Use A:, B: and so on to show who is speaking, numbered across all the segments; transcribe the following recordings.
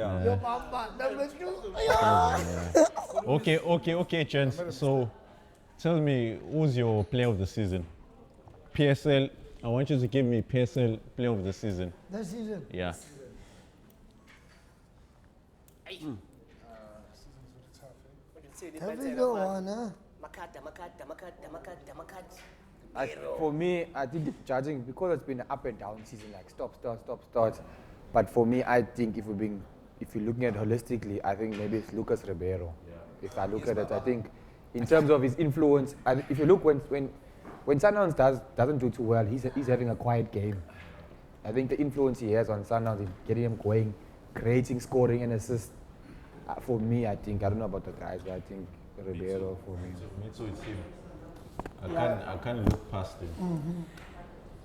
A: Yeah.
B: Your mama, number 2.
C: Okay, gents. So, tell me, who's your player of the season? PSL. I want you to give me PSL player of the season.
B: This season?
C: Yeah.
B: Have we go on, huh?
D: For me, I think it's judging because it's been an up and down season, like stop. But for me, I think if you're looking at it holistically, I think maybe it's Lucas Ribeiro. Yeah. If I look at it, I think in terms of his influence, if you look when Sundowns doesn't do too well, he's having a quiet game. I think the influence he has on Sundowns is getting him going, creating, scoring, and assists. For me, I think, I don't know about the guys, but I think Ribeiro for me.
C: Me too, it's him. I can't look past him.
E: Mm-hmm.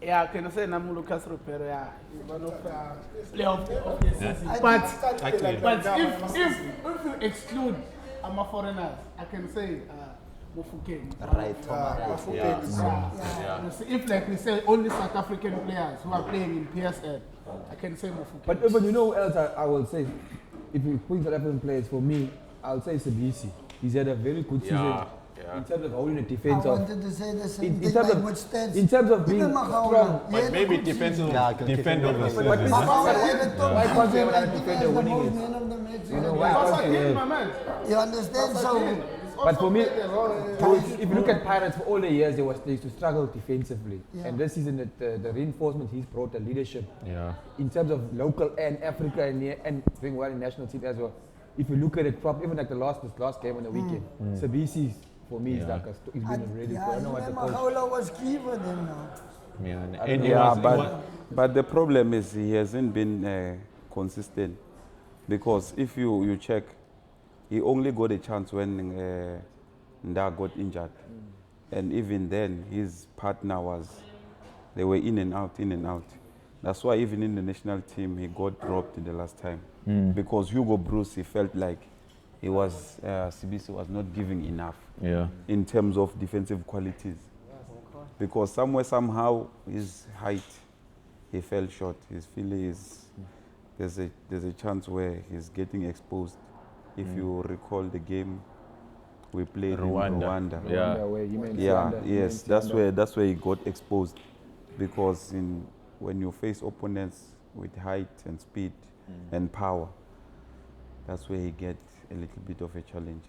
E: Yeah, I can say I'm Lucas Ribeiro. Yeah, he's one of the playoff of the season. But if you exclude foreigners, I can say Mofokeng.
A: Right.
E: If like we say only South African players who are playing in PSL, I can say Mofokeng.
F: But you know what else I will say? If you put South African players, for me, I'll say Sibisi. He's had a very good season in terms of holding the defense.
B: I wanted to say the same thing, which stands.
F: In terms of being strong.
C: But maybe defense of the season.
F: Why can't you have a defender winning it? You know, why can't you have?
B: You understand? So,
F: but for me, if you look at Pirates, for all the years they used to struggle defensively. Yeah. And this season, the reinforcement he's brought, the leadership, in terms of local and Africa and doing well in national team as well. If you look at it, even like this last game on the weekend, Sibisi for me is like he's been a really good. I don't know what the coach
B: was key for them
A: now. But the problem is he hasn't been consistent, because if you check, he only got a chance when Nda got injured. And even then, his partner they were in and out. That's why even in the national team, he got dropped in the last time. Because Hugo Bruce, he felt like Sibisi was not giving enough in terms of defensive qualities. Because somehow, his height, he fell short. His feeling there's a chance where he's getting exposed. If you recall the game we played in Rwanda. That's where he got exposed, because when you face opponents with height and speed and power, that's where he gets a little bit of a challenge.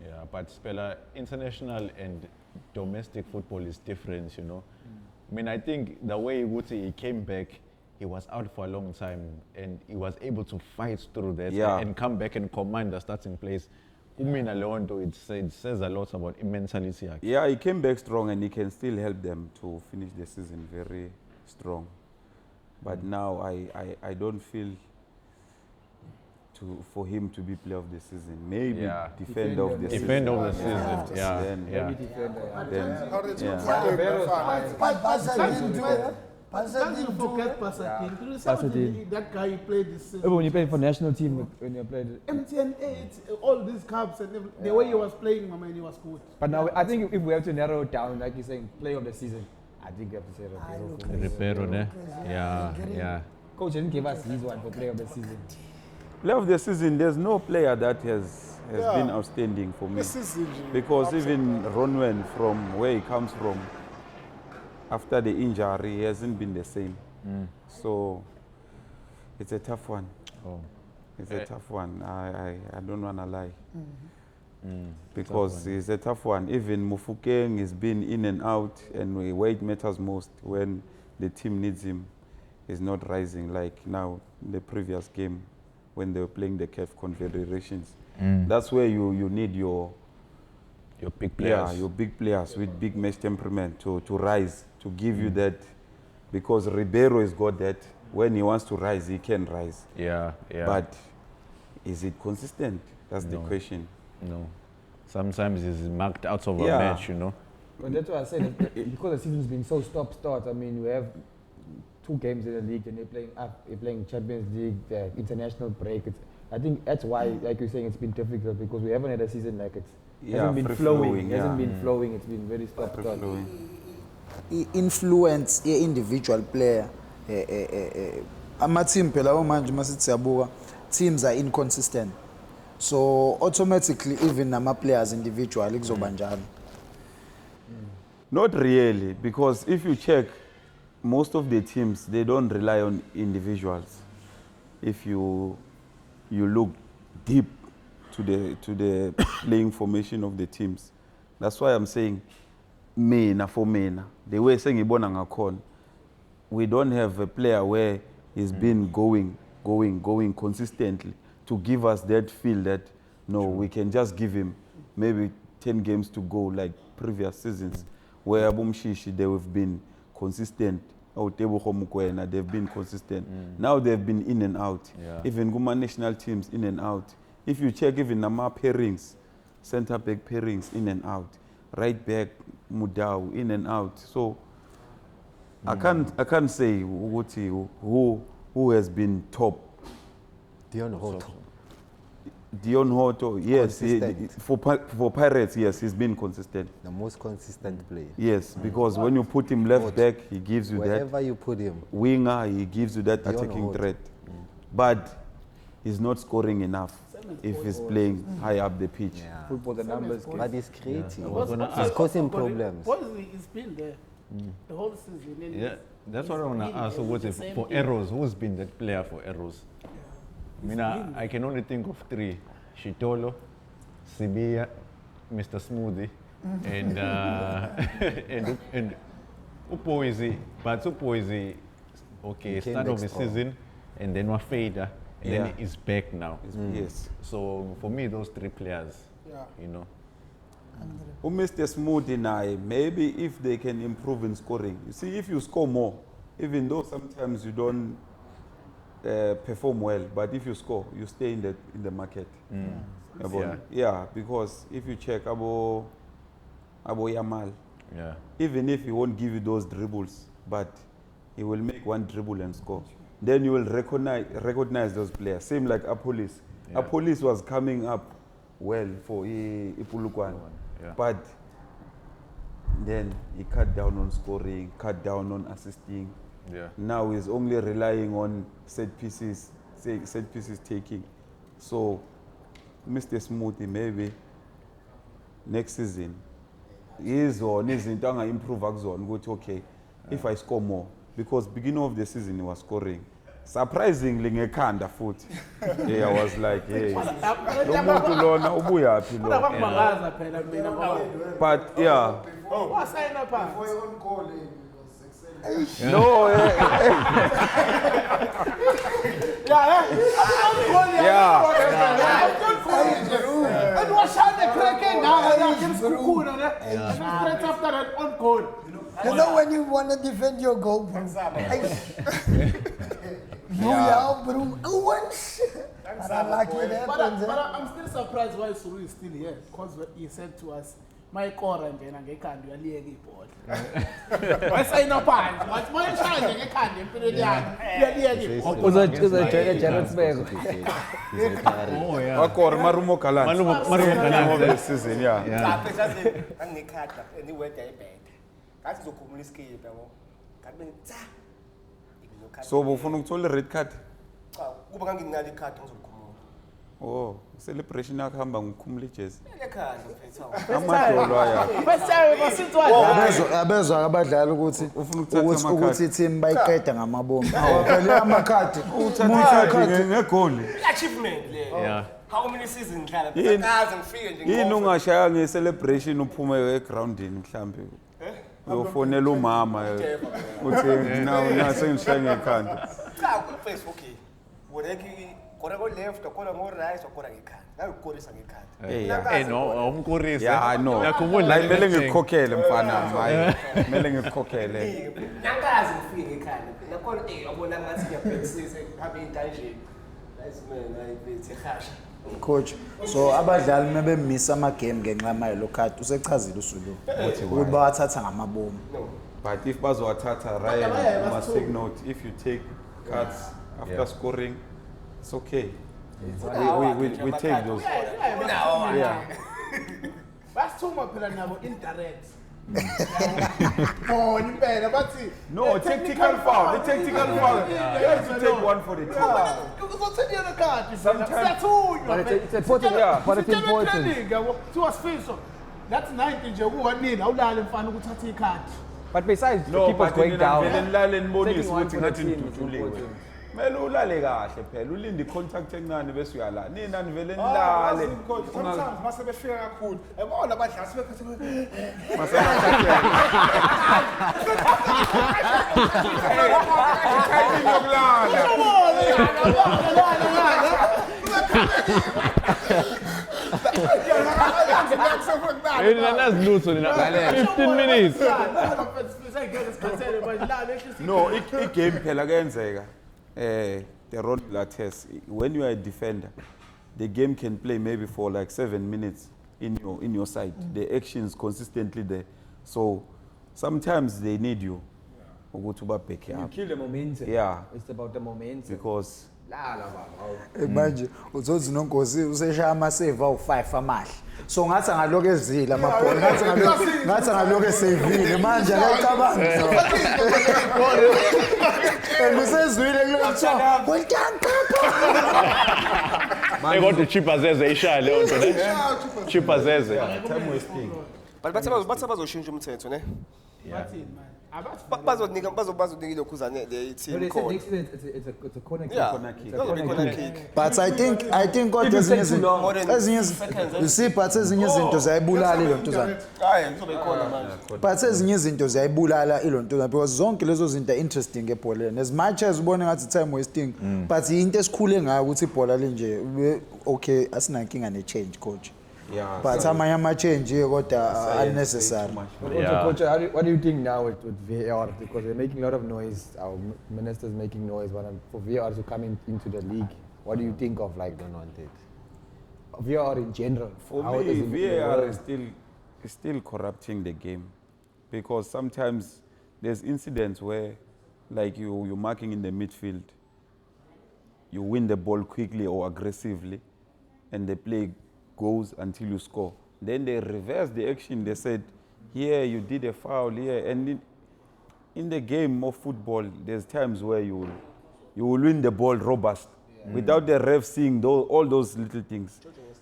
C: Yeah, but Spela, international and domestic football is different, you know. I mean, I think the way he came back, he was out for a long time, and he was able to fight through that and come back and command the starting place. It says a lot about mentality. Actually.
A: Yeah, he came back strong, and he can still help them to finish the season very strong. But now I don't feel for him to be player of the season. Maybe defender of the season.
C: Defender of the season.
E: Can't you forget Pasadena? That guy played this season.
F: When you played for national team, when you played
E: MTN8, all these cups and everything, the way he was playing, my man, he was good.
F: But now I think if we have to narrow it down, like you're saying, player of the season, I think you have to say Ribeiro.
C: Ribeiro, yeah.
F: Coach didn't give us his one for player of the season.
A: Player of the season, there's no player that has been outstanding for me. Because even Ronwen, from where he comes from, after the injury, he hasn't been the same. So it's a tough one. It's a tough one. I don't want to lie. Because it's a tough one. Even Mofokeng has been in and out, and where it matters most, when the team needs him, is not rising. Like now, the previous game, when they were playing the CAF Confederations. That's where you need your big players. Your big players with big match temperament to rise, to give you that. Because Ribeiro has got that. When he wants to rise, he can rise. But is it consistent? That's the question.
C: No. Sometimes it's marked out of a match, you know.
F: But that's why I said, because the season's been so stop-start, I mean, we have 2 games in the league, and they're playing Champions League, the international break. I think that's why, like you're saying, it's been difficult, because we haven't had a season like it. Hasn't been flowing. Hasn't been flowing. It's been very stop-start.
G: Influence individual player. Amateam phela manje masithi siyabuka teams are inconsistent. So automatically, even nama players individually, kuzobanjalo.
A: Not really, because if you check, most of the teams, they don't rely on individuals. If you look deep to the playing formation of the teams, that's why I'm saying, for Mena, the way saying Ibona Ngakon, we don't have a player where he's been going consistently to give us that feel that no, we can just give him maybe 10 games to go like previous seasons, where Abumshishi they have been consistent. Mlungwana, they've been consistent. Now they've been in and out.
C: Yeah.
A: Even Guma national teams in and out. If you check even Nama pairings, centre back pairings in and out, right back Mudau in and out. So I can't say who has been top.
H: Dion Hoto.
A: Dion Hoto, yes, for Pirates, yes, he's been consistent.
H: The most consistent player.
A: Yes, because when you put him left back, he gives you
H: Wherever
A: that.
H: you put him.
A: Winger, he gives you that
H: Dion
A: attacking
H: Hoto.
A: threat. But he's not scoring enough if he's playing high up the pitch.
H: Yeah.
F: Football, the numbers.
H: But he's creative.
E: What's
H: He's causing
E: Boys,
H: problems.
E: he's been there the whole season. And
C: Yeah, that's what I want to ask. So what's it for
E: team.
C: Arrows? Who's been that player for Arrows? I mean, I can only think of 3: Shitolo, Sibiya, Mr. Smoothie, and and Upoisi. But Upoisi, okay,
H: He came
C: start of the
H: back strong.
C: season, and then Wafeda, and then he's back now.
A: Yes.
C: So for me, those 3 players, you know.
A: Who Mr. Smoothie now, maybe if they can improve in scoring. You see, if you score more, even though sometimes you don't perform well, but if you score, you stay in the market. Yeah, because if you check Abo Yamal, even if he won't give you those dribbles, but he will make one dribble and score, then you will recognize those players. Same like Apolis. Apolis was coming up well for Ipulukwan, but then he cut down on scoring, cut down on assisting.
C: Yeah.
A: Now he's only relying on set pieces taking. So, Mr. Smoothie, maybe next season, he's improve on go to okay, if I score more. Because beginning of the season he was scoring. Surprisingly, ngekhanda futhi. Yeah, I was like, hey, lo muntu lona ubuya phi lo.
E: Bangaza phela mina baba.
A: But yeah.
E: Wasayina phansi.
A: No,
E: And was the cracking now against Kukuna, and straight after that on goal.
B: You know when you want to defend your goal, bro. Yeah, bro. Once. But I like it
E: But
B: happens.
E: I'm still surprised why Suru is still here, because he said to us, my core and then I can't do a league board. I say no pants, but my child, I can't put it down.
C: Oh, yeah.
A: Wakor Marumo Kalan.
C: Marumo Kalan.
A: Of the season, yeah. So bufuna ukuthola red card. Oh, celebration akuhamba ngokukhumula ijezi. Amadolo aya.
G: Abezwa abadlali ukuthi ukuthi team bayiqeda ngamabomu. Phela amakhadi
A: Uthatha ngegoli.
I: Achievement le.
C: Yeah.
I: How many seasons dlala? Akaze ngifike nje.
A: Yini ungashaya ngecelebration uphume egroundini mhlambe. Uyofonela umama uthi na sengishaya ngekhanda.
I: Cha, first okay. Kora go left, kora go right, kora ngekhanda. Ngayikorisa ngekhanda.
C: Hey, no, umkorisa.
A: Yeah, I know. La imele ngikhokhele mfana hayi. Imele ngikhokhele.
I: Nakaze ngifike ngekhanda. Nakhona yabona ngathi ngiyabhekisisa habe intention. Nice man, ayibethe khasha.
G: coach. So abadlali mebemisa ama game ngenxa yelo card usechazile usulu. Ukuthi bathatha ngamabomu.
A: But if bazowathatha Ryan, you must take note. If you take cards after scoring, it's okay. We take those.
E: Yeah. Basithuma phela nabo indirect. Oh, impela bathi
A: No, tactical foul. The tactical foul. You have to take one for the team.
E: Uzothatha yena card.
A: Sometimes-
E: Siyathunywa.
F: But it's important, yeah, but it's important.
E: Training yabo. Siwasifiso. That's 90 nje kuwanini awulale mfana ukuthatha icard.
F: But besides the
A: No,
F: keepers
A: but
F: going down,
A: nilale nibonise
F: taking one
A: ukuthi
F: for the
A: ngathi
F: team is
A: nidudulile.
F: important.
A: Kumele ulale kahle phela, ulinde i-contact encane bese uyalala. Nina nivele nilale.
J: Sometimes mase befika kakhulu. Yabona abadlali sebekhethe
A: Timing yokulala.
C: That's lutho nina. 15 minutes.
A: No, i-game phela kuyenzeka. The road test. When you are a defender, the game can play maybe for like 7 minutes in your side. The action is consistently there. So sometimes they need you. Ukuthi ubabheke
F: You
A: up.
F: kill the momentum.
A: Yeah.
F: It's about the momentum.
A: Because
G: manje uzothi nongozi useshaya ama-save awu-5 amahle so ngathi angalokhu ezile amabhola ngathi angalokhu esevile manje akayicabanga and usezwile kulo kuthiwa well done papa
C: Kodwa Chipazeze ishaya leyo nto ne. Chipazeze.
A: time wasting.
I: But bathi bazoshintsha umthetho ne.
E: Bathini man?
I: Bazonika lokhuzane the
F: No,
I: team
F: they said
I: call.
F: next season it's a corner kick.
I: Yeah,
A: Corner kick.
F: It's a
I: That's a
F: corner
I: corner
F: kick.
I: kick.
G: but I think kodwa you see but ezinye izinto ziyayibulala ilo ntuzana
I: Hayi ngizobe ikhona manje.
G: but ezinye izinto ziyayibulala ilo ntuzana because zonke lezo zinto interesting ebholeni as much as ubone ngathi time wasting but into esikhule ngayo ukuthi ibhola linje okay asinankinga ne-change coach.
A: Yeah.
G: But amanye ama-change kodwa unnecessary.
F: But also, Coach, what do you think now with VAR? Because they're making a lot of noise. Our minister's making noise, but for VAR to come into the league, what do you think of like
H: Don't want it.
F: VAR in general?
A: For
F: How
A: me,
F: does it
A: VAR
F: work?
A: is still corrupting the game because sometimes there's incidents where, like you're marking in the midfield, you win the ball quickly or aggressively, and the play goes until you score. Then they reverse the action. They said, here you did a foul here, and in the game of football, there's times where you will win the ball robust without the ref seeing all those little things.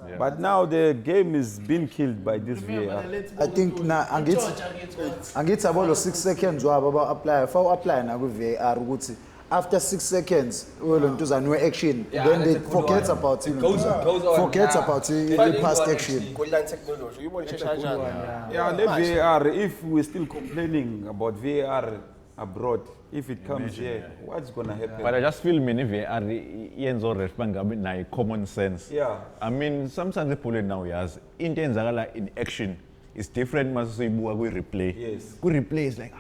A: Yeah. But now the game is being killed by this VAR.
G: I think na angithi about 6 seconds wabo ba-apply for apply na ku-VAR ukuthi after 6 seconds lo ntuzana we-action then they forget about it. Forget about it past action.
I: Goal line technology. You want to change
A: Yeah, the VAR, if we're still complaining about VAR abroad, if it comes here, what's going to happen?
C: But I just feel many VAR yenzo ref bangabi na common sense.
A: Yeah.
C: I mean, sometimes the police now has into enzakala in action is different mase siyibuka ku-replay.
A: Yes.
C: Ku-replay is like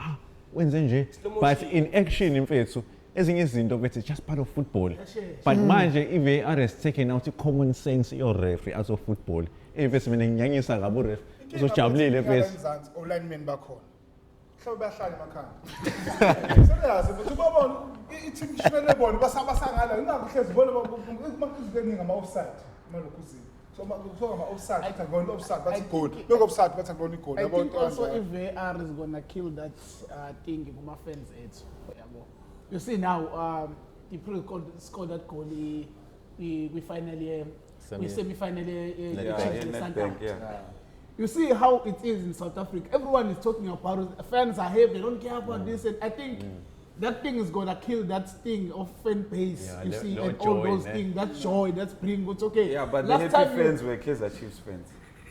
C: wenze nje. But in action mfethu ezinye izinto bethi just part of football. But manje i-VAR has taken out common sense your referee as of football. Mfethu mina nginyanyisa ngabo ref. Uzojabulile mfethu.
J: Linemen bakhona. Mhlawumbe bayahlala emakhaya. Sebeyazi ukuthi ubabona i-team shimele bona basangala ingakuhlezi bona izingeni ngama-offside malokuzini. So ngama-offside bathi ngona offside bathi goal. Lokho offside bathi ngona igoli.
E: I think also if VAR is gonna kill that thing kuma fans ethu. Yabo. You see now the Pro scored that goal we finally semi-finally You see how it is in South Africa. Everyone is talking about it. Fans are here, they don't care about this. And I think that thing is going to kill that sting of fan base, you see, and all those things, that joy, that spring, it's okay.
A: Yeah, but
E: Last
A: the happy
E: time
A: fans were Kaizer Chiefs fans.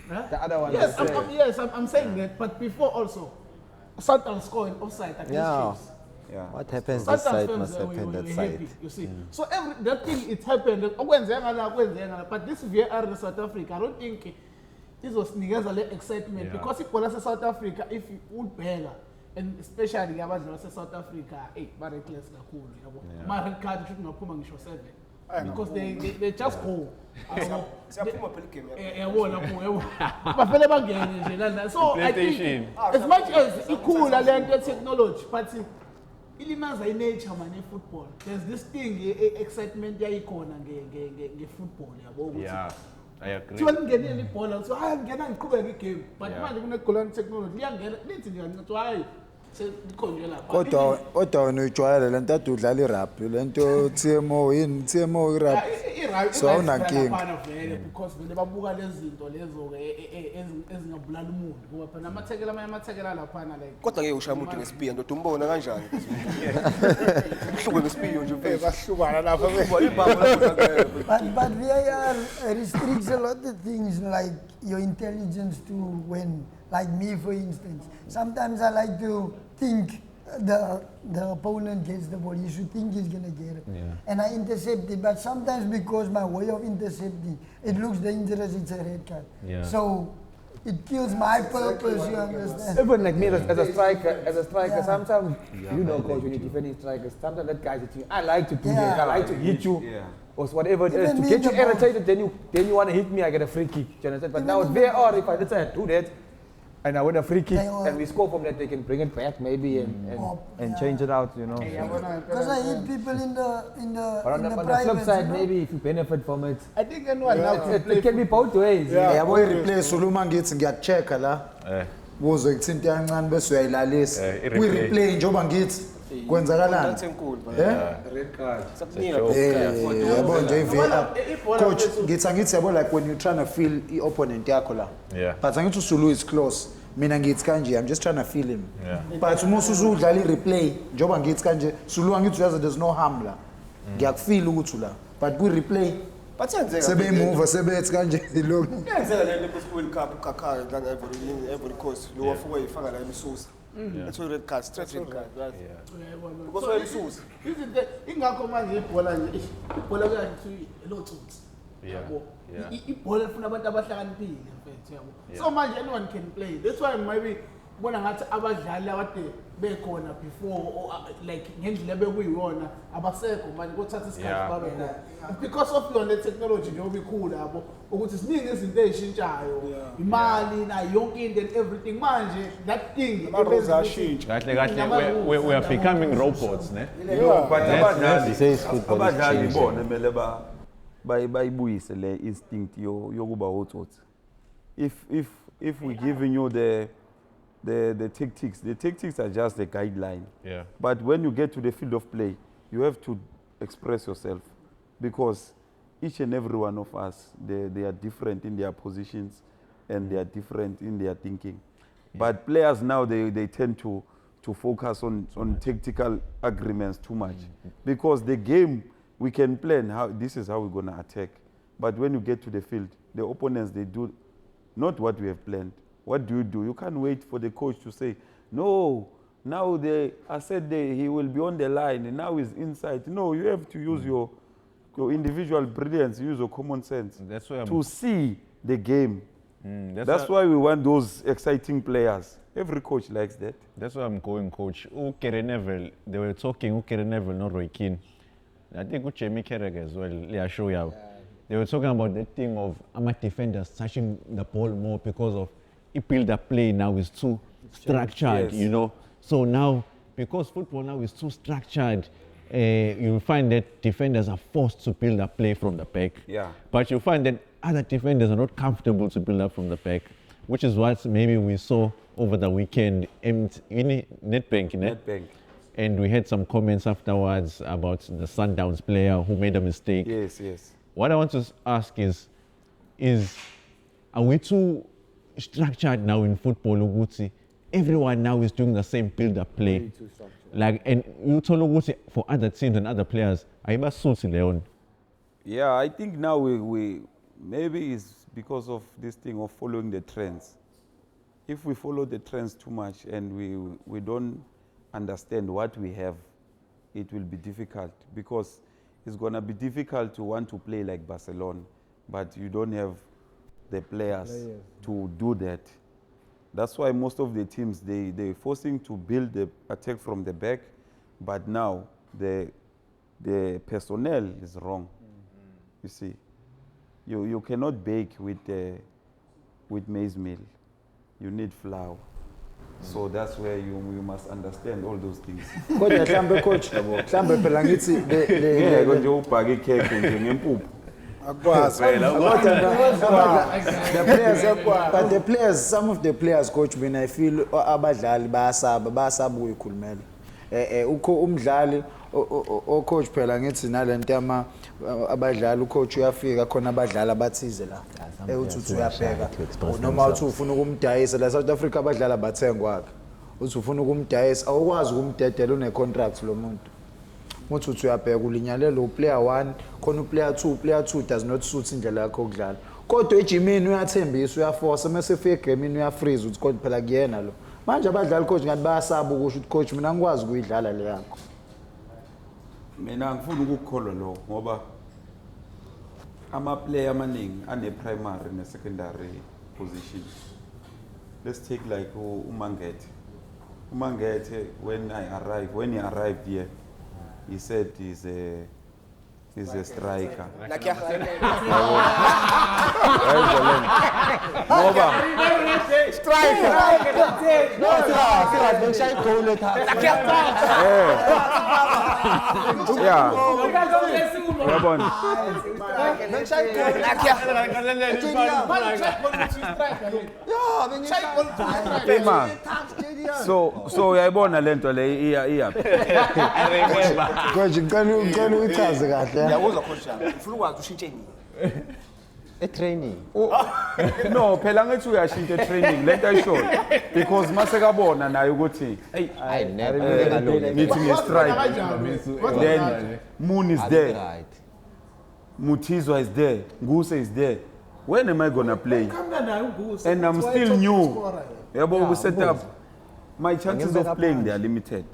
E: Huh?
F: The other one.
E: Yes, I'm saying that. But before also, Sultan scoring offside against Chiefs.
H: Yeah. What happens this side must
E: were
H: happen that
E: happy,
H: side.
E: you see. So that thing, it happened. But this VAR in South Africa, I don't think this was Nigazale excitement because if you South Africa, if you would better, and especially South Africa, but reckless my red card should not come and show 7 because they just go. So I think as much as it's cool I learned technology, but ilimaza nature man football. There's this thing excitement yayikhona nge football yabo ukuthi
C: I agree.
E: Kuthiwa lingenile ibhola so hayi ngena ngiqhubeke igame but manje kune-Golden technology liyangena lithi nje ngathi hayi selikhonjwe lapha.
G: Kodwa wena uyijwayele lento ade udlala irugby lento TMO yini TMO irugby. So awunankinga.
E: Because vele babuka lezi zinto lezo ezingabulala umuntu ngoba phela amathekela amanye amathekela laphana like.
I: Kodwa ke ushaya umuntu ngesipiya ndoda umbona kanjani? Ubuhlungu ngesipiya nje mfethu.
J: Bahlukana lapha.
B: But VAR restricts a lot of things like your intelligence to win. Like me, for instance. Sometimes I like to think the opponent gets the ball. You should think he's going to get it. Yeah. And I intercept it. But sometimes because my way of intercepting, it looks dangerous, it's a red card. Yeah. So it kills my purpose, you understand?
F: Even like me as a striker, sometimes, you know, coach, when you're defending strikers, sometimes that guy's at you. I like to do that. I like to hit you. Yeah. Or whatever it is. To get you irritated, then you want to hit me, I get a free kick. You understand? But now it's VAR, if I decide to do that, and I win a free kick, and we score from that, they can bring it back maybe and change it out, you know.
B: Because I hit people in the
F: but on the flip side, maybe if you benefit from it,
E: I think anyone now
F: it can be both ways.
G: Yeah, boy, replace Suluma ngithi ngiyacheck la. Buzo ikuthinta kancane bese uyayilalisa. We replay njoba ngithi kwenzakalani?
I: Red card.
G: Yabo nje VAR. Coach, ngithi yabo like when you trying to feel the opponent yakho la. Yeah. But angithi uSulu is close. Mina ngithi kanje, I'm just trying to feel him. Yeah. But umusu uzudlala replay njoba ngithi kanje, Sulu angithi uyazi there's no harm la. Ngiyakufeel ukuthi la. But we replay.
I: But yenzeka
G: sebe move sebethi kanje lo.
I: Yenzeka le World Cup ukakhala dlala every course lo wafuka ifaka la imisusa. It's a red card, straight red card, right? Yeah. Because we're Susa.
E: Ingakho manje ibhola nje ibhola kuyathi elothuthi. Yabo. Ibhola lifuna abantu abahlakaniphile mfethu yabo. So manje anyone can play. That's why maybe bona ngathi abadlali abade bekhona before or like ngendlela bekuyiyona abasekho manje kothatha isikhathi babe khona. Because of yona technology nje obikhulu yabo ukuthi siningi izinto ezishintshayo. Imali na yonke into and everything manje that thing
C: kahle we are becoming robots ne.
A: But abadlali bona mele bayibuyise le instinct yokuba otsotsi. If we giving you the tactics are just a guideline. Yeah. But when you get to the field of play, you have to express yourself because each and every one of us, they are different in their positions and they are different in their thinking. Yeah. But players now, they tend to focus on tactical agreements too much because the game, we can plan how this is how we're going to attack. But when you get to the field, the opponents, they do not what we have planned. What do? You can't wait for the coach to say, no, now I said he will be on the line and now he's inside. No, you have to use your individual brilliance, use your common sense to see the game. That's why we want those exciting players. Every coach likes that.
C: That's why I'm going, coach. Neville, they were talking, Neville, not Roy Keane. I think Jamie Carragher as well, they were talking about the thing of defenders touching the ball more because of build-up play now is too structured, you know. So now, because football now is too structured, you find that defenders are forced to build up play from the back. Yeah. But you find that other defenders are not comfortable to build up from the back, which is what maybe we saw over the weekend in Nedbank. And we had some comments afterwards about the Sundowns player who made a mistake.
A: Yes.
C: What I want to ask is are we too structured now in football, Uguti? Everyone now is doing the same build-up play. Like, and you told Uguti for other teams and other players, Leon.
A: Yeah, I think now we maybe it's because of this thing of following the trends. If we follow the trends too much and we don't understand what we have, it will be difficult because it's going to be difficult to want to play like Barcelona, but you don't have the players to do that. That's why most of the teams, they're forcing to build the attack from the back, but now the personnel is wrong. You see, you cannot bake with maize meal. You need flour. So that's where you must understand all those things.
G: Kodwa mhlambe coach, mhlambe phela ngithi But the players, some of the players, coach, when I feel abadlali bayasaba ukuyikhulumela. Umdlali coach phela ngithi nalento yama abadlali coach uyafika khona abadlali abathize la. Uthi uyabheka noma uthi ufuna ukumdayisa la South Africa abadlali abathengwa. Uthi ufuna ukumdayisa awukwazi ukumdedela une contract lo muntu. Uthi uyabheka ulinyalela uplayer 1 khona uplayer 2 does not suit indlela yakho okudlala. Kodwa ejimini uyathembisa uyaforce mase fake game uyafreeze uthi kodwa phela kuyena lo. Manje abadlali coach ngathi bayasaba ukusho ukuthi coach mina ngikwazi ukuyidlala le yakho.
A: Mina ngifuna ukukholwa lo ngoba ama player amaningi ane primary ne secondary position. Let's take like uMangete. UMangete when he arrived here he said he's a striker. So yayibona lento le iya.
G: Ngicela uchaze kahle.
I: Ngiyakuzwa coach yami. Ufuna ukwazi ushintshe nini?
H: Training.
A: No, phela ngithi uyashintsha training lento ayishoyo because mase kabona naye ukuthi
H: I never
A: meeting is strike. Then Moon is there.
H: Right.
A: Mutizwa is there. Nguse is there. When am I gonna play? And I'm still new. Yabo we set up. My chances of playing they are limited.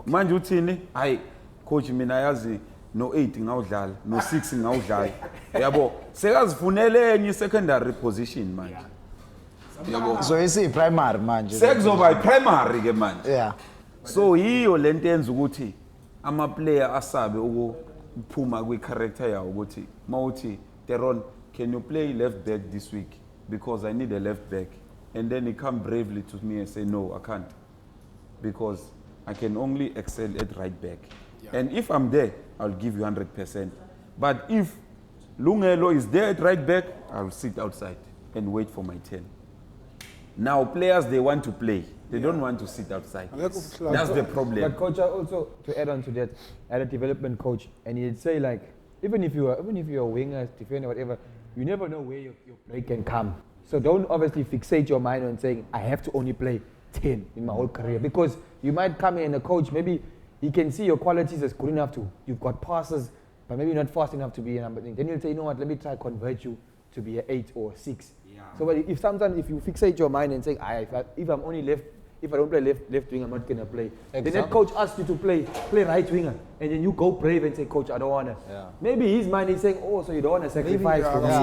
A: Manje uthini? Hayi coach mina yazi no 8 ngawudlala, no 6 ngawudlala. Yabo sekazifunele enye secondary position manje. Yabo
G: So isi primary manje.
A: sekuzoba primary ke manje.
G: Yeah.
A: So yiyo lento yenza ukuthi ama player asabe ukuphuma kwi character yawo ukuthi mawuthi Theron, can you play left back this week because I need a left back, and then he come bravely to me and say no, I can't because I can only excel at right back. And if I'm there, I'll give you 100%. But if Lungelo is there at right back, I'll sit outside and wait for my turn. Now players, they want to play. They don't want to sit outside. That's the problem.
F: But coach, also to add on to that, I had a development coach, and he'd say like, even if you're a winger, defender, whatever, you never know where your break can come. So don't obviously fixate your mind on saying I have to only play 10 in my whole career, because you might come in and a coach maybe he can see your qualities as good enough to, you've got passes, but maybe not fast enough to be a number thing. Then he'll say, you know what, let me try convert you to be an 8 or a 6. Yeah. So but if sometimes if you fixate your mind and say, if I'm only left, if I don't play left wing, I'm not gonna play. Then that coach asks you to play right winger, and then you go brave and say, coach, I don't wanna. Yeah. Maybe his mind is saying, oh, so you don't wanna sacrifice for me,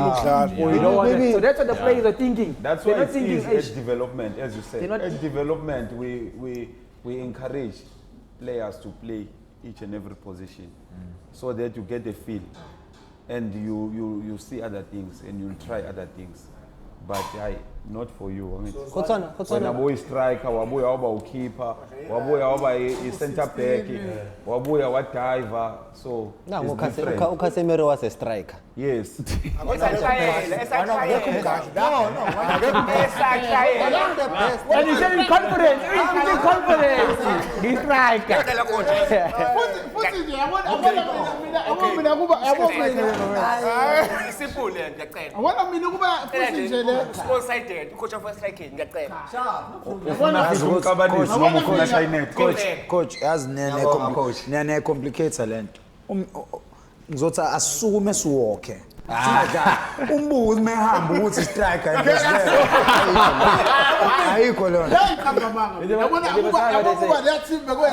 F: or you don't wanna. So that's what the players are thinking.
A: That's why it is edge development, as you said. Edge development, we encourage players to play each and every position, so that you get a feel, and you see other things, and you'll try other things. But not for you. I mean, when a boy striker, wabuya waba keeper, wabuya waba a center back, wabuya waba diver. So
H: no, Casemiro was a striker.
A: Yes.
H: And
F: he said in confidence, he's striker.
G: Coach as nene complicates lento. Ngizothi asukume siwalke. Umbuzo mehamba ukuthi striker ayikho lona.
E: Yabona ukuba lethi bekwe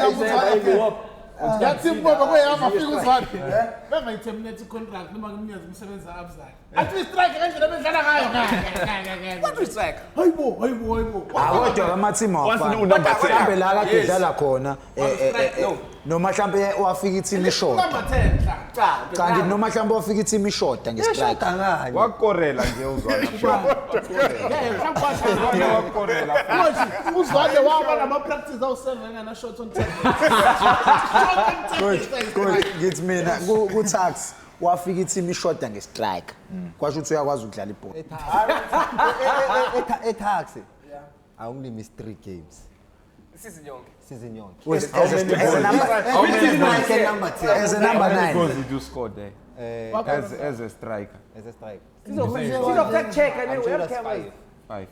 E: yathi mbobo kweyama fika uzwane bengayiterminate contract noma ngimnyaza umsebenzi abuzali athi strike kanje labedlala ngayo what strike hayibo
G: kodwa ama-team mhlambe la kade edlala khona noma mhlambe wafika i-team ishota kanti noma mhlambe wafika i-team ishota ngestrike
A: wakorela nje uzwana wakorela
E: uzwane waba nama-practice awu-7 ngana-shot on 10
G: Coach, ngithi mina ku-tax wafika i-team ishoda nge-striker kwasho ukuthi uyakwazi ukudlala ibhola
H: Etaxi. I only missed 3 games. Season young.
G: as a number 9
A: goals did you score there as a striker?
H: As a striker.
F: She's a fact check. I mean, we have cameras.
A: 5.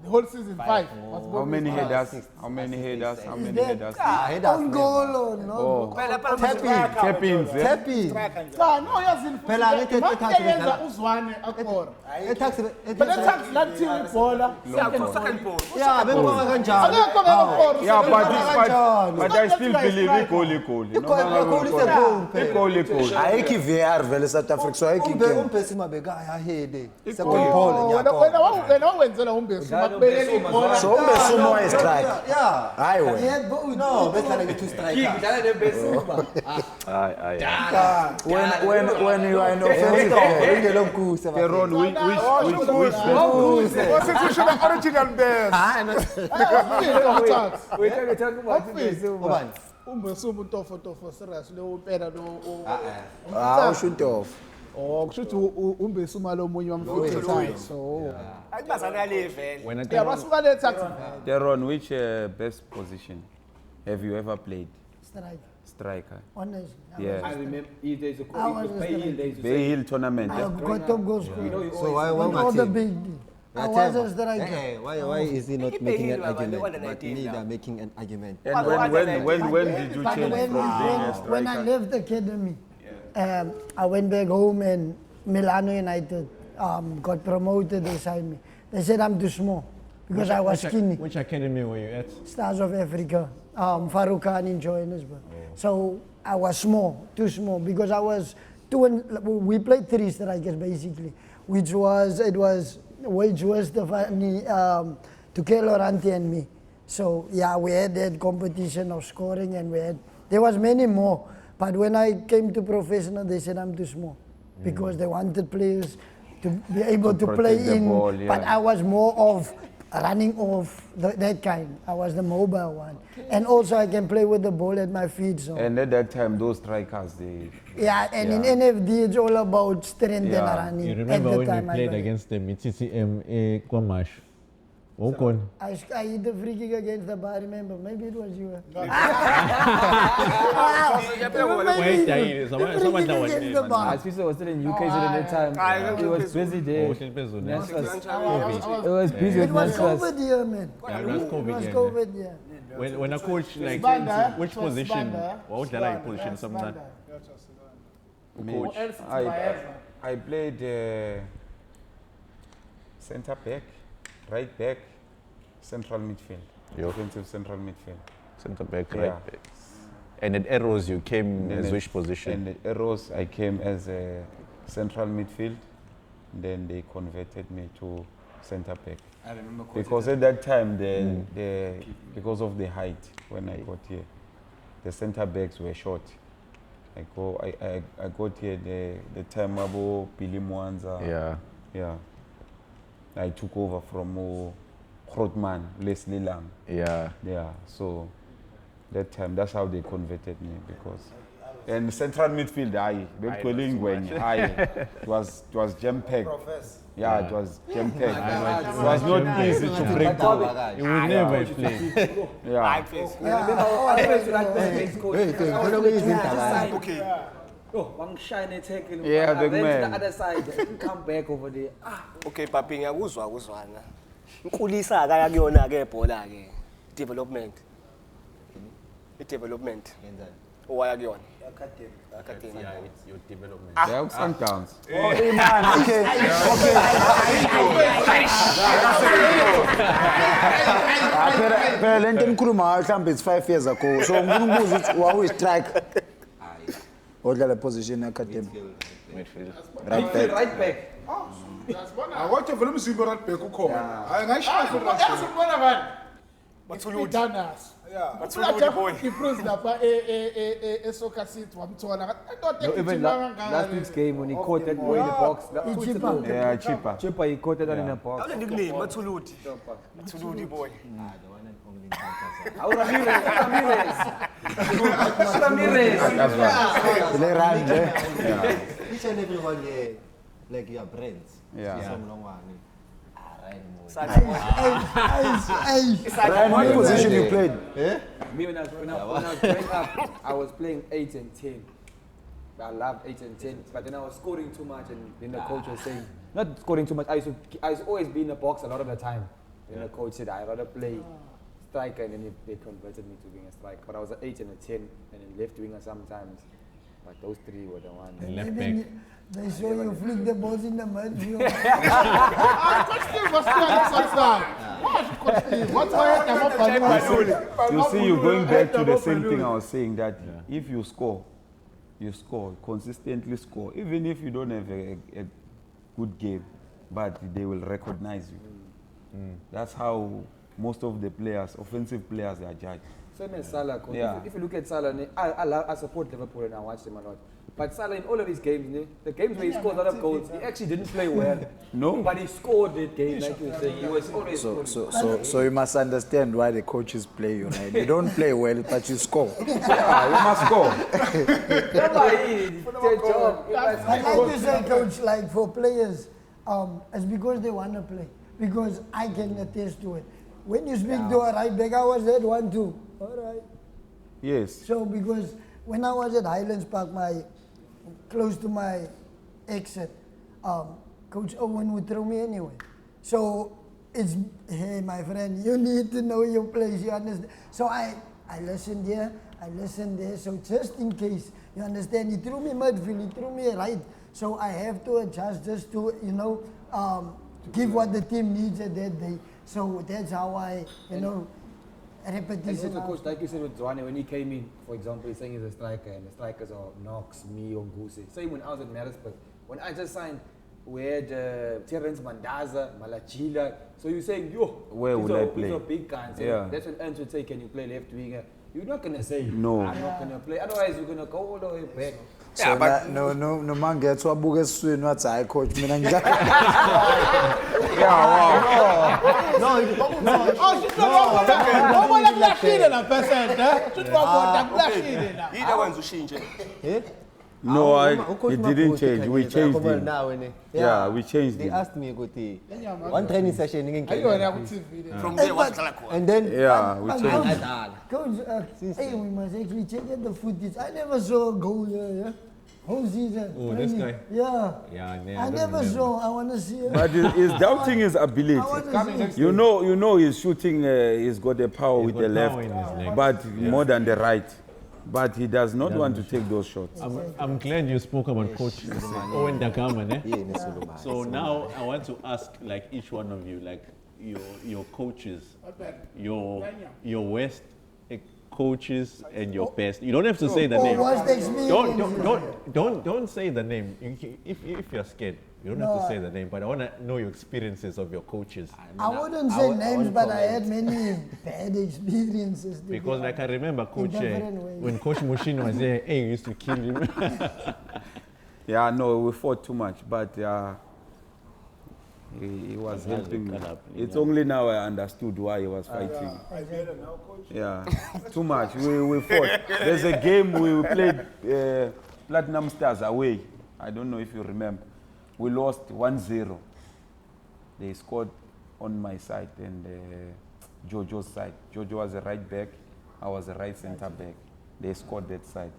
E: The whole season 5.
A: How many headers? How many headers? How many headers?
B: On goal or no?
A: Tap-ins, yeah?
H: Happy.
E: No, yazini.
H: Phela angithi etaxi
E: Yenza uZwane akora.
H: Etaxi.
E: But etaxi lathi ibhola.
I: Second ball.
H: Yeah, bengibona kanjalo.
E: Akekho ngekho.
A: Yeah, but I still believe goal.
G: ayikho i-VAR vele South Africa so ayikho inkinga
H: umbhesi mabeka ayahede. Second ball ngiyakho.
E: Wena wenzela umbesi makubekela ibhola.
G: so umbesumo waye-striker
H: Yeah.
G: hayi wena
B: Yeah, but
H: No, better like 2 striker.
G: when you are in offensive
A: Theron, which
J: What's the original best?
F: We're talking about
H: Ubani?
E: Umbesi umuntu serious lo upera lo.
G: usho into
E: Oh, kushuthi umbesi uma lo munye wamfutha. So.
I: Ayibazana le vele.
E: Yeah, basuka le taxi.
A: Theron, which best position have you ever played? Striker.
B: Honestly.
A: Yeah.
F: I remember there's a
B: I was
A: Bay Hill tournament.
B: I got top goal scorer.
H: So why
B: All the big. I was a striker.
H: Hey, why is he not making an argument? But me, they're making an argument.
A: And when did you
B: But
A: change from being a striker?
B: when I left the academy, I went back home and Milano United got promoted. They signed me. They said I'm too small because I was skinny.
C: Which academy were you at?
B: Stars of Africa, Faroukan in Johannesburg. So I was small, too small, because I was we played 3 strikers basically, which was Stefani, Tukelo, Ranti and me. So yeah, we had that competition of scoring and there was many more. But when I came to professional, they said I'm too small because they wanted players to be able to play in.
A: Ball, yeah.
B: But I was more of running off that kind. I was the mobile one, and also I can play with the ball at my feet. So
A: And at that time, those strikers, they...
B: yeah, and in NFD it's all about strength and running.
C: You remember
B: at the
C: when
B: time
C: we played against them in TCM Kwamash?
B: I hit the free kick against the bar. Remember, maybe it was you.
C: Wait, someone that was
F: Sibisi was still in UK at that time. He was busy there. It was busy
B: It
F: with
B: was
F: Nansas.
B: COVID year, man.
C: Yeah, it was COVID,
B: It was
C: yeah.
B: COVID year.
C: when a coach like
E: Banda,
C: which
E: it was
C: position?
E: Banda.
C: What would like position sometimes?
A: Me, I played centre back, right back, central midfield. Defensive central midfield.
C: Centre back,
A: Yeah.
C: right back. And at Arrows you came as
A: Then
C: which position?
A: And at Arrows, I came as a central midfield. Then they converted me to centre back.
D: I remember
A: Because at that time, because of the height when I got here, the centre backs were short. I got here the time about Billy Mwanza. Yeah. I took over from Grootman, Leslie Lang.
C: Yeah.
A: Yeah. So that time, that's how they converted me because. And central midfield, it was jam packed. Yeah, it was jam packed. It was not easy to break down.
C: You would never play.
A: Yeah.
I: Okay.
D: One shiny tackle.
A: Yeah, big
D: I went
A: man.
D: to the other side. Come back over there.
I: Okay, papi ngiyakuzwa kuzwana. Nkulisa kaya kuyona ke ibhola ke. Development. Development. Owaya kuyona. Academy.
C: Yeah, it's your development.
A: They have Sundowns.
G: phela lento enikhuluma mhlawumbe it's 5 years ago so ngifuna ukubuza ukuthi wawu-strike odlala position academy right back
D: Right back.
J: Akwathe vele umzimba right back ukhona. Hayi ngayishaya futhi right back.
E: Asibona ngani?
I: Bathuluthi.
E: Danas.
J: Yeah.
I: Bathuluthi boy.
E: Iprus lapha eSoccer City wamthola.
F: Even last week's game when he caught that boy in the box.
A: Yeah, cheaper.
F: Chipper, he caught that one in the box.
I: Awule nickname Bathuluthi. Bathuluthi boy.
F: Ramirez.
H: Each and everyone here, like your friends.
A: Yeah.
H: Some Mlungwana.
G: Ryan, what position you played?
F: Me, when I was growing up, I was playing 8 and 10. I love 8 and 10, but then I was scoring too much, and then the coach was saying, not scoring too much, I used to always be in the box a lot of the time. Then the coach said, I'd rather play striker, and then they converted me to being a striker. But I was an 8 and a 10, and then left winger sometimes. But those three were the ones.
C: And left back.
B: They show you flick the balls in the mud.
E: Coach Steve was still on the side. Coach Steve, what's
A: You see, you're going back to the same thing I was saying, that if you score, consistently score, even if you don't have a good game, but they will recognize you. That's how most of the players, offensive players, are judged.
F: Same as Salah.
A: Yeah.
F: If you look at Salah, I support Liverpool and I watch them a lot. But Salah, in all of his games, the games where he scored a lot of goals, he actually didn't play well.
A: No.
F: But he scored that game, like you were saying. He was always
G: So you must understand why the coaches play you, right? You don't play well, but you score.
A: Yeah, you must score.
B: I like to say, coach, like for players, it's because they want to play. Because I can attest to it. When you speak to a right back, I was at 1-2. All right.
A: Yes.
B: So because when I was at Highlands Park, close to my exit, Coach Owen would throw me anyway. So it's, hey, my friend, you need to know your place, you understand? So I listened here, I listened there, so just in case, you understand, he threw me midfield, he threw me right, so I have to adjust just to, give what the team needs at that day. So that's how I, repetition.
F: And also, coach, like you said with Zwane, when he came in, for example, he's saying he's a striker, and the strikers are Knox, me, or Nguse. Same when I was at Maritzburg. When I just signed, we had Terence Mandaza, Malachila. So you're saying,
A: where would I play?
F: These are big guys.
A: Yeah.
F: That's when Ernst would say, can you play left winger? You're not going to say,
A: no.
F: I'm not going to play. Otherwise, you're going to go all the way back.
G: So no man gets what book is swing what's I coach me.
E: No, she's
A: No, it didn't change. We changed him. Yeah, we changed him.
H: They asked me, one training session,
I: From there, what's
H: and then
A: we changed him.
B: Coach, hey, we must actually check out the footage. I never saw a goal here, whole season.
C: Oh, this guy?
B: Yeah. I never saw. I want to see it.
A: But he's doubting his ability. You know he's shooting, he's got the power with the left, but more than the right. But he does not want to take those shots.
C: I'm glad you spoke about Coach Owen Dagama. So now I want to ask, like, each one of you, like your coaches, your worst coaches and your best. You don't have to say the name. Don't say the name. If you're scared, you don't have to say the name. But I want to know your experiences of your coaches.
B: I wouldn't say names, but I had many bad experiences.
C: Because like I remember Coach, when Coach Mushin was there, he used to kill him.
A: Yeah, no, we fought too much, but he was helping me. It's only now I understood why he was fighting.
J: I get it now, coach.
A: Yeah, too much. We fought. There's a game we played Platinum Stars away. I don't know if you remember. We lost 1-0. They scored on my side and Jojo's side. Jojo was a right back. I was a right centre back. They scored that side.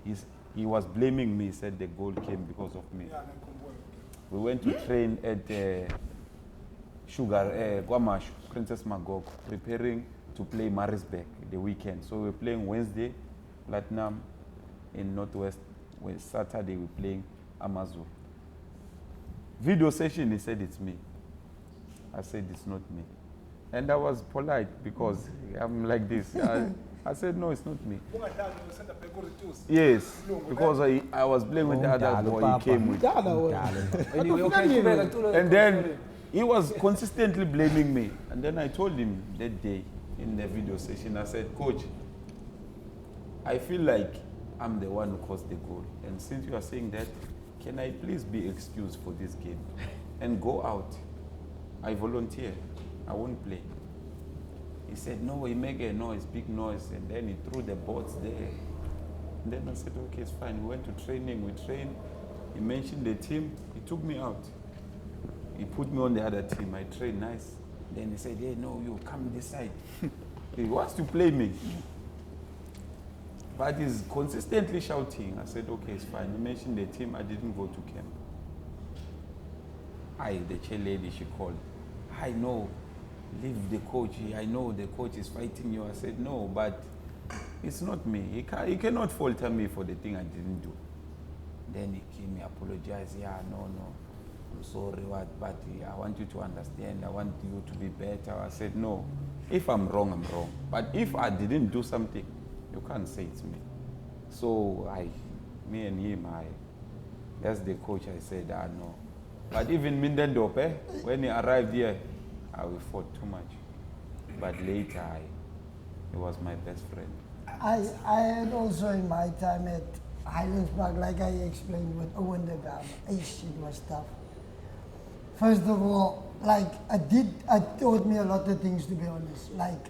A: He was blaming me. He said the goal came because of me. We went to train at Guamash, Princess Magog, preparing to play Maritzburg the weekend. So we're playing Wednesday, Platinum in Northwest. Saturday we're playing Amazon. Video session, he said it's me. I said it's not me. And I was polite because I'm like this. I said no, it's not me. Yes, because I was playing with the other boy he came with. And then he was consistently blaming me. And then I told him that day in the video session, I said, Coach, I feel like I'm the one who caused the goal. And since you are saying that, can I please be excused for this game and go out? I volunteer. I won't play. He said, no, he make a noise, big noise, and then he threw the boards there. And then I said, okay, it's fine. We went to training, we trained. He mentioned the team, he took me out. He put me on the other team, I trained nice. Then he said, hey, no, you come this side. He wants to play me. But he's consistently shouting. I said, okay, it's fine. He mentioned the team, I didn't go to camp. The chair lady, she called. I know, leave the coach. I know the coach is fighting you. I said, no, but it's not me. He cannot falter me for the thing I didn't do. Then he came, he apologized. Yeah, no, I'm sorry, but I want you to understand. I want you to be better. I said, no, if I'm wrong, I'm wrong. But if I didn't do something, you can't say it's me. So me and him, that's the coach. I said, no. But even Mindendop, when he arrived here, we fought too much. But later, he was my best friend.
B: I had also in my time at Highlands Park, like I explained with Owen the Gama, it was tough. First of all, like it taught me a lot of things, to be honest. Like,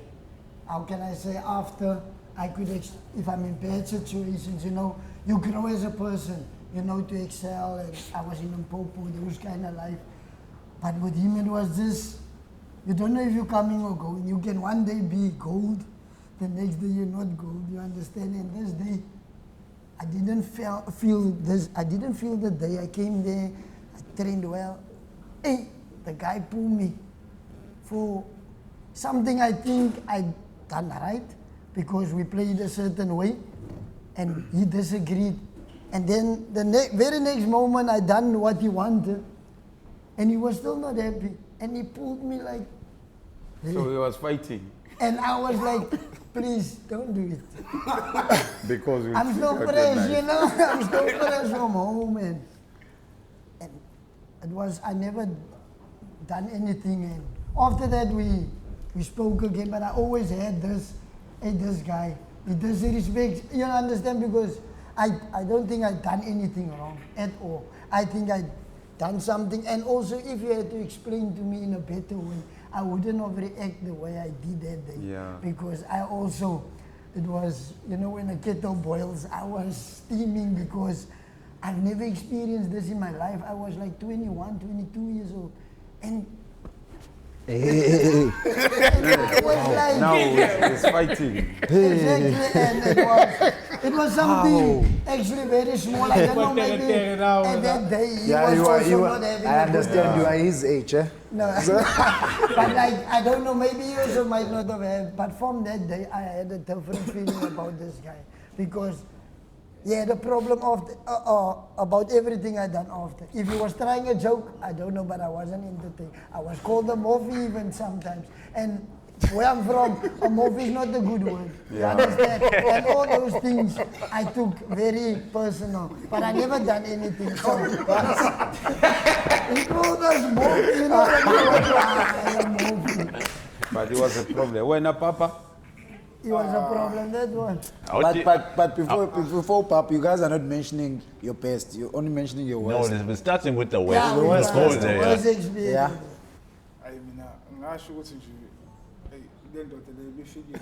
B: how can I say, after I could, if I'm in bad situations, you grow as a person, to excel, and I was in Mpopo, those kind of life. But with him, it was just, you don't know if you're coming or going. You can one day be gold, the next day you're not gold, you understand? And this day, I didn't feel this. I didn't feel the day I came there, I trained well. Hey, the guy pulled me for something I think I done right, because we played a certain way and he disagreed. And then the very next moment I done what he wanted and he was still not happy. And he pulled me like, hey.
A: So he was fighting.
B: And I was like, please don't do it.
A: Because
B: I'm still fresh, I'm still fresh from home. And it was, I never done anything. And after that we spoke again, but I always had this guy, he disrespects, you understand, because I don't think I'd done anything wrong at all. I think I'd done something, and also if you had to explain to me in a better way, I wouldn't have reacted the way I did that day.
A: Yeah.
B: Because I also, it was, when a kettle boils, I was steaming because I've never experienced this in my life. I was like 21, 22 years old. And it was like,
A: now he's fighting.
B: Exactly, and it was something actually very small. I don't know, maybe at that day he was also not having
G: I understand you are his age, eh?
B: No, but like, I don't know, maybe he also might not have had, but from that day I had a different feeling about this guy, because he had a problem about everything I done after. If he was trying a joke, I don't know, but I wasn't entertained. I was called a Mofi even sometimes. And where I'm from, a Mofi is not a good word. You understand? And all those things I took very personal. But I never done anything. So he called us Mofi, Mofi.
A: But it was a problem. When a Papa?
B: It was a problem, that one.
G: But before Papa, you guys are not mentioning your best. You're only mentioning your worst.
C: No, we're starting with the worst.
B: Yeah,
C: Worst
B: experience.
G: Yeah.
J: I mean, ngasho ukuthi nje le ndoda le befike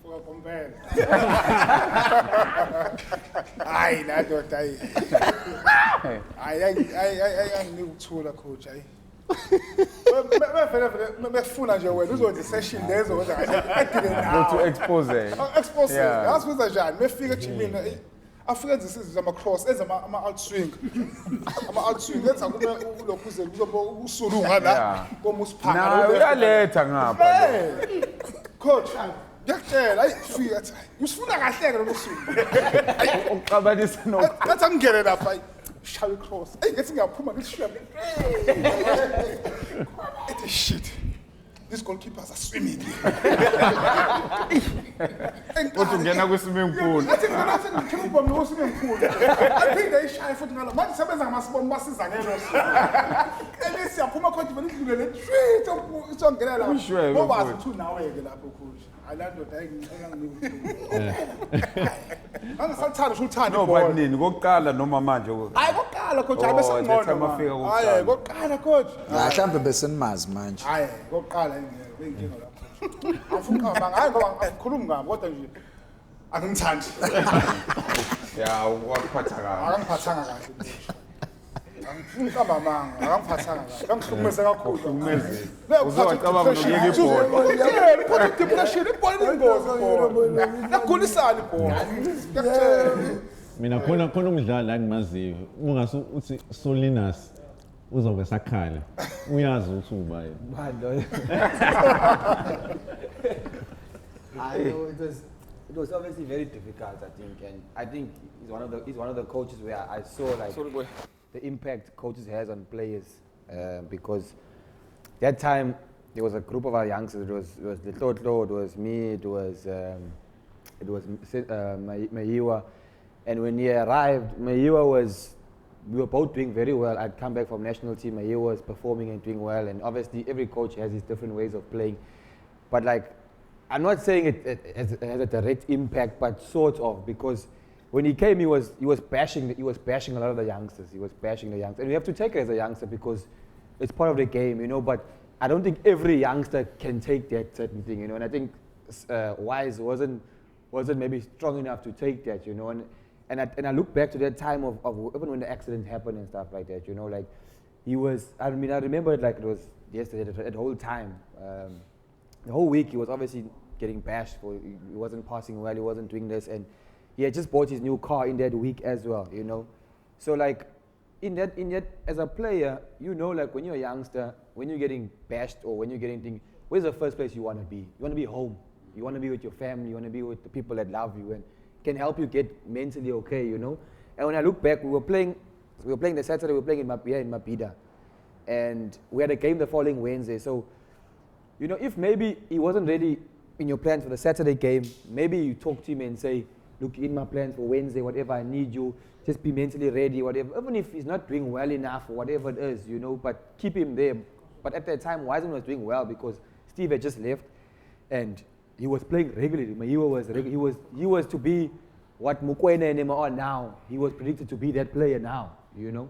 J: for compare. Hayi la ndoda hayi ngikuthula coach hayi. Befuna nje wena uzokwenza session lezo wenza kahle.
A: Go to expose.
J: Expose. Yasiza njani befika ejimini afike enza isizwe ama cross enza ama out swing. Ama out swing enza kube ulokhu uze usulunga la komu usiphanga.
A: Na uyaletha ngapha.
J: Coach, ngiyakutshela ayifika athi usifuna kahle ke lo musuku.
A: Uqabanisa no.
J: Ngathi angingene lapha. Shall cross. Hey, getting a puma, this shit. These goalkeepers are swimming.
A: What to get now swimming pool?
J: I think I'm swimming pool. I think they shy foot now. Man, sometimes I must bomb buses again. And this is puma coach, but it's on Grella.
A: Sure.
J: What was two now? I learned what I
A: no, but nini kokuqala noma manje
J: hayi kokuqala coach ayibesengqondo hayi kokuqala coach
G: Mhlawumbe besenimazi manje.
J: hayi kokuqala benginkinga lapho afuna ngayi ngoba ngikhuluma ngabo kodwa nje angimthandi
F: Yeah, wakuphatha kahle.
J: Akangiphathanga kahle. Angikhamamanga, akangiphathanga kahle. Angihlukumeze kakhulu.
C: Uhlukumeze.
J: Uzowacabanga
C: nokuyeka ibhola.
J: Yeah, put depression ibhola ingozi. Nakulisana ibhola.
C: Mina khona umdlali la ngimaziyo. Ungase uthi Solinas uzobe sakhala. Uyazi ukuthi ubani.
F: I know it was obviously very difficult, I think, and I think he's one of the coaches where I saw like the impact coaches has on players, because that time there was a group of our youngsters. It was Litlotlo, it was me, it was Mayiwa, and when he arrived, we were both doing very well. I'd come back from national team. Mayiwa was performing and doing well, and obviously every coach has his different ways of playing, but like. I'm not saying it has a direct impact, but sort of, because when he came, he was bashing a lot of the youngsters. He was bashing the youngsters, and we have to take it as a youngster because it's part of the game, you know. But I don't think every youngster can take that certain thing, you know. And I think Wise wasn't maybe strong enough to take that, you know. And I look back to that time of even when the accident happened and stuff like that, you know. Like he was. I mean, I remember it like it was yesterday. The whole time. The whole week he was obviously getting bashed for he wasn't passing well, he wasn't doing this, and he had just bought his new car in that week as well, you know. So like in that as a player, you know, like when you're a youngster, when you're getting bashed or when you're getting things, where's the first place you want to be? You want to be home. You want to be with your family, you want to be with the people that love you and can help you get mentally okay, you know. And when I look back, we were playing the Saturday, we were playing in Mapida, and we had a game the following Wednesday. So you know, if maybe he wasn't ready in your plans for the Saturday game, maybe you talk to him and say, look, in my plans for Wednesday, whatever, I need you, just be mentally ready, whatever. Even if he's not doing well enough or whatever it is, you know, but keep him there. But at that time, Wiseman was doing well because Steve had just left and he was playing regularly. He was to be what Mukwena and him are now. He was predicted to be that player now, you know.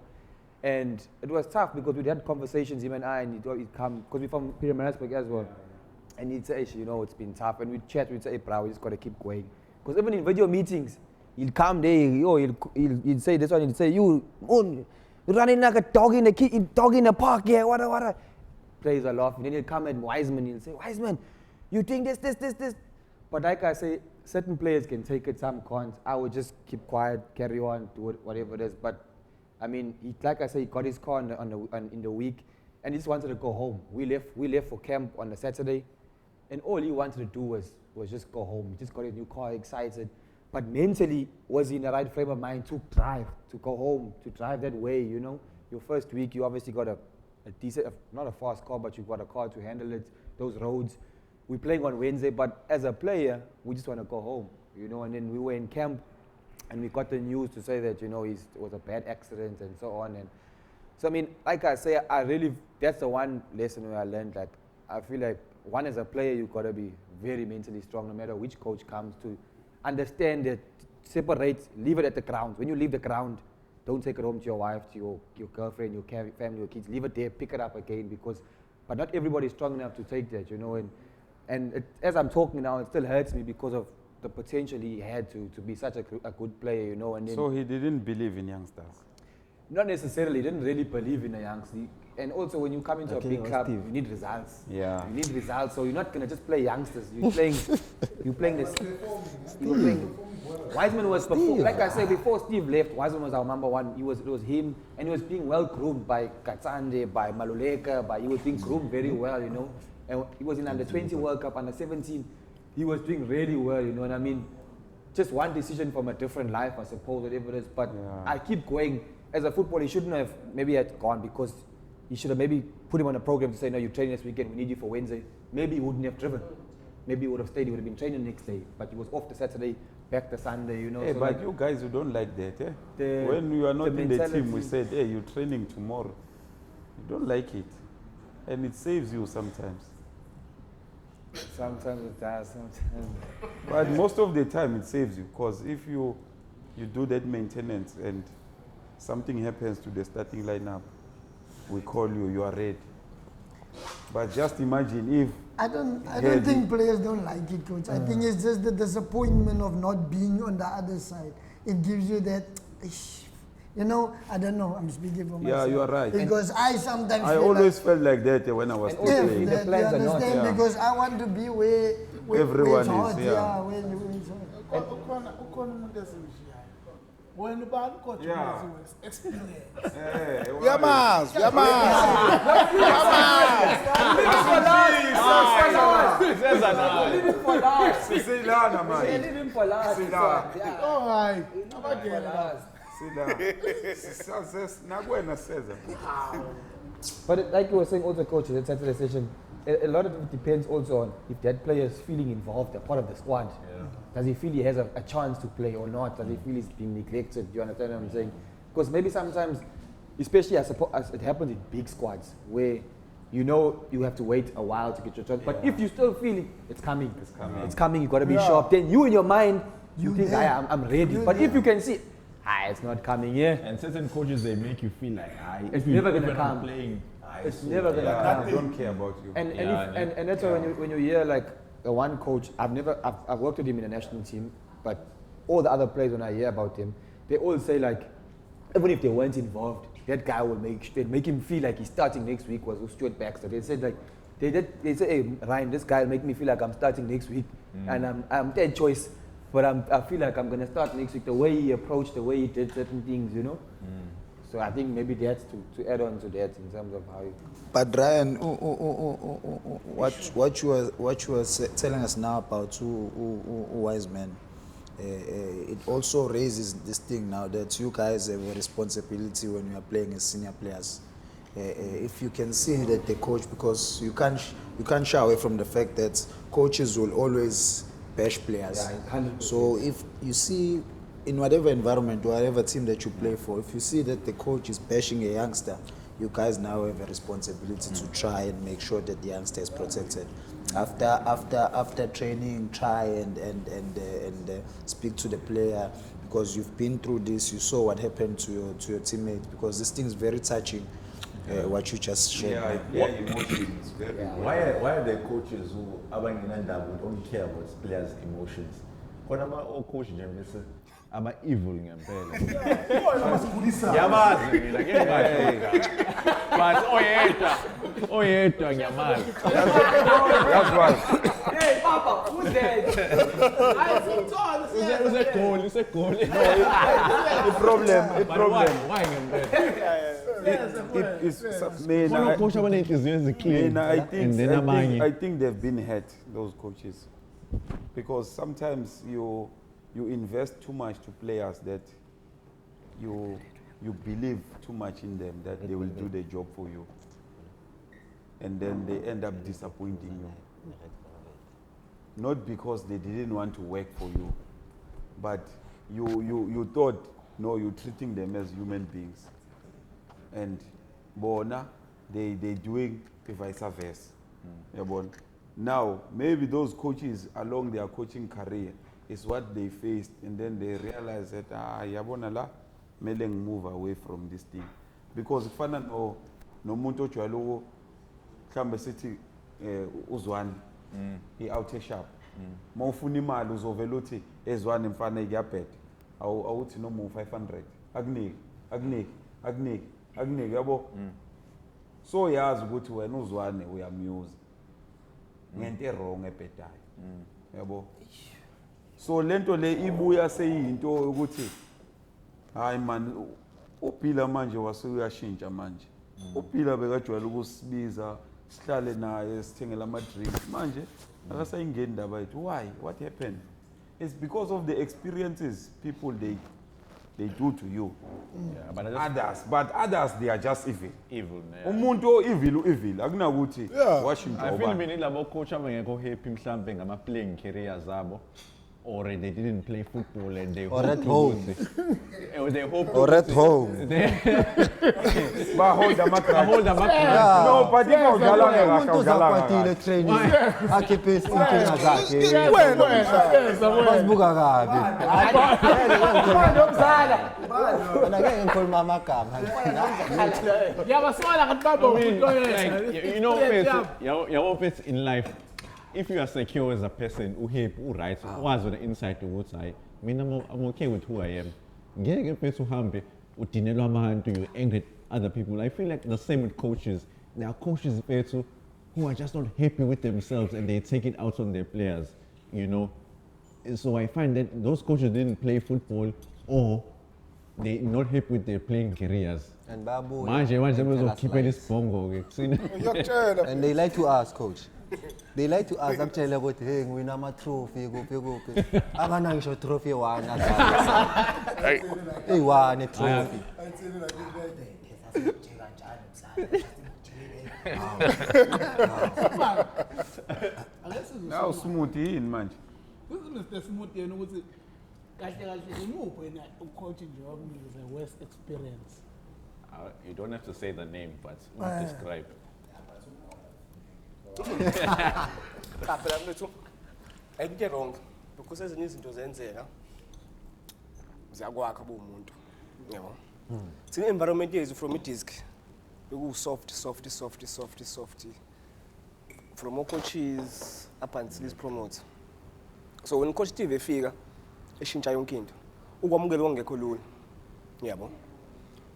F: And it was tough because we had conversations, him and I, and he'd come, because we're from Playeroftheseason as well. And he'd say, you know, it's been tough. And we'd chat, we'd say, hey, bro, we just got to keep going. Because even in video meetings, he'll come there, he'd say this one, he'd say, you're running like a dog in the park, yeah, what. Players are laughing. Then he'll come at Wiseman, he'll say, Wiseman, you think this. But like I say, certain players can take it, some can't. I would just keep quiet, carry on, do whatever it is. But I mean, like I say, he got his car in the week, and he just wanted to go home. We left for camp on the Saturday, and all he wanted to do was just go home. He just got his new car, excited, but mentally was he in the right frame of mind to drive, to go home, to drive that way, you know. Your first week, you obviously got a decent, not a fast car, but you got a car to handle it, those roads. We're playing on Wednesday, but as a player, we just want to go home, you know, and then we were in camp, and we got the news to say that, you know, it was a bad accident and so on. And so, I mean, like I say, that's the one lesson where I learned, like, I feel like, one, as a player, you've got to be very mentally strong, no matter which coach comes, to understand that, separate, leave it at the ground. When you leave the ground, don't take it home to your wife, to your girlfriend, your family, your kids. Leave it there, pick it up again, but not everybody is strong enough to take that, you know. And as I'm talking now, it still hurts me because of the potential he had to be such a good player, you know. And then,
A: so he didn't believe in youngsters?
F: Not necessarily. He didn't really believe in the youngsters. And also, when you come into a big club, you need results.
A: Yeah.
F: You need results. So you're not gonna just play youngsters. You're playing this. Wiseman was before, like I said, before Steve left. Wiseman was our number one. It was him, and he was being well groomed by Katsande, by Maluleka, he was being groomed very well, you know. And he was in under 20 World Cup, under 17. He was doing really well, you know. And I mean, just one decision from a different life, I suppose, whatever it is. But I keep going. As a footballer, he shouldn't have maybe had gone, because he should have maybe put him on a program to say, no, you're training this weekend, we need you for Wednesday. Maybe he wouldn't have driven. Maybe he would have stayed, he would have been training the next day. But he was off the Saturday, back the Sunday, you know.
A: Hey,
F: so
A: but
F: like,
A: you guys who don't like that, when you are not in the team, we said, hey, you're training tomorrow. You don't like it. And it saves you sometimes.
F: Sometimes it does, sometimes.
A: But most of the time it saves you, because if you do that maintenance and something happens to the starting lineup, we call you, you are ready. But just imagine if...
B: I don't think players don't like it, coach. I think it's just the disappointment of not being on the other side. it gives you that, you know, I don't know, I'm speaking for myself.
A: Yeah, you are right.
B: Because I sometimes
A: I
B: feel
A: always
B: like,
A: felt like that when I was still playing.
B: you understand?
A: Yeah.
B: Because I want to be where
A: Everyone
B: it's hot,
A: is, yeah.
B: where it's hot.
E: Ukhona umuntu ezinjiyayo. Wena ubani kodwa
A: Yeah.
E: experience.
J: Uyamazi.
F: Living for life.
A: Sisilana manje.
F: Living for life.
E: Oh hayi, abangena.
A: Nakwena seza.
F: But like you were saying also, coach, at Saturday session, a lot of it depends also on if that player is feeling involved, a part of the squad. Does he feel he has a chance to play or not? Does he feel he's being neglected? Do you understand what I'm saying? Because maybe sometimes, especially as it happens in big squads, where you know you have to wait a while to get your chance. But if you still feel it's coming, you've got to be sharp. Then you in your mind, you think, I'm ready. But if you can see, it's not coming here.
C: And certain coaches, they make you feel like,
F: it's never going to come. It's never going to come.
A: I don't care about you.
F: And that's why when you hear like the one coach, I've worked with him in the national team, but all the other players, when I hear about him, they all say like, even if they weren't involved, that guy will make him feel like he's starting next week. Was Stuart Baxter. They said like, they say, hey Ryan, this guy will make me feel like I'm starting next week, and I'm third choice, but I feel like I'm gonna start next week. The way he approached, the way he did certain things, you know. So I think maybe that's to add on to that in terms of how.
G: But Ryan, what you were telling us now about wise men, it also raises this thing now that you guys have a responsibility when you are playing as senior players. If you can see that the coach, because you can't shy away from the fact that coaches will always bash players.
F: Yeah,
G: so if you see in whatever environment, whatever team that you play for, if you see that the coach is bashing a youngster, you guys now have a responsibility to try and make sure that the youngster is protected. After training, try and speak to the player, because you've been through this. You saw what happened to your teammate, because this thing is very touching. What you just shared.
A: Emotions.
C: Why are there coaches who don't care about players' emotions? All coaches I'm evil ngempela. Ngiyabazi mina ngeke but oyedwa ngiyamazi.
A: That's right.
F: Hey Papa, who's there?
C: It's a goal.
A: The problem.
C: Why ngempela?
A: I think they've been hurt, those coaches, because sometimes you invest too much to players that you believe too much in them that they will do the job for you, and then they end up disappointing you. Not because they didn't want to work for you, but you thought, no, you're treating them as human beings. And bona, they doing the vice versa. Now, maybe those coaches along their coaching career is what they faced, and then they realize that yabona la, mele move away from this thing, because fana no muntu ojwayele mhlambe sithi uZwane he out sharp mawufuna imali uzovela uthi eZwane mfana ikuyabheda awuthi no mu 500 akunike yabo. So yazi ukuthi wena uZwane uyamuse ngento wrong ebhedayo yabo. So lento le ibuya seyinto ukuthi hayi man uPhila manje wasuyashintsha manje. uPhila bekajwayele ukusibiza sihlale naye sithengela ama drinks, manje akasayingeni indaba yethu. Why? What happened? It's because of the experiences people they do to you. But others they are just evil. Umuntu evil akunakuthi washintsha.
C: I feel mina labo coach abangekho happy mhlambe ngama playing career zabo, or they didn't play football and they
H: or at home.
C: Or
H: at home.
A: Hold the macro.
H: No, but if umuntu uzakwatile training akhiphe inkinga zakhe. Basibuka kabi.
F: Nomzala.
H: Mina ngeke ngikhuluma amagama.
E: Yabasola ngathi babo
C: you know, it's in life. If you are secure as a person, right, was on the inside to what side, I'm okay with who I am. Ngeke mfethu uhambe udinelwa abantu, you angry at other people. I feel like the same with coaches. There are coaches who are just not happy with themselves and they take it out on their players, you know. So I find that those coaches didn't play football or they're not happy with their playing careers.
H: And Babu,
C: Manje keep this bongo.
H: And they like to ask, coach. They like to ask, actually, about, hey, we win a trophy, go. I'm going to show trophy one. Hey, won a trophy.
A: Now smooth in man.
E: This is Mr. Smooth, you know, what's it? You know, when coaching job is a worst experience.
C: You don't have to say the name, but describe.
I: I get wrong because as izinto zenzeka ziyakwakha bomuntu yabo. Sine environment yethu from idisk beku soft from all coaches up until this promote. So when coach TV efika eshintsha yonke into ukwamukela ongekho lula yabo.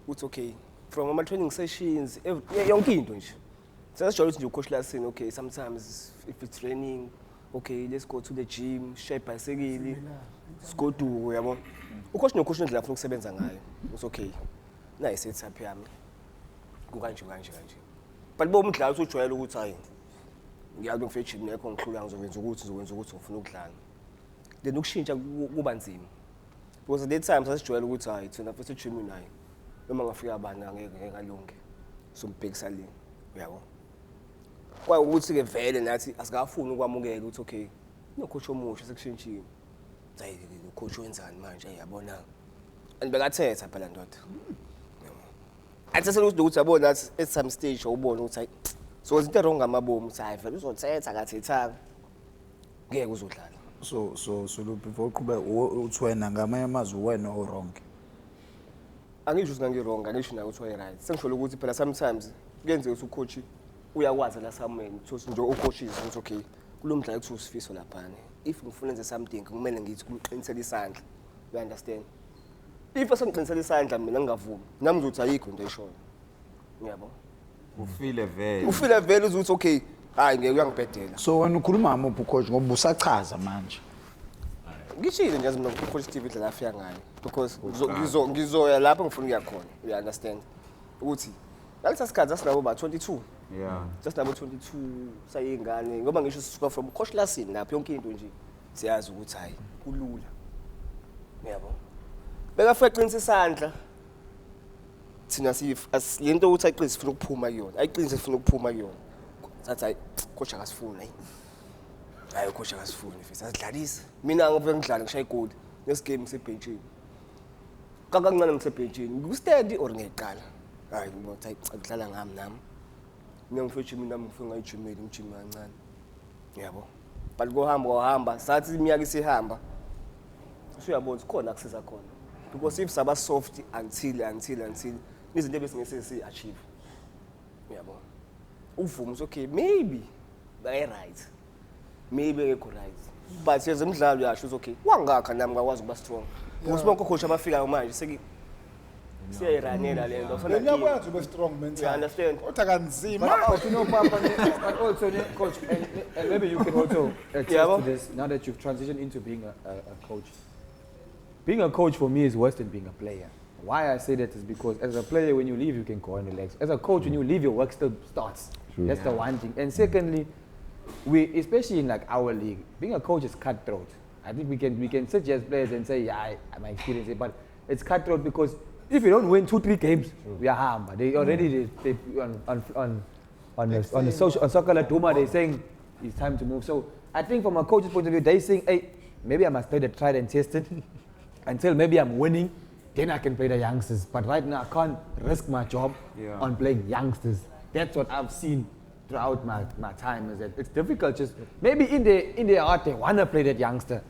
I: It's okay from my training sessions yonke into nje. So that's just your coach lesson. Okay, sometimes if it's raining, okay, let's go to the gym, shape bicycle, let's go to yabo. Coach no coach ndlela ufuna ukusebenza ngayo. It's okay. Nice it's happy yami. Kukanje. But bo umdlalo usujwayela ukuthi hayi. Ngiyabe ngifethe gym nekho ngihlula ngizokwenza ukuthi ufuna ukudlala. Then ukushintsha kuba nzima. Because at that time sasijwayela ukuthi hayi thina futhi gym nayo. Noma ngafika abantu angeke ngalunge. So mbhekisa le. Yabo. Kwaye ukuthi ke vele nathi asikafuni ukwamukela ukuthi okay no coach omusha sekushintshile hayi coach wenzani manje yabona and bekathetha phela ndoda athi ukuthi yabona that at some stage ubone ukuthi hayi so izinto wrong ngamabomu ukuthi hayi vele uzothetha kathethanga ngeke uzodlala
G: so lo before uqhubeka uthi wena ngamanye amazwi wena o wrong
I: angisho ukuthi ngangirong angisho na ukuthi right sengisho ukuthi phela sometimes kuyenzeka ukuthi ucoach uyakwazi la sameni ukuthi nje ucoaches ukuthi okay kulomdlalo ukuthi usifiso laphana if ngifuna enze something kumele ngithi kumqinisela isandla you understand if asengiqinisela isandla mina ngingavumi nami ngizothi ayikho into eshona ngiyabo
A: Ufile vele
I: ukuthi okay hayi ngeke uyangibhedela
G: so wena ukhuluma ngaphi coach ngoba usachaza manje
I: ngishilo nje mina coach TV indlela afika ngayo because ngizoya lapha ngifuna ukuya khona you understand ukuthi ngalesa sikhathi asinabo ba 22
A: yeah
I: just nabo 22 sayingane ngoba ngisho sisuka from coach lasini lapho yonke into nje siyazi ukuthi hayi kulula yabo bekafika qinisa isandla thina lento ukuthi ayiqinise sifuna ukuphuma kuyona ayiqinise sifuna ukuphuma kuyona sathi hayi coach akasifuna hayi coach akasifuna mfethu asidlalisa mina ngiveke ngidlala ngishaya igoli nesigame sebenchini kancane ngisebenchini ngikusteady or ngiyeqala hayi ngibona hayi akudlala ngami nami ngiyangifethe mina ngifuna ngayijimeli ngijima kancane yabo but kohamba sathi iminyaka isihamba usuyabona khona akusiza khona because if saba soft until izinto ebesingese achieve yabo uvume okay maybe they right maybe ekho right but yezemidlalo yasho okay wangakha nami ngakwazi ukuba strong because bonke coach abafika manje siyayiranela lento
J: fanele ngiyakwazi ube strong mentally
I: you understand
J: kodwa kanzima
F: But you know, Papa, but also, coach, and maybe you can also attest to this now that you've transitioned into being a coach. Being a coach for me is worse than being a player. Why I say that is because as a player, when you leave, you can go and relax. As a coach, when you leave, your work still starts. True. That's the one thing. And secondly, especially in like our league, being a coach is cutthroat. I think we can sit here as players and say, yeah, I'm experienced it, but it's cutthroat because if you don't win 2-3 games, we are harmed. They already they on the social on Soccer Laduma, they're saying it's time to move. So I think from a coach's point of view, they're saying, hey, maybe I must play the tried and tested until maybe I'm winning, then I can play the youngsters. But right now I can't risk my job on playing youngsters. That's what I've seen throughout my time, is that it's difficult. Just maybe in their heart they want to play that youngster,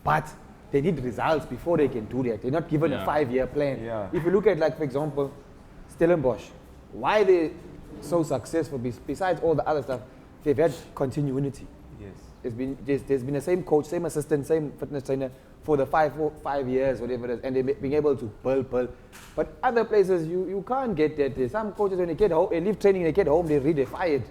F: but they need results before they can do that. They're not given a 5-year plan. Yeah. If you look at, like, for example, Stellenbosch, why they so successful, besides all the other stuff, they've had continuity. Yes. There's been the same coach, same assistant, same fitness trainer
D: for the 5 years, whatever it is, and they being able to build. But other places, you can't get that. Some coaches, when they get home, they leave training, they get home, they read, they're fired.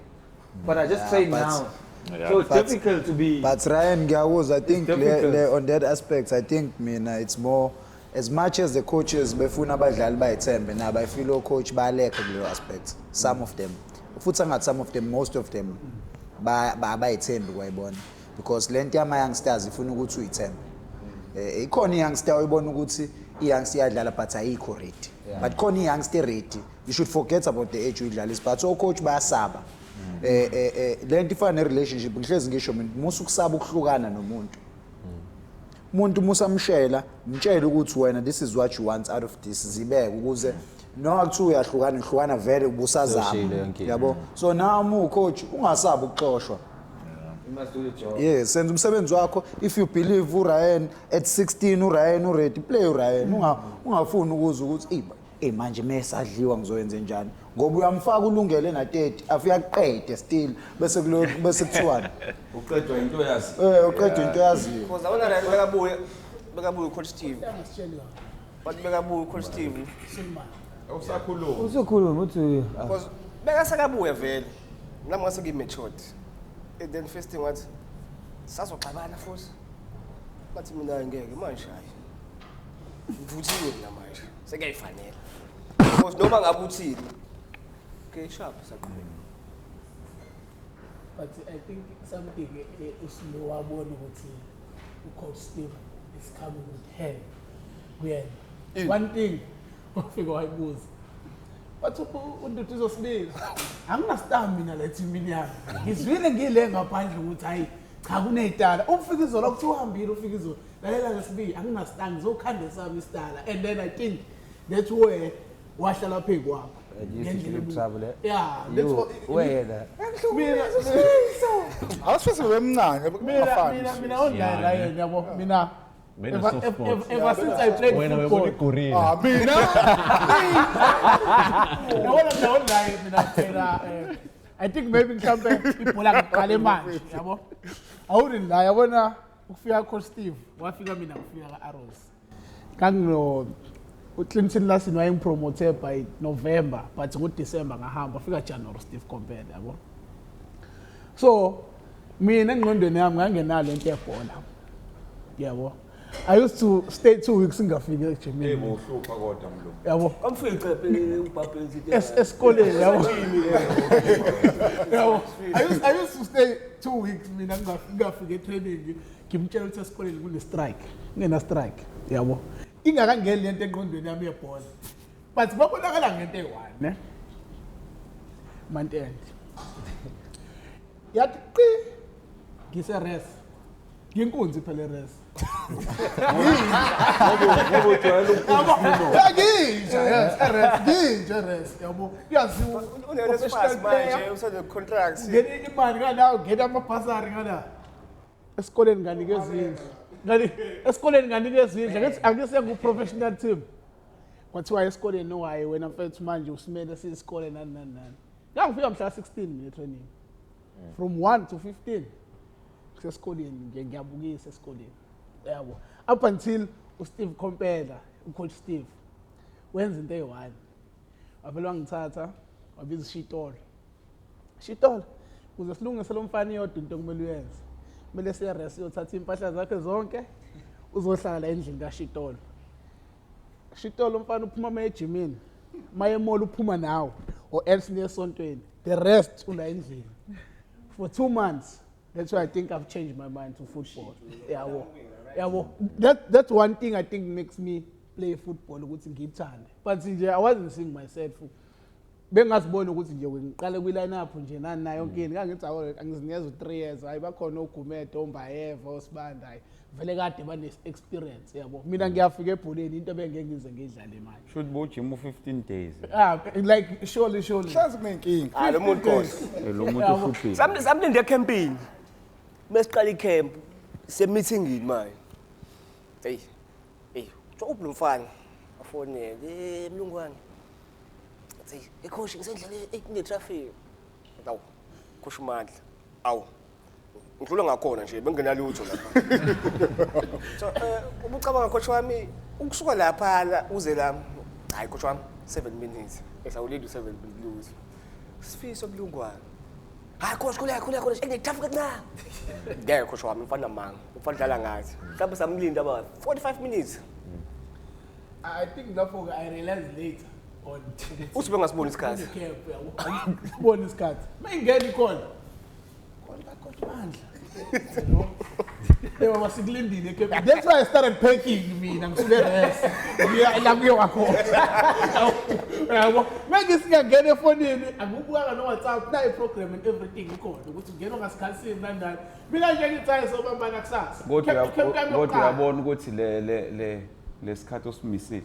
D: But I just train now. So it's difficult to be.
G: But Ryan Gawos, I think
D: difficult.
G: on that aspect, I think it's more, as much as the coaches befuna abadlali bayithembe nabo I feel coach bayaleka kuleyo aspect. Some of them. Futhi angathi some of them, most of them bayithembe kwayibona. Because lento yama youngsters ifuna ukuthi uyithembe. Ikhona youngster oyibona ukuthi youngster iyadlala but ayikho ready. But khona youngster ready. You should forget about the age uyidlalisa. But so coach bayasaba. Lento ifana relationship ngihlezi ngisho mina musu kusaba ukuhlukana nomuntu. Umuntu musamshela mtshela ukuthi wena this is what you want out of this zibeke ukuze no akuthiwa uyahlukana vele ubusazama yabo. So now coach ungasabi ukuxoshwa.
D: You must do the job.
G: Yes, senza umsebenzi wakho. If you believe uRyan at 16 uRyan ready play uRyan. Ungafuni ukuza ukuthi manje mesadliwa ngizoyenza njani ngoba uyamfaka ulungele na 30 afuyaqede still bese kuthiwani
A: uqedwa into yazi
G: uqedwa into yaziyo
I: because abona la bekabuye coach Steve bathi bekabuye coach Steve
D: usakhuluma uthi
I: because bekasakabuye vele nami ngase ngimatured and then first thing what sazoxabana futhi bathi mina ngeke manje hayi ngivuthiwe mina manje sekuyifanele because noma ngabe uthini okay sharp saqhubeka.
E: But I think something usilo wabona ukuthi ucoach Steve is coming with hell kuyena one thing ufika wayibuza bathi unduthi uzosibili anginastamina lethimini yami ngizwile ngile ngaphandle ukuthi hayi cha kuneyitala ufika izola kuthi uhambile ufika izola lalela lesibili anginastamina ngizokhanda sami isitala and then I think that's where wahlala phezu kwakho yeah that's what
D: where
J: awusifese wemncane
E: mina online la yena yabo mina ever since I played football mina online mina phela I think maybe mhlambe ibhola ngiqale manje yabo awurini la yabona ukufika coach Steve wafika mina ngifika ka-Arrows kangino uClinton Lassin wayengpromote by November but ngoDecember ngahamba fika January Steve compare yabo. So mina engqondweni yami ngangenalo into yebhola yabo. I used to stay 2 weeks ngafika eGermany
A: uhlupha kodwa mlo
E: yabo
I: Kamfike ubhabhezi
E: esikoleni yabo. Yabo I used to stay 2 weeks mina ngafika etraining ngimtshela ukuthi esikoleni kune strike ngena strike yabo. Ingakangeli lento engqondweni yami yebhola but babonakala ngento eyi-1 ne Mountain yathi qi ngise-res nginkunzi phela e-res nginje res yabo yaziwa
I: manje usane-contracts
E: ngeni imali nganawo ngena amabhasari ngana esikoleni nganikeza indlu esikoleni nganikeza indlu ngithi angisengu-professional team kwathiwa esikoleni nowaye wena mfethu manje usimele siyisikole nani ngangifika mhla 16 mina training from 1 to 15 kusesikoleni ngiyabukisa esikoleni yabo up until uSteve Kompela ucoach Steve wenza into eyi-1 wavele wangithatha wabiza Shitolo kuze silungise lo mfana iyodwa into kumele uyenze kumele siya-rest uyothatha impahla zakhe zonke uzohlala la endlini kaShitolo umfana uphuma ma ejimini ma emola uphuma nawo or else niye esontweni the rest ula endlini for 2 months. That's why I think I've changed my mind to football. Yeah, that's one thing I think makes me play football ukuthi ngithande. But nje I wasn't seeing myself. Bengasibona ukuthi nje ngiqale kwi-line up nje nani nayo yonke into ngangithi angizinikeza 3 years hayi bakhona oGumede oMbayeva osibanda hayi vele kade bane-experience yabo. Mina ngiyafika ebholeni into bengeke ngize ngidlale manje.
A: Should bo gym 15 days.
E: Like surely.
J: Hlazi kunenkinga.
I: Lo muntu kodwa.
A: Lo muntu uhluphi.
I: Samlinde campaign. Mesiqala icamp semeetingini manje. Hey. Uthi lo mfana afonele Mlungwana. Hey, coach ngisendlele kune traffic. Awu. Coach Mandla. Awu. ngidlula ngakhona nje bengenalutho lapha. So ubucabanga coach wami ukusuka lapha uze la hayi coach wami 7 minutes esawulida u7 minutes sifiso Mlungwana hayi coach khuleka engithafu kancane ngeke coach wami mfana manga ufana dlala ngathi mhlawumbe samlinda aba 45 minutes.
E: I think lapho I realized later on
I: uthi bengasiboni isikhathi
E: sibona isikhathi mayingena ikhona coach Mandla Ewa masikulindile ke. That's why I started packing mina ngisuke rest. La kuye wakho. Yabo. Manje singangena efonini akubuka no WhatsApp na iprogram and everything ikhona ukuthi ungena ngasikhatsini nandani. Mina nje ngithaye sobambana kusasa.
A: Kodwa uyabona ukuthi lesikhathi osimisile.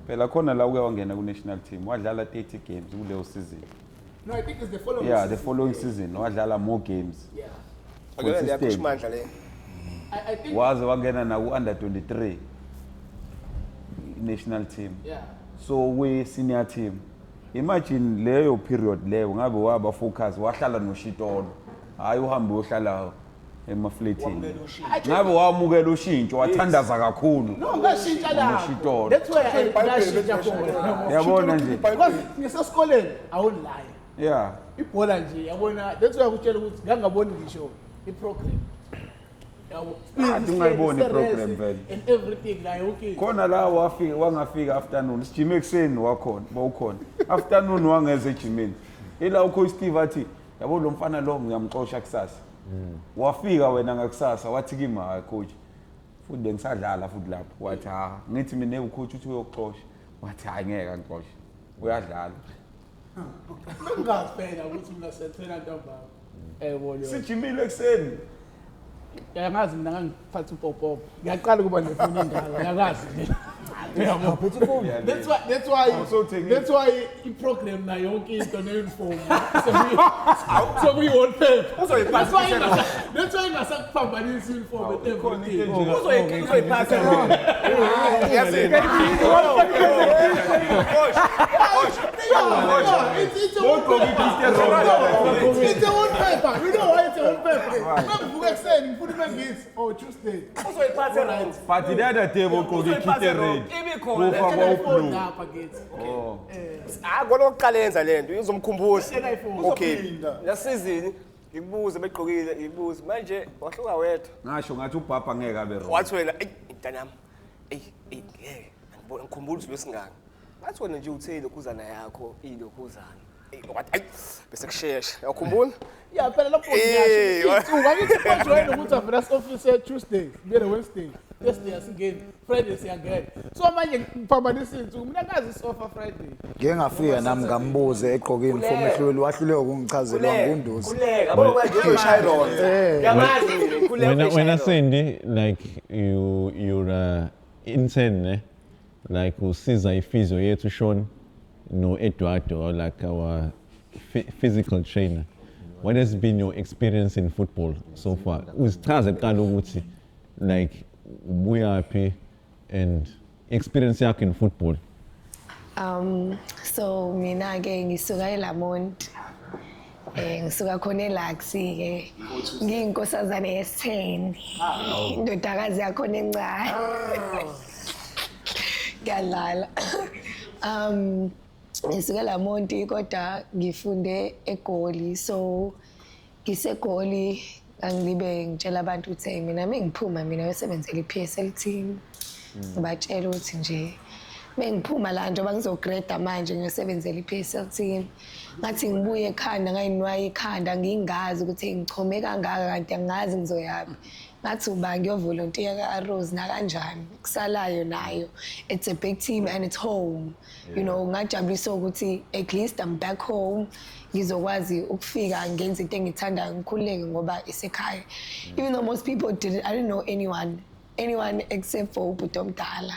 A: Phela khona la uke wangena ku national team wadlala 30 games kuleyo season.
E: No, I think it's the following
A: season. The following season wadlala more games.
I: Yeah. Akela coach Mandla le.
E: I think
A: waze wangena na under 23 national team.
E: Yeah.
A: So we senior team. Imagine leyo period leyo ngabe waba focus wahlala no Shitolo. Hayi uhambe uhlala emaflatini. Ngabe wamukela ushintsho wathandaza kakhulu.
E: No, ngashintsha la. That's why I ngashintsha khona.
A: Yabona nje.
E: Because ngisesikoleni awulilayo.
A: Yeah.
E: Ibhola nje yabona that's why ukutshela ukuthi ngangaboni ngisho iprogram. Yabo.
A: Ungayibona iprogram vele.
E: And everything like okay.
A: Khona la wangafika afternoon. Sijime ekseni wakhona, bawukhona. Afternoon wangeze ejimini. Ila ucoach Steve athi yabo lo mfana lo ngiyamxosha kusasa. Wafika wena ngakusasa wathi kimi hayi coach. Futhi bengisadlala futhi lapho. Wathi ngithi mina ucoach uthi uyoxosha. Wathi hayi ngeke ngixoshe. Uyadlala.
E: Ngasiphela ukuthi mina sethena ntamba. Yebo.
A: Sijimile ekseni.
E: Yaangazi mina ngangiphatha upopo. Ngiyaqala kuba nefoni indala. Yakazi. That's why iprogram na yonke into ne-uniform. So we on paper. That's why ngasakuphambanisa uniform and everything.
I: Uzoyiphatha
E: It's a one paper. You know why it's a one paper? Mvuke ekseni ngifuna mangisi or Tuesday.
I: Uzoyiphatha right.
A: But the other table koke kite red.
I: Ngokuqalenza lento izomkhumbuza. Okay. Yasizini ngikubuze begqokile ngibuze manje wahluka wedwa.
A: Ngasho ngathi ubaba ngeke abe wrong.
I: Wathi wena mntanami ngeke ngibona ngikhumbuza lesingane. Bathi wena nje uthele lokhuzana yakho ilokhuzana. Wathi bese kushesha. Yakhumbula?
E: Yeah, phela lapho ngiyasho. Ungakithi manje wena ukuthi avela office Tuesday, bere Wednesday. Thursday asingeni, Friday siyangena. So manje ngiphambanisa insuku mina ngazi isofa Friday.
G: Ngeke ngafika nami ngambuze egqokile form ehlule wahluleka ukungichazela ngunduzi.
I: Kuleka abo manje uyoshayron. Yamazi kuleka.
C: When I say like you're insane like usiza iphysio yethu Sean no Eduardo like our physical trainer. What has been your experience in football so far? Usichaze kuqala ukuthi like buyaphi and experience yakho in football.
K: So mina ke ngisuka eLamontville. Ngisuka khona eLaxi ke. Ngiyinkosazana yesitheni. Indodakazi yakho encane. Ngiyadlala. Ngisuka eLamontville kodwa ngifunde eGoli so ngisegoli angibe ngitshela abantu ukuthi mina mengiphuma mina uyosebenzela iPSL team ngibatshela ukuthi nje mengiphuma la nje bangizograde manje ngiyosebenzela iPSL team ngathi ngibuye ekhanda ngayinwaya ikhanda ngingazi ukuthi ngichome kangaka kanti angazi ngizoyaphi ngathi uba ngiyovolunteer ka-Arrows na kanjani kusalayo nayo it's a big team and it's home you know ngajabulisa ukuthi at least I'm back home ngizokwazi ukufika ngenza into engithandayo ngikhuleke ngoba isekhaya even though most people didn't I didn't know anyone except for ubhuti omdala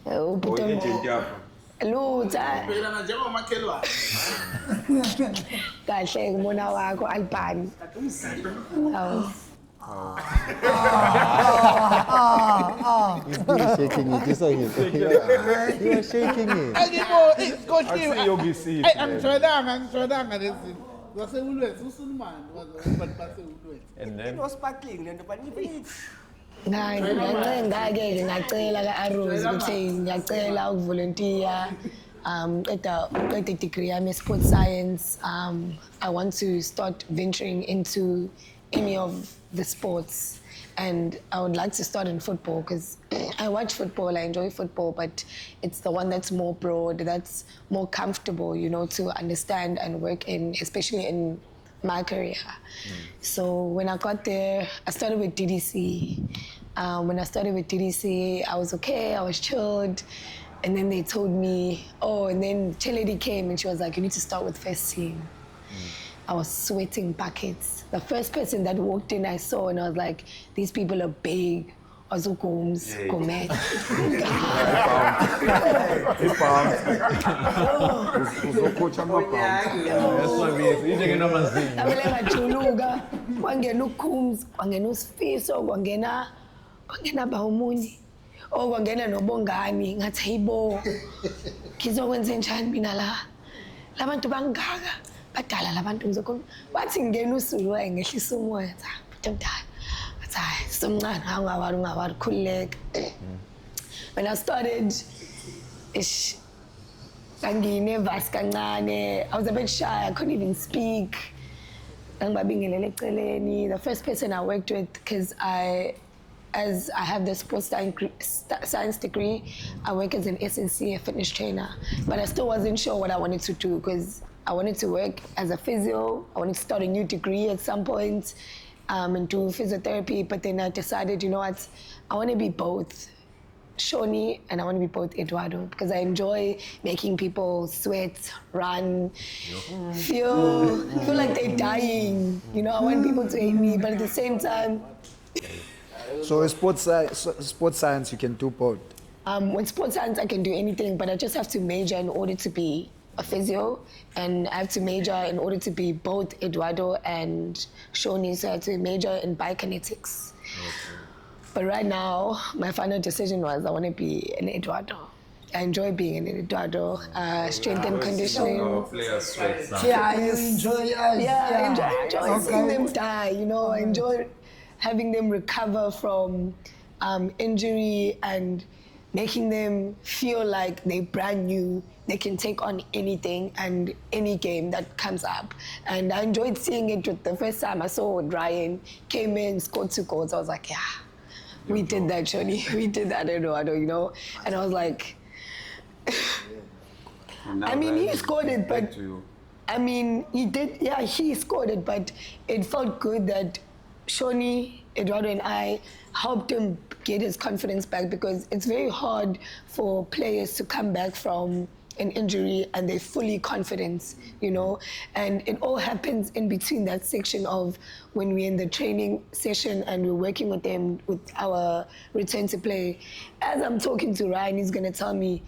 K: ubhuti omdala Lutha
E: Bhekana njengomakhelwane.
K: kahle ngibona wakho Albani
H: You're shaking it, you're shaking it.
E: Angibona coach Steve.
A: Ayiyobisile.
E: Angijwayelanga lezi. Zaseulwethu uSulumane wabantu baseulwethu.
C: And then
I: It was sparkling lento but ngiphile.
K: Ngake ngacela ka-Arrows ukuthi ngiyacela ukuvolunteer at the degree yami sports science. I want to start venturing into any of the sports. And I would like to start in football because I watch football, I enjoy football, but it's the one that's more broad, that's more comfortable, you know, to understand and work in, especially in my career. So when I got there, I started with DDC. When I started with DDC, I was okay, I was chilled. And then they told me, and then Cheledi came and she was like, you need to start with first team. I was sweating buckets. The first person that walked in, I saw, and I was like, these people are big. Ozukums, Gumede. Ngajuluka, kwangena uKhums, kwangena uSifiso, kwangena Bahumuni. Kwangena noBongani, ngathi hayibo. Ngizokwenza njani mina la? Labantu bangaka. Badala labantu ngizokhona bathi ngena uSulu wayengehlisa umoya mdala athi somncane ungawari khuleka. When I started nervous kancane, I was a bit shy, I couldn't even speak. Ngibabingelele eceleni. The first person I worked with, because as I have the sports science degree, I work as an SNC, a fitness trainer, but I still wasn't sure what I wanted to do because I wanted to work as a physio. I wanted to start a new degree at some point and do physiotherapy, but then I decided, you know what, I want to be both Shoni and I want to be both Eduardo because I enjoy making people sweat, run, feel like they're dying. You know, I want people to hate me, but at the same time.
G: So sports science, you can do both?
K: With sports science, I can do anything, but I just have to major in order to be a physio, and I have to major in order to be both Eduardo and Shoni, so I have to major in biokinetics. Okay. But right now, my final decision was I want to be an Eduardo. I enjoy being an Eduardo, strength and conditioning.
B: Yeah, you enjoy us.
K: Yeah, I enjoy seeing them die, you know, I enjoy having them recover from injury and making them feel like they're brand new, they can take on anything and any game that comes up. And I enjoyed seeing it with the first time I saw Ryan came in, scored 2 goals. I was like, yeah, we did that, Shoni. We did that, Eduardo, you know? And I was like, I mean, he scored it, but I mean, he scored it, but it felt good that Shoni, Eduardo and I helped him get his confidence back because it's very hard for players to come back from an injury and they're fully confident, you know, and it all happens in between that section of when we're in the training session and we're working with them with our return to play. As I'm talking to Ryan, he's gonna tell me,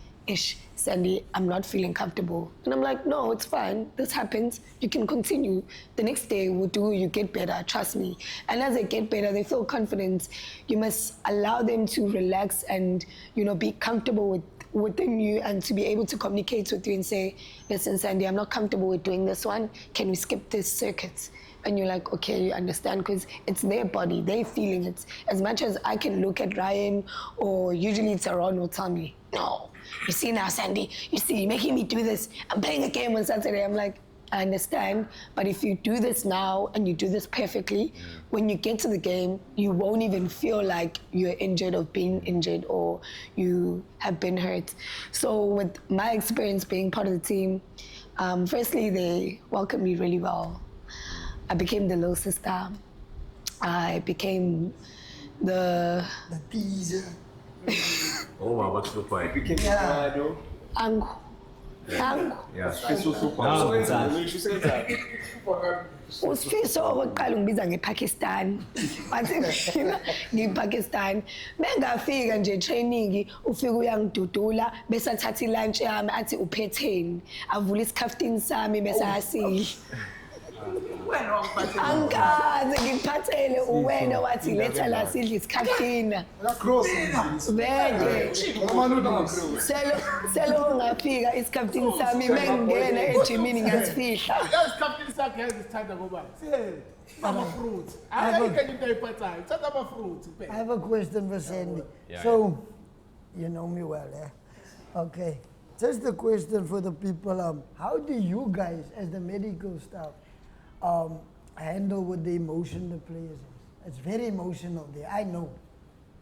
K: Sandy, I'm not feeling comfortable. And I'm like, no, it's fine. This happens. You can continue. The next day you get better, trust me. And as they get better, they feel confident. You must allow them to relax and, you know, be comfortable within you and to be able to communicate with you and say, listen, Sandy, I'm not comfortable with doing this one. Can we skip this circuit? And you're like, okay, you understand, because it's their body, they're feeling it. As much as I can look at Ryan, or usually Theron will tell me, no, you see now, Sandy, you see, you're making me do this. I'm playing a game on Saturday. I'm like, I understand, but if you do this now and you do this perfectly, when you get to the game, you won't even feel like you're injured or being injured or you have been hurt. So with my experience being part of the team, firstly, they welcomed me really well. I became the little sister. I became the
B: teaser.
L: Oh, wow, what's the point?
K: Angu.
L: Yeah.
K: Usifiso okokuqala ungibiza ngePakistan. Wathi mina ngiPakistan. Bengafika nje training ufika uyangidudula bese athatha ilunch yami athi uphetheni. Avula isikhaftini sami bese asidla. Angikaze ngikuphathele uwena wathi letha la sidla isikhathina. Vele. Selo ungafika isikhathini sami mengingena ejimini ngasifihla.
E: Isikhathini sakhe yazithanda ngoba. Ama-fruits. Ayikho into ayiphathayo. Ithatha ama-fruits.
B: I have a question for Sandy. So, you know me well, eh? Okay. Just a question for the people. How do you guys, as the medical staff, handle with the emotion the players have? It's very emotional there, I know.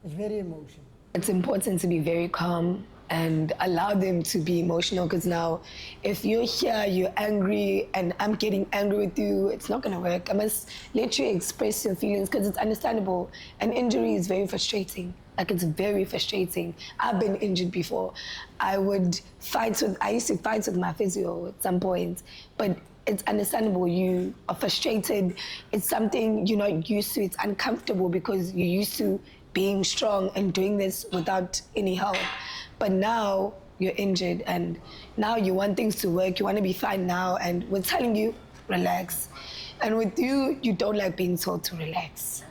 B: It's very emotional.
K: It's important to be very calm and allow them to be emotional, because now if you're here, you're angry and I'm getting angry with you, it's not gonna work. I must let you express your feelings because it's understandable. An injury is very frustrating. Like, it's very frustrating. I've been injured before. I used to fight with my physio at some point, but it's understandable. You are frustrated. It's something you're not used to. It's uncomfortable because you're used to being strong and doing this without any help. But now you're injured and now you want things to work. You want to be fine now, and we're telling you, relax. And with you, you don't like being told to relax.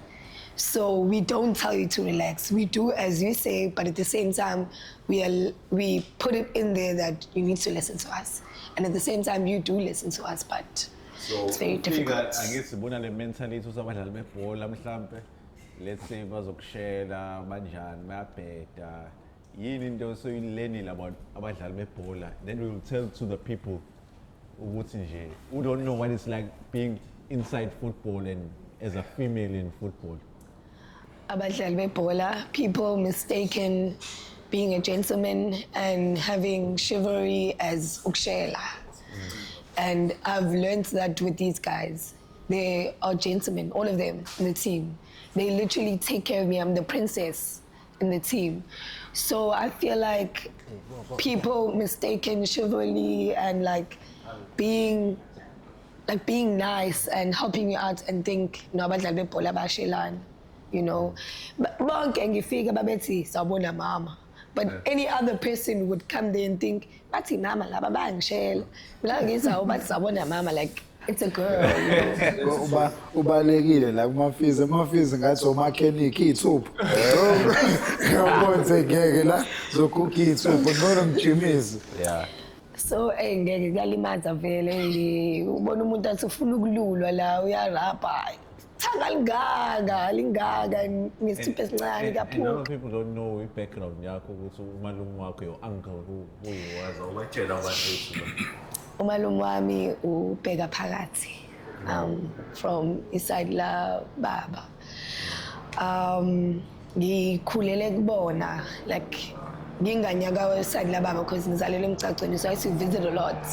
K: So we don't tell you to relax. We do as you say, but at the same time, we put it in there that you need to listen to us. And at the same time, you do listen to us, but it's very difficult.
C: Angizibona le mentality usabadlali bebhola mhlambe. Let's say bazokushela banjani bayabheda. Yini into soyilenile about abadlali bebhola. Then we will tell to the people ukuthi nje who don't know what it's like being inside football and as a female in football.
K: Abadlali bebhola, people mistaken being a gentleman and having chivalry as ukushela. And I've learned that with these guys. They are gentlemen, all of them in the team. They literally take care of me. I'm the princess in the team. So I feel like people mistaken chivalry and being nice and helping you out and think no abadlali bebhola bayashelana, you know. Bonke ngifika babethi sawubona mama. But any other person would come there and think bathi mama laba bayangishela. Mina ngizawu bathi sawubona mama, like it's a girl.
G: Ubalekile la kumafizi ngathi omakhenikhi ithuphu. Ngiyabonze ngeke la zokukhipha ithuphu ngona mjimisi. Yeah.
K: So ngeke kuyalimaza vele ubona umuntu athi ufuna ukululwa la uyarapha. Thanga lingaka ngesithupha esincane kaphuma.
C: And a lot of people don't know your background yakho ukuthi umalume wakho your uncle who was awatshela abantu.
K: Umalume wami ubheka phakathi from iside la baba. Ngikhulele kubona like nginganyaka weside la baba because ngizalelwe eMcacweni, so I used to visit a lot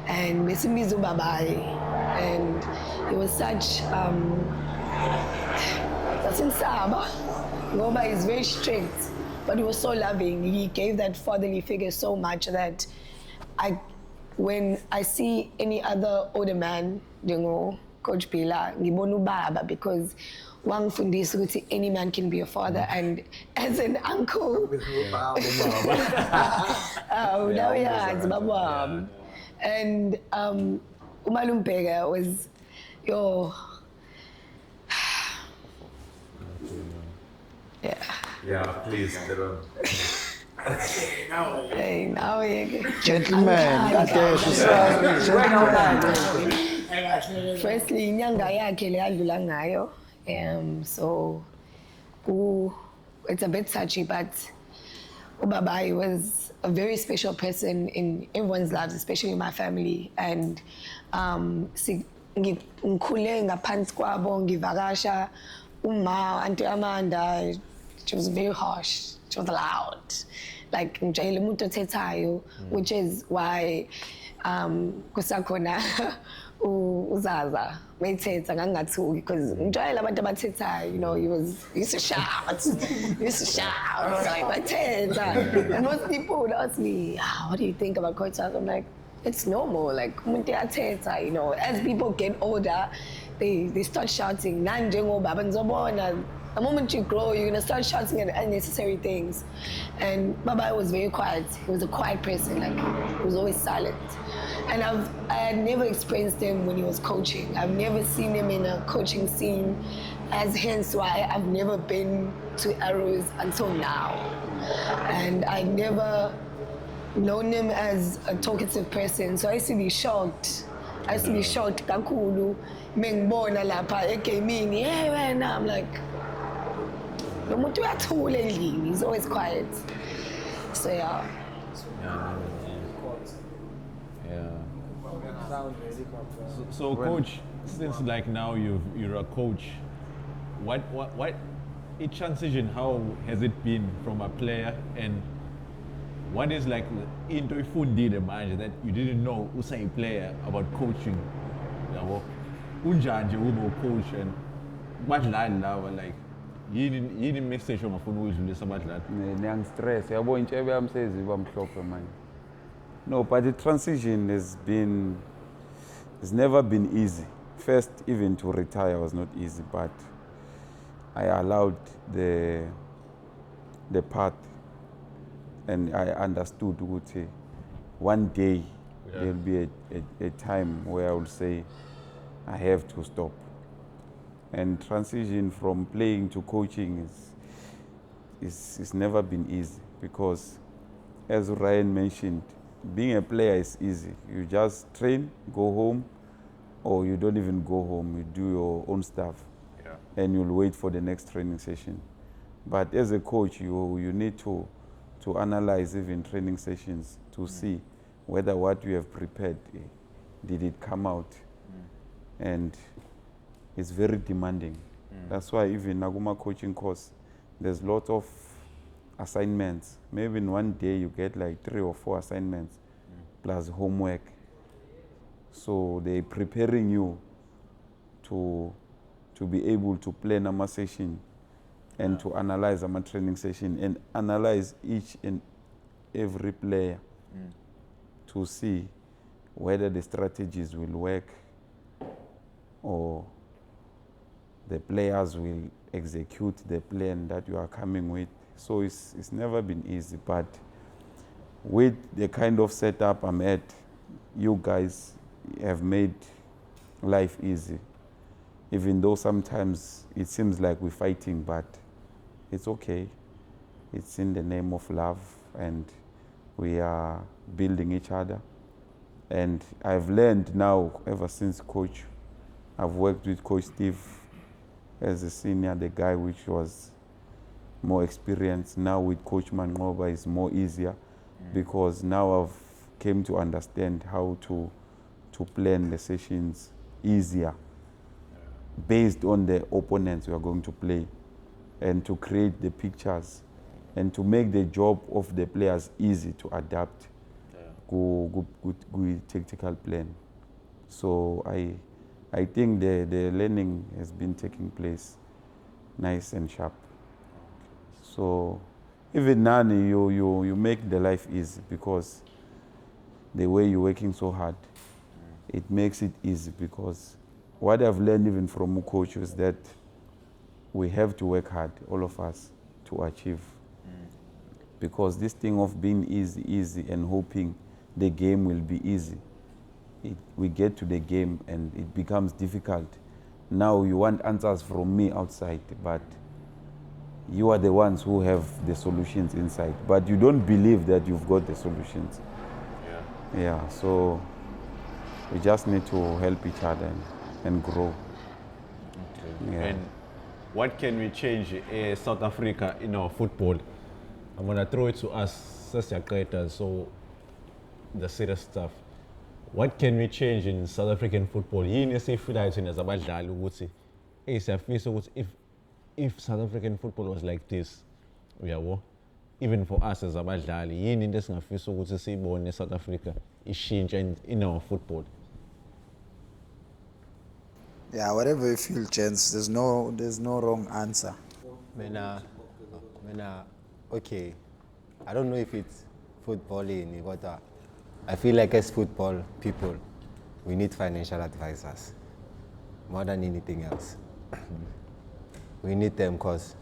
K: and besimbiza ubabayi, and he was such insaba ngoba he's very strict, but he was so loving. He gave that fatherly figure so much that when I see any other older man, you know, Coach Bila, ngibona ubaba, because wangifundisa ukuthi any man can be a father, and as an uncle, and umalumbeka was
L: yeah, please, Theron.
K: Hey, now
G: Gentleman,
K: firstly, inyanga yakhe le yadlula ngayo. So it's a bit touchy, but Ubabai was a very special person in everyone's lives, especially my family. And ngikhule ngaphansi kwabo ngivakasha uma Auntie Amanda. She was very harsh. She was loud. Like ngijayele umuntu othethayo, which is why kusakhona uzaza wayithetha ngangathuki, because ngijayele abantu abathethayo, you know. He used to shout. Like bathetha. And most people would ask me, what do you think about Coach? I'm like, it's normal. Like umuntu uyathetha, you know. As people get older, they start shouting. Nanjengoba ngizobona the moment you grow, you're gonna start shouting at unnecessary things. And Baba was very quiet. He was a quiet person, like he was always silent. And I had never experienced him when he was coaching. I've never seen him in a coaching scene, as hence why I've never been to Arrows until now. And I've never known him as a talkative person, so I used to be shocked. I used to be shocked. Kankulu, mengbona lapha egaming. Hey, man, I'm like, he's always quiet. So yeah.
C: So coach, since like now you're a coach, what a transition, how has it been from a player, and what is like into ifundile manje that you didn't know usa a player about coaching? Yabo unjanje ube coach and badlali lava like yini message ongafuna ukudlulisa abadlali?
A: Niyangistress yabo intshebe yami seziba mhlophe manje. No, but the transition it's never been easy. First, even to retire was not easy, but I allowed the path, and I understood that one day there'll be a time where I will say I have to stop. And transition from playing to coaching is never been easy, because as Ryan mentioned, being a player is easy. You just train, go home, or you don't even go home. You do your own stuff, and you'll wait for the next training session. But as a coach, you need to analyze even training sessions to see whether what you have prepared, did it come out? And it's very demanding. That's why even Naguma coaching course, there's a lot of assignments. Maybe in one day you get like 3 or 4 assignments plus homework. So they're preparing you to be able to plan a session and to analyze a training session and analyze each and every player to see whether the strategies will work or the players will execute the plan that you are coming with. So it's never been easy, but with the kind of setup I'm at, you guys have made life easy. Even though sometimes it seems like we're fighting, but it's okay. It's in the name of love, and we are building each other. And I've learned now, ever since Coach, I've worked with Coach Steve as a senior, the guy which was more experienced. Now with Coach Manqoba is more easier, because now I've came to understand how to plan the sessions easier based on the opponents we are going to play, and to create the pictures and to make the job of the players easy to adapt good tactical plan. So I think the learning has been taking place nice and sharp. So even now you make the life easy, because the way you're working so hard, it makes it easy, because what I've learned even from coach is that we have to work hard, all of us, to achieve. Because this thing of being easy and hoping the game will be easy, we get to the game and it becomes difficult. Now you want answers from me outside, but you are the ones who have the solutions inside, but you don't believe that you've got the solutions. Yeah, so we just need to help each other and grow. Yeah.
C: And what can we change in South Africa in our football? I'm going to throw it to us, so the serious stuff. What can we change in South African football? If South African football was like this, even for us as abadlali, yini into esingafisa ukuthi siyibone South Africa ishintsha in our football?
G: Yeah, whatever you feel, gents, there's no wrong answer.
H: Okay, I don't know if it's footballing, but I feel like as football people, we need financial advisors more than anything else. We need them because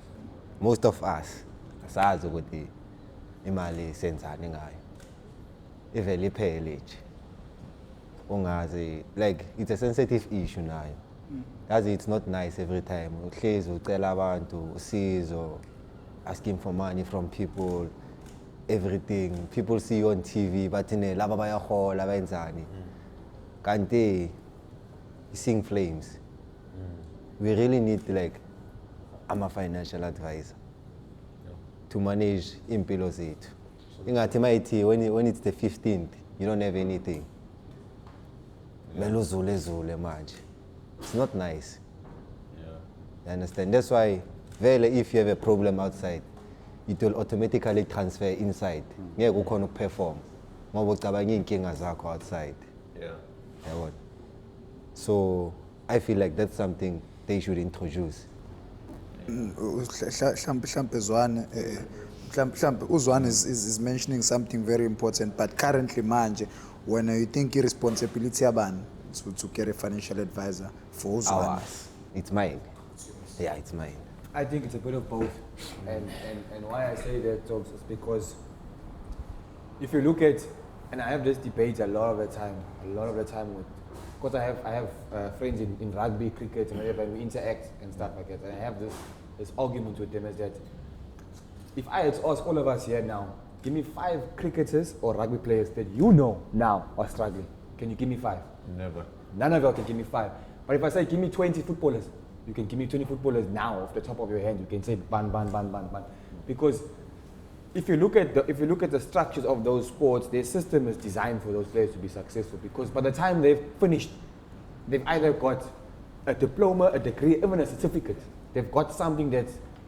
H: most of us, asazi ukuthi imali senzani ngayo. Ivele iphele nje. Ungazi, like, it's a sensitive issue nayo. As it's not nice every time. Uhlezi ucela abantu usizo, asking for money from people, everything. People see you on TV, but laba bayahola bayenzani. Kanti seeing flames. We really need like a financial advisor to manage impilo zethu. Ingathi mayithi when it's the 15th, you don't have anything. Meluzule manje. It's not nice. Yeah. You understand? That's why, if you have a problem outside, it will automatically transfer inside. Ngeke ukhona ukuperform. Ngoba ucabanga inkinga zakho outside. Yeah. Yeah. So I feel like that's something they should introduce.
G: Zwane is mentioning something very important, but currently manje, when you think responsibility aban to get a financial advisor for Zwane.
H: It's mine. Yeah, it's mine.
F: I think it's a bit of both. And why I say that is because if you look at, and I have this debate a lot of the time with, because I have friends in rugby, cricket, and whatever, and we interact and stuff like that. And I have this argument with them is that if I had to ask all of us here now, give me 5 cricketers or rugby players that you know now are struggling. Can you give me 5?
C: Never.
F: None of you can give me 5. But if I say give me 20 footballers, you can give me 20 footballers now off the top of your hand. You can say ban. Because if you look at the structures of those sports, their system is designed for those players to be successful. Because by the time they've finished, they've either got a diploma, a degree, even a certificate. They've got something that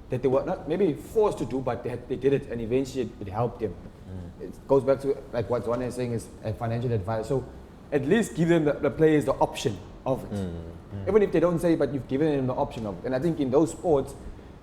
F: they were not maybe forced to do, but they did it, and eventually it helped them. It goes back to like what Zwane is saying is a financial advice. So at least give them the players the option of it. Even if they don't say, but you've given them the option of it. And I think in those sports,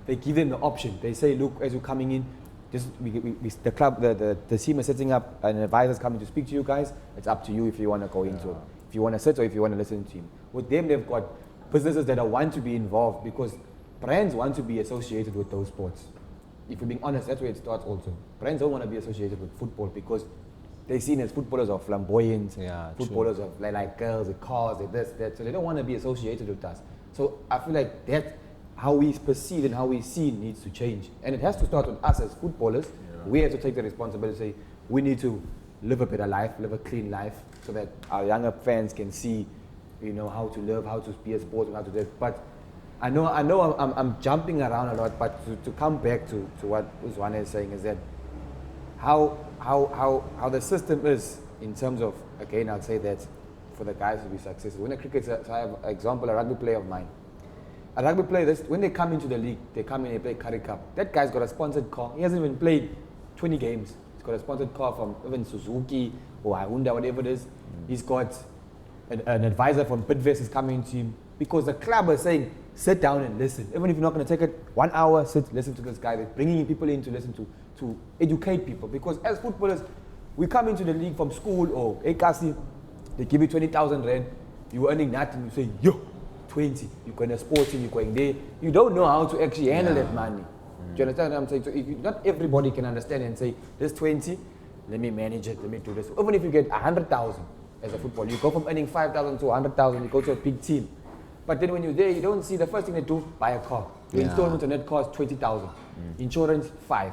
F: they give them the option. They say, look, as you're coming in, the club, the team is setting up, an advisor is coming to speak to you guys. It's up to you if you want to go into it. If you want to sit or if you want to listen to him. With them, they've got businesses that want to be involved because brands want to be associated with those sports. If we're being honest, that's where it starts also. Brands don't want to be associated with football because they're seen as footballers of flamboyant, footballers of like girls, with cars, and this, that. So they don't want to be associated with us. So I feel like that, how we perceive and how we see needs to change. And it has to start with us as footballers. We have to take the responsibility. We need to live a better life, live a clean life, so that our younger fans can see, how to live, how to be a sportsman, how to do it. But I know I'm jumping around a lot, but to come back to what Zwane is saying is that how the system is in terms of, again, I'll say that for the guys to be successful. When a cricketer, so I have an example, a rugby player of mine. A rugby player, when they come into the league, they come in and play Curry Cup. That guy's got a sponsored car. He hasn't even played 20 games. He's got a sponsored car from even Suzuki or Honda, whatever it is. He's got an advisor from Bidvest is coming to him because the club is saying, sit down and listen. Even if you're not going to take it 1 hour, sit, listen to this guy. They're bringing people in to listen to educate people. Because as footballers, we come into the league from school or Ekasi, they give you 20,000 rand, you're earning nothing, you say, yo, 20, you're going to sports team, you're going there. You don't know how to actually handle that money. Do you understand what I'm saying? So if not everybody can understand and say, this 20, let me manage it, let me do this. Even if you get 100,000 as a footballer, you go from earning 5,000 to 100,000, you go to a big team. But then when you're there, you don't see the first thing they do, buy a car. Your installment on that car is 20,000. Insurance, 5.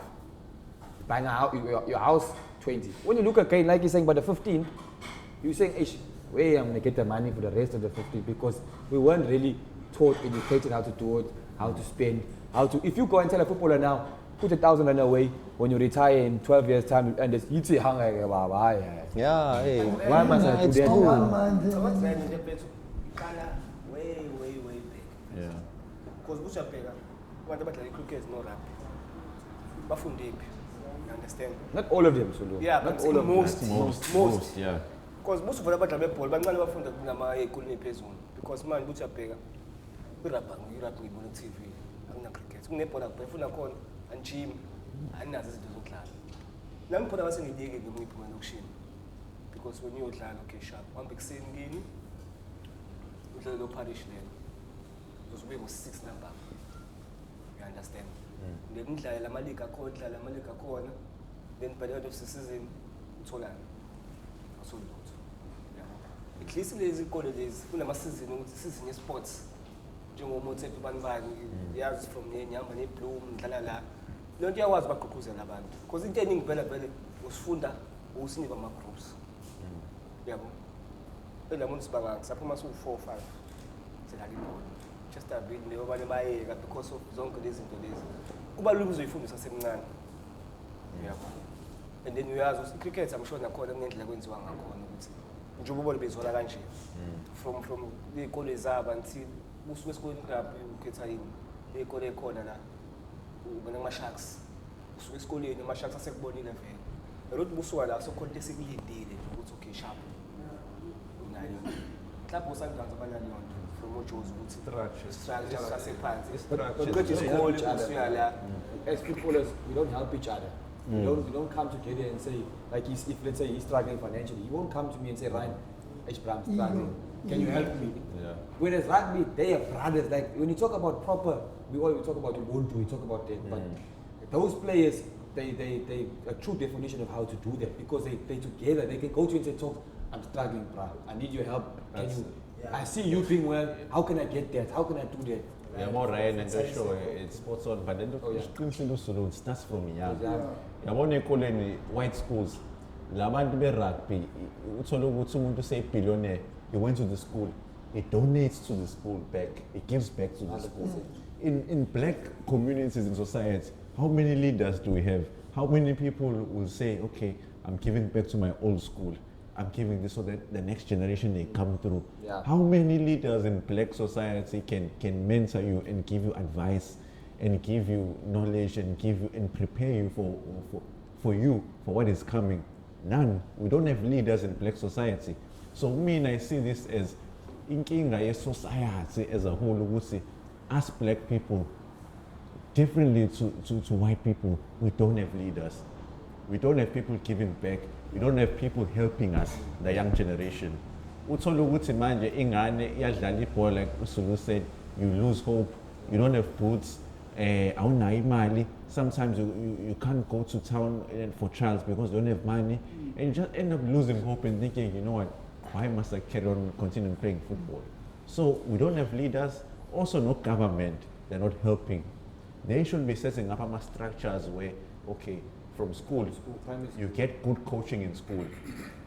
F: Buying a house, your house, 20. When you look again, like you're saying, by the 15, you're saying, where I'm going to get the money for the rest of the 15? Because we weren't really taught, educated how to do it, how to spend, how to. If you go and tell a footballer now, put 1,000 rand away, when you retire in 12 years' time, and this, you'd say, why must I do that?
I: Way back. Because Bushapega, what about the cricket is not rugby. Bafundepi, you understand?
F: Not all of them, Sulu.
I: Yeah,
F: not
I: but
F: all of
I: most.
C: Yeah.
I: Because most of the battle ball, but none of them phezulu. Because man, Bushapega, we rap on TV, I'm not cricket. We never have a phone and gym, and that's it doesn't clash. Now, put us in the day we production. Because when you are okay sharp, one big scene game. Little parish then. Because we was 6 number. You understand? Then nidlala lama-league akhona, then by the end of the season, utholani? Awusoli lutho. At least lezi ikole lezi kunama-season ukuthi season ye-sports. NjengoMotsephi bani yazi from nenyamba ne-Bloom ndlala la. Leyo nto iyakwazi bagqugquzela abantu. Because into eningi phela usifunda usinika ama-groups. Yabo. Elamuntu sibanga saphuma siwu-4 or 5. Sidlala ibhola. Just a bit leyo abanye bayeka because of zonke lezi zinto lezi. Kubalulekile uzoyifundisa semncane. Yabo. And then uyazi ukuthi cricket I'm sure nakhona kunendlela kwenziwa ngakhona ukuthi njengoba ubona bezwala kanje. From ikole zabo until usuke esikoleni lapho ukhetha yini ikole ekhona la ubona ama-sharks usuke esikoleni ama-sharks asekubonile vele erothi busuka la sokhona into esikulindile nje ukuthi okay sharp unayo mhlawumbe usandanza abanalo yonto from uJozi ukuthi structure sasephansi uqeda isikole usuya la.
F: As footballers, we don't help each other. We don't come together and say, like if let's say he's struggling financially, he won't come to me and say, Ryan, I'm struggling. Can you help me? Yeah. Whereas rugby, they are brothers. Like when you talk about proper, we talk about Ubuntu, we talk about that. But those players, they a true definition of how to do that because they together. They can go to you and say, "Talk, I'm struggling, bro. I need your help. Can you? I see you doing well. How can I get that? How can I do that?"
C: Yeah, more Ryan and Joshua, it's sports on, but then it starts from young. Yabona ekoleni white schools, labantu be-rugby, uthola ukuthi umuntu say-billionaire, he went to the school, he donates to the school back, he gives back to the school. In black communities in society, how many leaders do we have? How many people will say, okay, I'm giving back to my old school, I'm giving this so that the next generation they come through. Yeah. How many leaders in black society can mentor you and give you advice and give you knowledge and give you and prepare you for what is coming? None. We don't have leaders in black society. So I see this as inkinga society as a whole. We see us black people differently to white people. We don't have leaders. We don't have people giving back. We don't have people helping us, the young generation. Uthola ukuthi manje ingane iyadlala ibhola, like Usulu said, you lose hope, you don't have boots, awunayo imali. Sometimes you can't go to town for trials because you don't have money, and you just end up losing hope and thinking, you know what, why must I carry on continue playing football? So we don't have leaders, also no government, they're not helping. They should be setting up structures where, okay, from school, you get good coaching in school.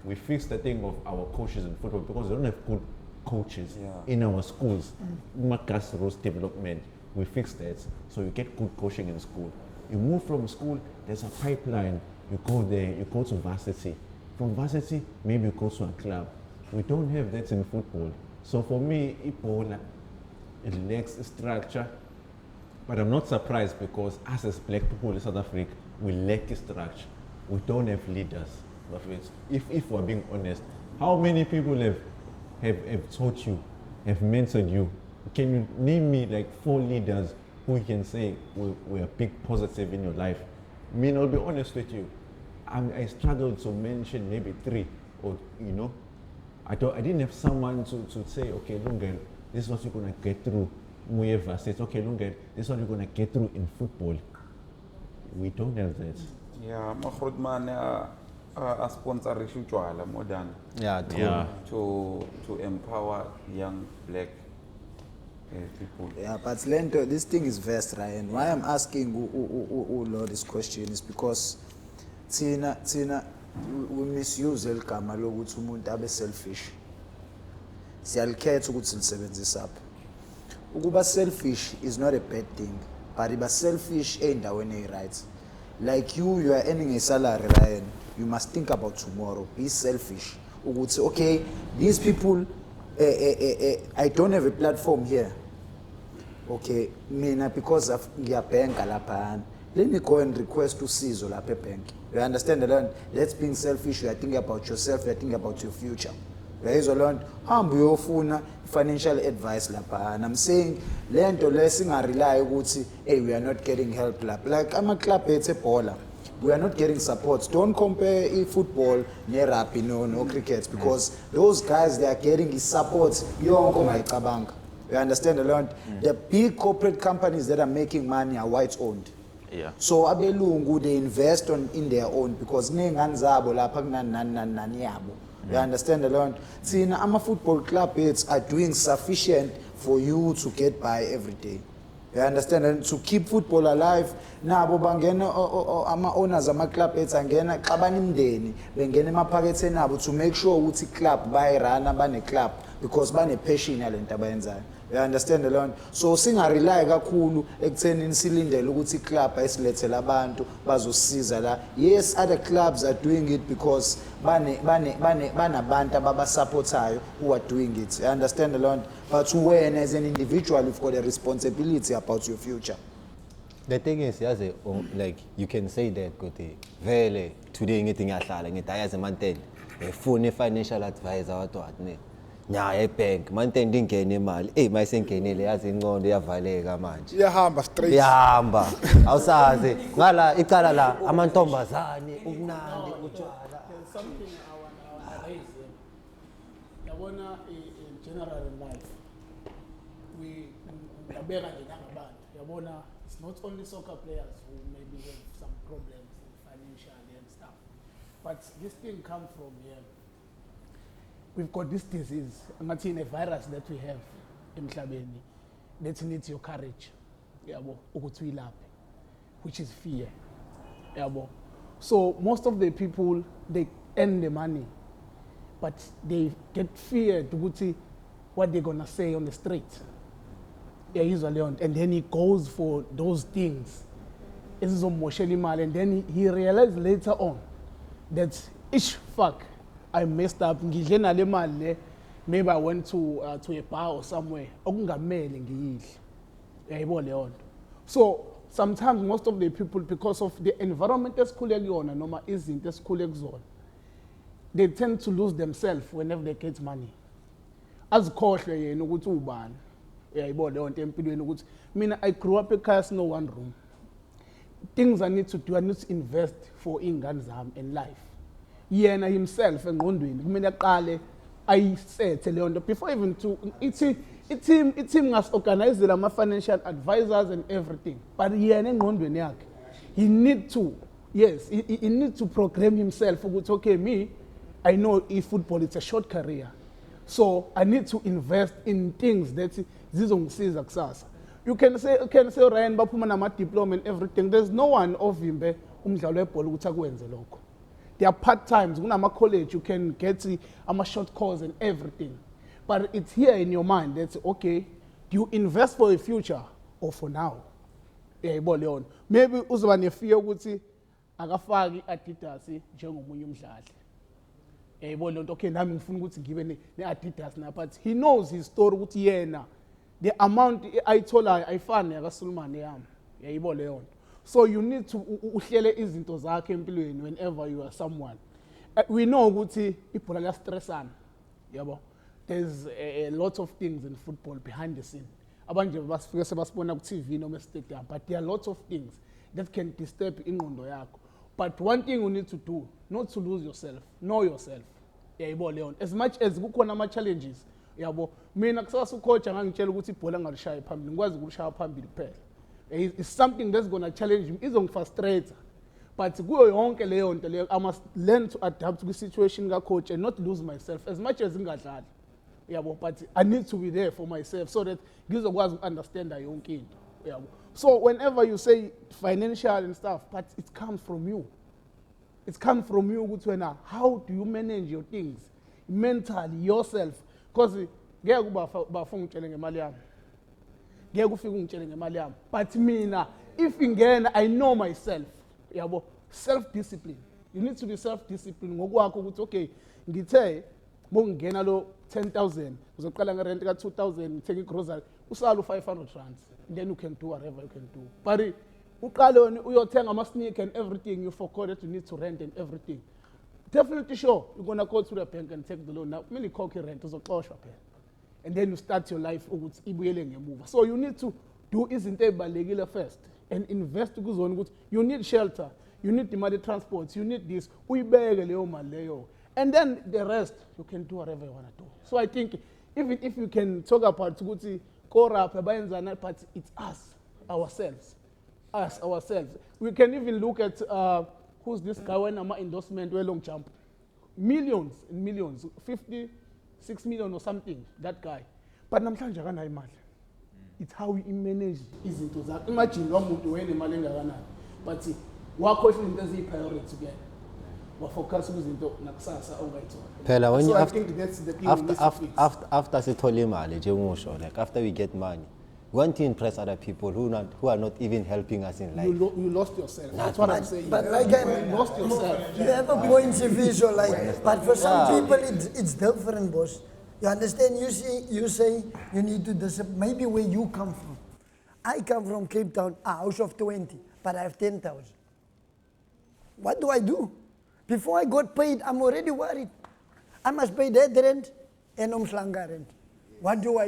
C: We fix the thing of our coaches in football because we don't have good coaches in our schools. Grassroots development, we fix that. So you get good coaching in school. You move from school, there's a pipeline. You go there, you go to varsity. From varsity, maybe you go to a club. We don't have that in football. So for me, it lacks structure. But I'm not surprised because us as black people in South Africa, we lack structure. We don't have leaders. If we're being honest, how many people have taught you, have mentored you? Can you name me like 4 leaders who you can say were a big positive in your life? I mean, I'll be honest with you. I struggled to mention maybe 3, or I didn't have someone to say, okay, Lunga, this is what you're gonna get through. Uefa says, okay, Lunga, this is what you're gonna get through in football. We don't have that.
A: Yeah, Mahrudman a sponsor utshwala more than to empower young black people.
G: Yeah, but Lento, this thing is vast, Ryan. Why I'm asking Lord this question is because Tina we misuse el gama lokuthi umuntu abe selfish. Siyalikhetha ukuthi lisebenzise apha. Ukuba selfish is not a bad thing, but iba selfish endaweni right. Like you are earning a salary, Ryan. You must think about tomorrow. Be selfish. Ukuthi okay, these people, I don't have a platform here. Okay, mina because of ngiyabhenga lapha. Let me go and request to usizo lapha ebank. You understand that? Let's being selfish. You are thinking about yourself. You are thinking about your future. Uyayizwa loo nto hamba uyofuna financial advice lapha. And I'm saying le nto le singarely ukuthi hey, we are not getting help lapha. Like ama-club ethu ebhola, we are not getting support. Don't compare football ne-rugby no cricket because those guys, they are getting support yonke ongayicabanga. You understand a lot? The big corporate companies that are making money are white owned.
C: Yeah.
G: So abelungu they invest in their own because nengane zabo lapha kunani yabo. You understand a lot? See, I'm a football club it's are doing sufficient for you to get by every day. You understand? And to keep football alive, nabo bangena ama owners ama club it's angena xabana imndeni bengena emaphakethe nabo to make sure ukuthi club bayirana bane club because bane passion yalento abayenzayo. You understand alone? So singarely kakhulu ekutheni silindele ukuthi club ayisilethele abantu bazosiza la. Yes, other clubs are doing it because banabantu ababasupportayo who are doing it. You understand alone? But when as an individual you've got a responsibility about your future.
H: The thing is, like you can say that vele today ngithi ngiyahlala ngithi ayazi mantende efuna financial advisor what ne. Nya bank mantende ingene imali mayisengenele yazi ingqondo yavaleka manje
J: iyahamba straight
H: iyahamba awusazi ngala icala la amantombazane ubunandi utshwala
E: something I want to raise yabona in general in life we yabeka nje nangabantu yabona it's not only soccer players who maybe have some problems financially and stuff but this thing comes from here. We've got this disease, a virus that we have in Mhlabeni that needs your courage, which is fear. So most of the people, they earn the money, but they get fear to see what they're gonna say on the street. And then he goes for those things. And then he realizes later on that fuck. I messed up. Maybe I went to a bar or somewhere. So sometimes most of the people, because of the environment they tend to lose themselves whenever they get money. As coach, I grew up in no one room. Things I need to do, I need to invest for Inganzam in life. Yena himself engqondweni kumele aqale ayisethe leyo nto before even to team ngas organize ama financial advisors and everything but yena engqondweni yakhe he need to program himself ukuthi okay me I know if football it's a short career so I need to invest in things that zizongisiza kusasa. You can say Ryan baphuma nama diploma and everything there's no one ovimbe umdlalo webhola ukuthi akwenze lokho. There are part-times, when I'm a college, you can get a short course and everything. But it's here in your mind that's okay, do you invest for the future or for now? Maybe uzobane fear ukuthi akafaki Adidas njengomunye umdlali. Okay, nami ngifuna ukuthi ngibe ne-Adidas na but he knows his story ukuthi yena the amount ayitholayo ayifani yakaSulumane yami. So you need to uhlele izinto zakhe empilweni whenever you are someone. We know ukuthi ibhola liyastressana. Yabo. There's a lot of things in football behind the scene. Abanje basifike sebasibona ku TV noma stadium but there are lots of things that can disturb ingqondo yakho. But one thing you need to do not to lose yourself. Know yourself. As much as kukhona ama challenges. Yabo. Mina kusasa ucoach angangitshela ukuthi ibhola ngalishaya phambili. Ngikwazi ukulishaya phambili kuphela. It's something that's going to challenge him. It's going to frustrate. But I must learn to adapt to the situation coach and not lose myself as much as ngadlali. But I need to be there for myself so that this was understand that young kid. So whenever you say financial and stuff, but it comes from you. It comes from you. How do you manage your things mentally yourself? Because but mina, if again I know myself, self-discipline. You need to be self-disciplined. Okay, ngithe mongena lo 10,000, uzoqala ngerent ka 2,000, take grocery, usala 500 rands. Then you can do whatever you can do. But uqale uyothenga ama sneak and everything, you forgot that you need to rent and everything. Definitely sure you're gonna go to the bank and take the loan. Now, many cocky rent uzoqoshwa phela. And then you start your life ukuthi ibuyele ngemuva. So you need to do izinto ezibalekile first and invest kuzona ukuthi you need shelter, you need the money transport, you need this, uyibeke leyo mali leyo. And then the rest you can do whatever you want to do. So I think if you can talk about ukuthi bayascora bayenzana, but it's us, ourselves. We can even look at who's this guy when I'm endorsement long jump. Millions and millions, 56 million or something, that guy. But namhlanje akanayo imali. It's how we manage izinto zakhe. Imagine lo muntu wena imali engakanayo. But wakhohlwa into eziyi-priority together. Wafocus kuzinto nakusasa ongayithola.
H: Phela when
E: So
H: you
E: I think that's the thing we need to fix.
H: after sithole imali njengomusho, like after we get money, we want to impress other people who are not even helping us in life.
E: You lost yourself. That's what I'm saying.
B: But like
E: you lost yourself.
B: You have a point of view, like, but for some people it's different, boss. You understand? You say you need to discipline. Maybe where you come from. I come from Cape Town, a house of 20, but I have 10,000. What do I do? Before I got paid, I'm already worried. I must pay that rent and umhlanga rent. What do?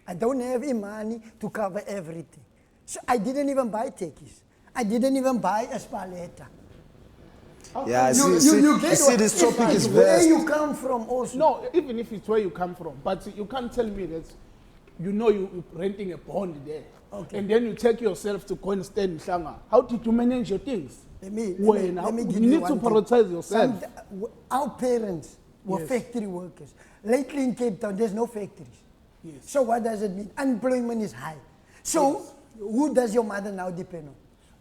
B: I don't have any money to cover everything. So I didn't even buy tickets. I didn't even buy a spaletta.
G: Yeah,
B: You
G: see this topic is
B: where
G: vast.
B: you come from also.
E: No, even if it's where you come from, but you can't tell me that you're renting a bond there.
B: Okay.
E: And then you take yourself to go and stay in Shanga. How did you manage your things?
B: Let me
E: You
B: give
E: need
B: you
E: to
B: one
E: prioritize
B: thing.
E: yourself.
B: Our parents were
E: Yes.
B: factory workers. Lately in Cape Town, there's no factories.
E: Yes.
B: So what does it mean? Unemployment is high. So who does your mother now depend on?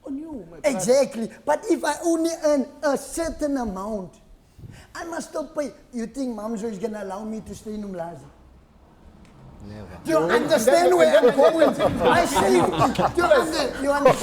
E: On you, my brother.
B: Exactly. But if I only earn a certain amount, I must stop paying. You think Mamzo is going to allow me to stay in Umlazi?
H: Never.
B: Do you understand where I'm going? I say, you understand where I'm going?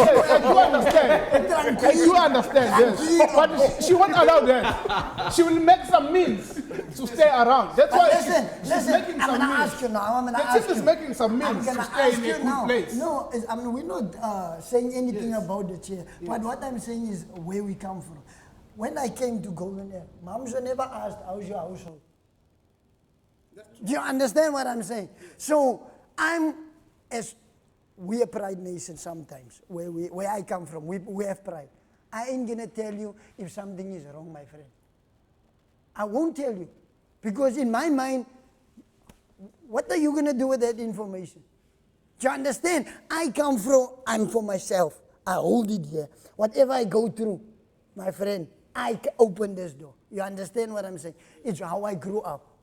E: I do understand, yes. But she won't allow that. She will make some means to stay around. That's
B: But
E: why
B: listen,
E: making
B: I'm
E: some
B: going to
E: means.
B: ask you now. I'm going to
E: The
B: ask
E: team is
B: you.
E: making some
B: I'm
E: means
B: going
E: to
B: to
E: stay
B: ask
E: in a
B: you
E: good
B: now.
E: place.
B: No, we're not saying anything about the chair. But what I'm saying is where we come from. When I came to Goldenarrows, Mamzo never asked, how's your household? Do you understand what I'm saying? So we are Pride Nation sometimes, where I come from, we have pride. I ain't gonna tell you if something is wrong, my friend. I won't tell you. Because in my mind, what are you gonna do with that information? Do you understand? I'm for myself. I hold it here. Whatever I go through, my friend, I open this door. You understand what I'm saying? It's how I grew up.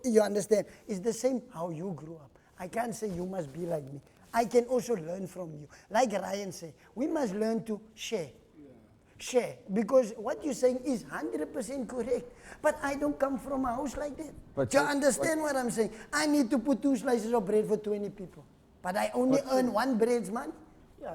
B: You understand? It's the same how you grew up. I can't say you must be like me. I can also learn from you. Like Ryan said, we must learn to share. Share. Because what you're saying is 100% correct. But I don't come from a house like that.
F: But
B: Do you understand what I'm saying? I need to put 2 slices of bread for 20 people. But I only earn 1 bread's money.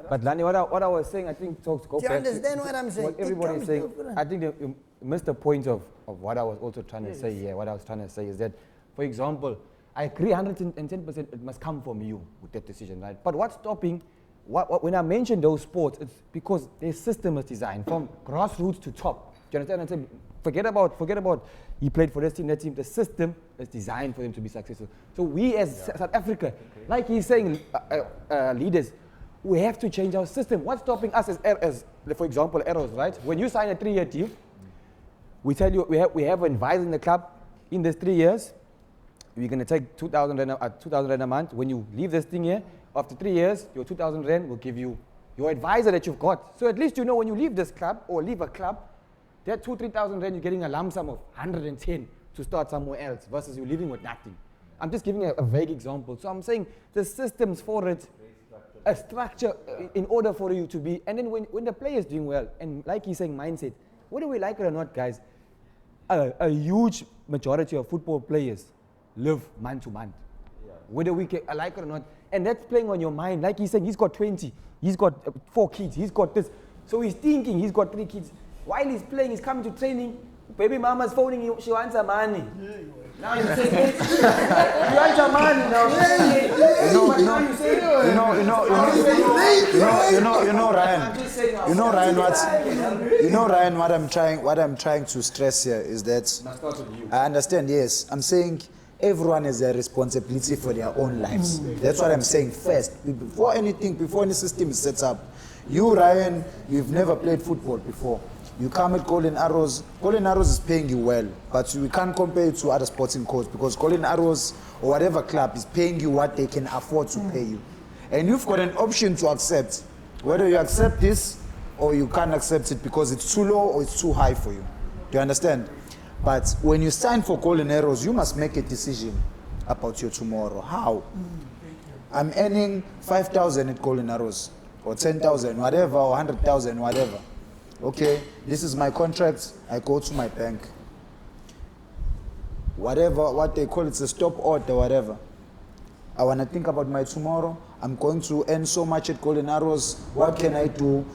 F: But Lani, what I was saying, I think talks go
B: Do you
F: back
B: understand
F: to
B: what I'm saying?
F: what everybody
B: It
F: is saying.
B: comes different.
F: I think you missed the point of what I was also trying to say here. What I was trying to say is that, for example, I agree 110% it must come from you with that decision, right? But what's stopping, when I mention those sports, it's because their system is designed from grassroots to top. Do you understand? I'm saying, forget about he played for this team, that team. The system is designed for them to be successful. So we as South Africa, like he's saying, leaders, we have to change our system. What's stopping us as for example, Arrows, right? When you sign a 3-year deal, we tell you we have an advisor in the club. In these 3 years, we're going to take 2,000 rand a month. When you leave this thing here, after 3 years, your 2,000 rand will give you your advisor that you've got. So at least you know when you leave this club or leave a club, that 2,000-3,000 rand, you're getting a lump sum of 110 to start somewhere else versus you leaving with nothing. I'm just giving a vague example. So I'm saying the systems for it, a structure in order for you to be, and then when the player is doing well, and like he's saying mindset, whether we like it or not, guys, a huge majority of football players live month to month. Whether we like it or not, and that's playing on your mind. Like he's saying, he's got 20, he's got 4 kids, he's got this. So he's thinking he's got 3 kids. While he's playing, he's coming to training, baby mama's phoning him, she wants her money. Now you say, you want your money now.
G: Ryan, what I'm trying to stress here is that I understand, yes. I'm saying everyone has a responsibility for their own lives. That's what I'm saying first. Before any system is set up, you, Ryan, you've never played football before. You come at Golden Arrows. Golden Arrows is paying you well, but we can't compare it to other sporting codes because Golden Arrows or whatever club is paying you what they can afford to pay you. And you've got an option to accept, whether you accept this or you can't accept it because it's too low or it's too high for you. Do you understand? But when you sign for Golden Arrows, you must make a decision about your tomorrow. How? I'm earning 5,000 at Golden Arrows, or 10,000, whatever, or 100,000, whatever. Okay, this is my contract. I go to my bank. Whatever, what they call it's a stop order, whatever. I want to think about my tomorrow. I'm going to earn so much at Golden Arrows. What can I do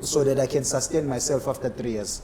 G: so that I can sustain myself after 3 years?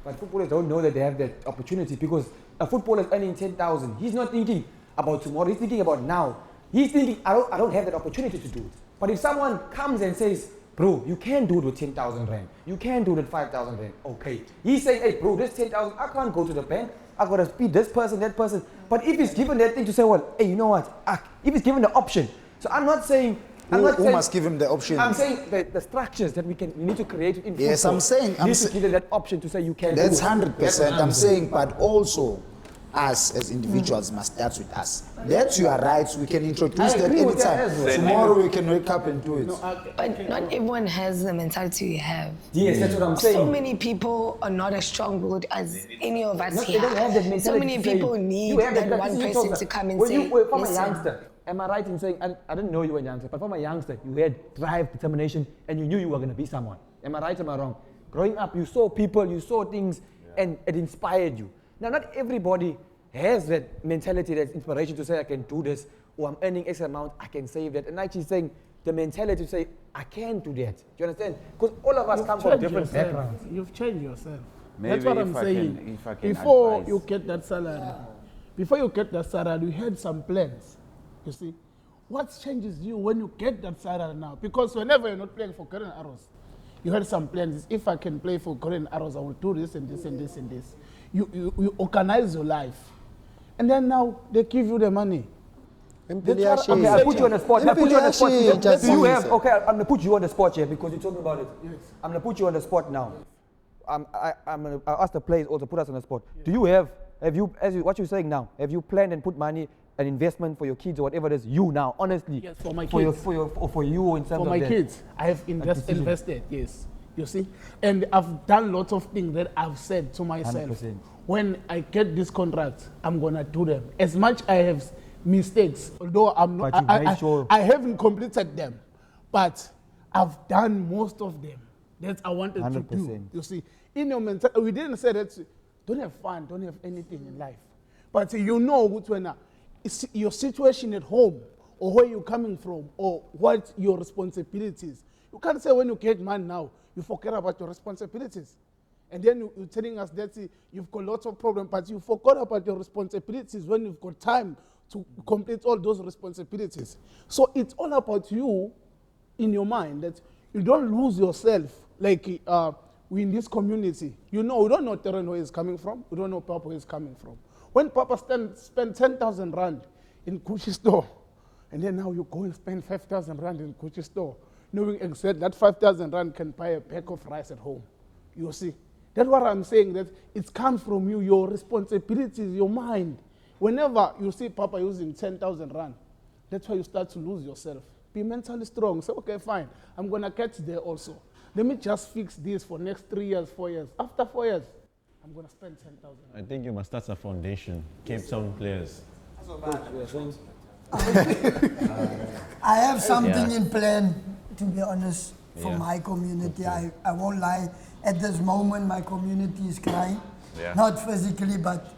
F: But footballers don't know that they have that opportunity because a footballer is earning 10,000. He's not thinking about tomorrow. He's thinking about now. He's thinking, I don't have that opportunity to do it. But if someone comes and says, bro, you can do it with 10,000 rand. You can do it with 5,000 rand. Okay. He's saying, hey, bro, this 10,000, I can't go to the bank. I got to speed this person, that person. But if he's given that thing to say, well, hey, you know what? If he's given the option. So I'm not saying...
G: Who must give him the option?
F: I'm saying the structures that we need to create in football.
G: Yes, I'm saying...
F: need to give them that option to say you can
G: That's
F: do it.
G: 100%. I'm saying, but also... us as individuals must start with us. That's your rights. We can introduce that anytime. Tomorrow we can wake up and do it.
K: But not everyone has the mentality you have.
F: Yes, that's what I'm saying.
K: So many people are not as strong-willed as any of us here.
F: They don't have that mentality.
K: So many people need that one person to come and say,
F: from a
K: listen.
F: youngster, am I right in saying, I didn't know you were a youngster, but from a youngster, you had drive, determination, and you knew you were going to be someone. Am I right or am I wrong? Growing up, you saw people, you saw things, and it inspired you. Now, not everybody has that mentality, that inspiration to say, I can do this, or I'm earning X amount, I can save that. And actually saying, the mentality to say, I can do that. Do you understand? Because all of us come from different backgrounds.
E: You've changed yourself.
A: Maybe
E: That's what I'm saying. Before you get that salary, you had some plans. You see? What changes you when you get that salary now? Because whenever you're not playing for Golden Arrows, you had some plans. If I can play for Golden Arrows, I will do this and this and this and this. You organize your life. And then now they give you the money.
F: Okay, I'll put you on the spot. I'm going to put you on the spot here because you're talking about it. Yes. I'm going to put you on the spot now. I'll ask the players also put us on the spot. Yes. Do you have you, what you're saying now, have you planned and put money, an investment for your kids or whatever it is, you now, honestly?
E: Yes, for my kids.
F: For you in terms of
E: For my kids, I have invested, yes. You see? And I've done lots of things that I've said to myself.
F: 100%.
E: When I get this contract, I'm going to do them. As much I have mistakes, although I'm not, I haven't completed them, but I've done most of them that I wanted 100%. To do. You see, in your mentality, we didn't say that don't have fun, don't have anything in life. But you know when it's your situation at home or where you're coming from or what your responsibilities. You can't say when you get money now, you forget about your responsibilities. And then you're telling us that you've got lots of problems, but you forgot about your responsibilities when you've got time to complete all those responsibilities. So it's all about you in your mind that you don't lose yourself. Like we in this community, we don't know Theron where he's coming from. We don't know Papa where he's coming from. When Papa spent 10,000 rand in Gucci store, and then now you go and spend 5,000 rand in Gucci store, knowing exactly that 5,000 rand can buy a pack of rice at home. You see? That's what I'm saying, that it comes from you, your responsibilities, your mind. Whenever you see Papa using 10,000 rand, that's why you start to lose yourself. Be mentally strong. Say, okay, fine, I'm going to get there also. Let me just fix this for next 3 years, 4 years. After 4 years, I'm going to spend 10,000.
C: I think you must start a foundation, Cape Town players.
B: I have something in plan, to be honest, for my community. Okay. I won't lie. At this moment, my community is crying. Yeah. Not physically, but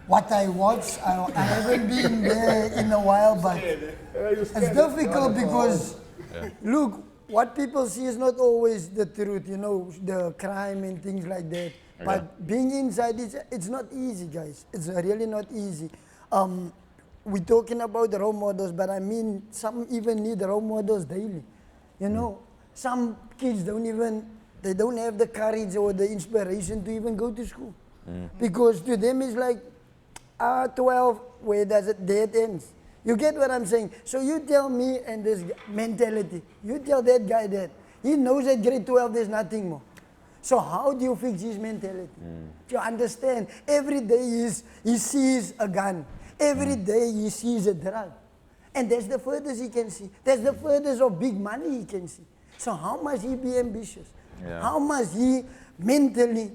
B: what I watch, I haven't been there in a while, but it's difficult because, look, what people see is not always the truth, the crime and things like that. Okay. But being inside, it's not easy, guys. It's really not easy. We're talking about the role models, but I mean, some even need the role models daily. Some kids don't have the courage or the inspiration to even go to school. Because to them it's like, 12, where does it dead ends? You get what I'm saying? So you tell me and this mentality, you tell that guy that, he knows at grade 12 there's nothing more. So how do you fix his mentality? Do you understand? Every day he sees a gun. Every day he sees a drug. And that's the furthest he can see. That's the furthest of big money he can see. So how must he be ambitious?
C: Yeah.
B: How must he mentally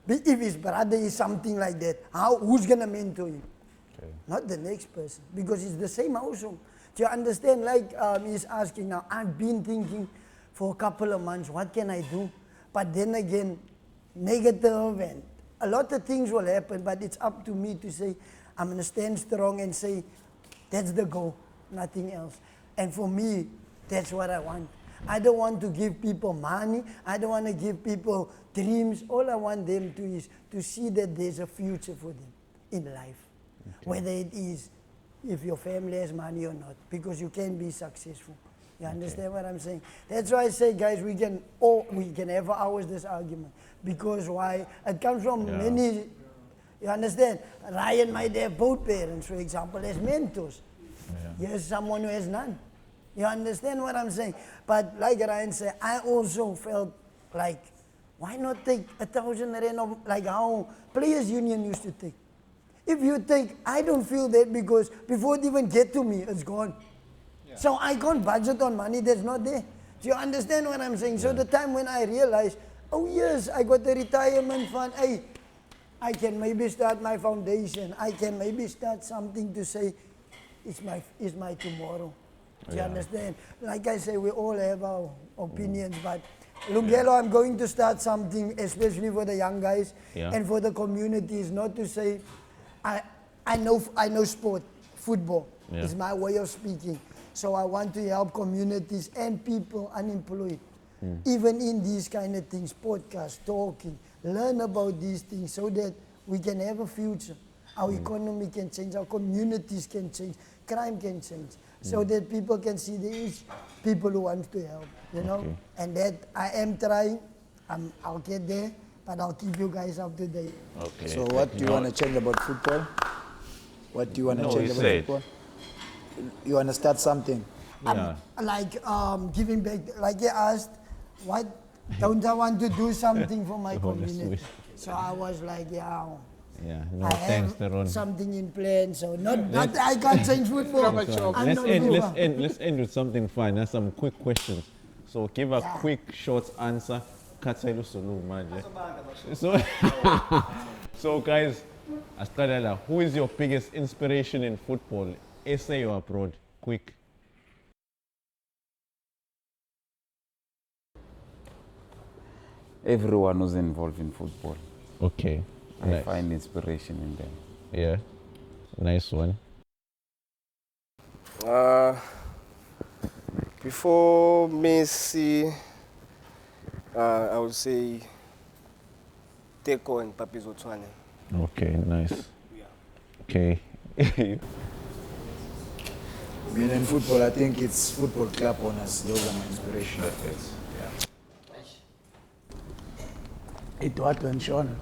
B: be, if his brother is something like that, who's going to mentor him?
C: Okay.
B: Not the next person, because it's the same household. Do you understand? Like he's asking now, I've been thinking for a couple of months, what can I do? But then again, negative and a lot of things will happen, but it's up to me to say, I'm going to stand strong and say, that's the goal, nothing else. And for me, that's what I want. I don't want to give people money. I don't want to give people dreams. All I want them to is to see that there's a future for them in life. Okay. Whether it is if your family has money or not, because you can be successful. You understand what I'm saying? That's why I say, guys, we can have hours this argument. Because why? It comes from many, you understand? Ryan might have both parents, for example, as mentors. Here's someone who has none. You understand what I'm saying? But like Ryan said, I also felt like, why not take 1,000 rand of, like how Players Union used to take? If you take, I don't feel that because before it even get to me, it's gone. Yeah. So I can't budget on money that's not there. Do you understand what I'm saying? Yeah. So the time when I realized, oh yes, I got the retirement fund, hey, I can maybe start my foundation. I can maybe start something to say, it's my tomorrow. Do you understand? Like I say, we all have our opinions, but Lungelo, I'm going to start something, especially for the young guys and for the communities, not to say, I know sport, football. It's my way of speaking. So I want to help communities and people unemployed, even in these kind of things, podcasts, talking, learn about these things so that we can have a future. Our economy can change, our communities can change, crime can change, so that people can see there is people who want to help, you know? And that I am trying, I'll get there, but I'll keep you guys up to date.
G: Okay. So what do you want to change about football? What do you want to change about football? You want to start something?
B: Like giving back, like you asked, what don't I want to do something for my community? So I was like,
C: thanks, Theron.
B: Something in plan, so not I can't change football.
C: Let's end with something fun. There's some quick questions. So give a quick, short answer. So guys, Astradala, who is your biggest inspiration in football? SA or abroad? Quick.
A: Everyone who's involved in football.
C: Okay.
A: I find inspiration in them.
C: Yeah. Nice one.
I: Before Messi, I would say Teko and Papi Zwane.
C: Okay, nice. Okay.
G: Being in football, I think it's football club owners. Those are my inspiration.
E: Eduardo and Sean.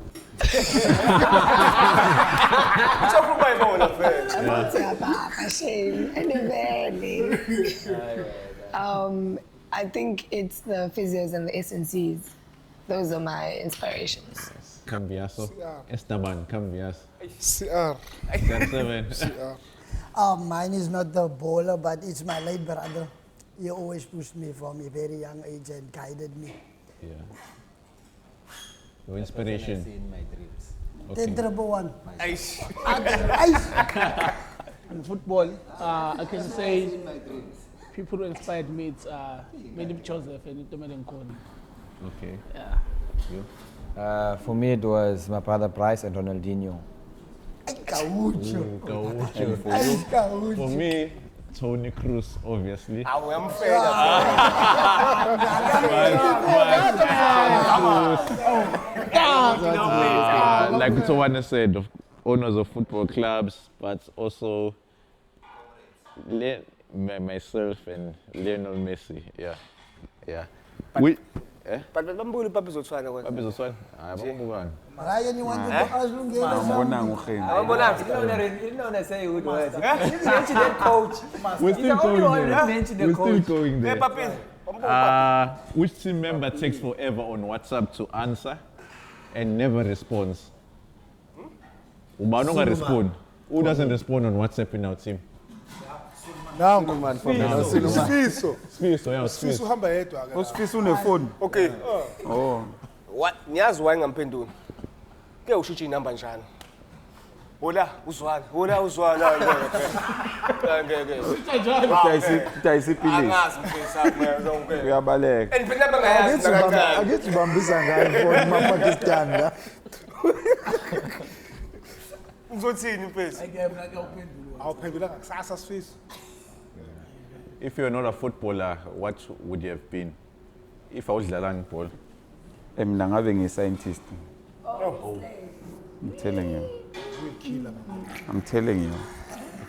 K: I think it's the physios and the SNCs. Those are my inspirations.
C: Cambiaso. Esteban, Cambias.
J: CR.
B: CR. Mine is not the bowler, but it's my late brother. He always pushed me from a very young age and guided me.
C: Yeah. Your inspiration?
H: In my dreams.
B: Okay. 10-1.
E: Ice.
B: Ice.
E: In football, I can say people who inspired me, it's Medip Joseph and Intimate and Jovial.
C: Okay.
E: Yeah.
C: You?
D: For me, it was my brother Bryce and Ronaldinho.
C: For me, Tony Cruz, obviously.
I: I'm
C: like Zwane said, of owners of football clubs, but also myself and Lionel Messi. Yeah.
I: But Papi Zwane.
C: Papi Zwane?
B: Ryan, you want to ask Lungelo something?
D: You don't say good words. You mentioned that coach.
C: We're still going there.
I: Hey, Papi,
C: Which team member takes forever on WhatsApp to answer and never responds? Ubano respond. Who doesn't respond on WhatsApp in our team?
J: Now,
C: Sifiso, yeah,
J: Sifiso uhamba yedwa ke.
A: Usifiso unefoni.
I: Okay.
A: Oh.
I: What? Niyazi why ngamphendula? Ke ushithi inamba njani? Hola, uzwana. Hola, uzwana. Ngeke.
A: Utayisipilisi.
I: Angazi mfethu zonke.
A: Uyabaleka.
I: And phela bangayazi kancane.
G: Akithi bambisa ngayo phone maPakistan la.
I: Uzothini mfethu?
J: Awuphendula ngakusasa Sifiso.
C: If you're not a footballer, what would you have been? If I was dlalang ball.
A: Mina ngabe ngi-scientist. I'm telling you. I'm telling you.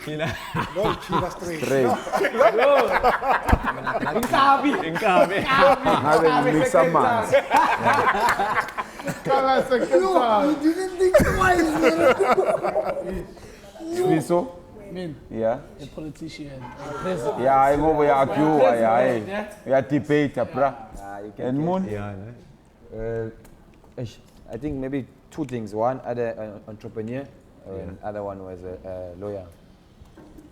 C: Killer.
J: No, killer straight.
A: Straight.
C: Inkabi.
A: Ngabe ngimix amanzi.
B: You didn't think twice, man.
A: Sifiso?
E: Mean,
A: Yeah.
E: a politician, a president.
A: Yeah, ngoba uya-argue, uya-debate, bra. And Moon?
F: I think maybe two things. One, other entrepreneur, and other one was a lawyer.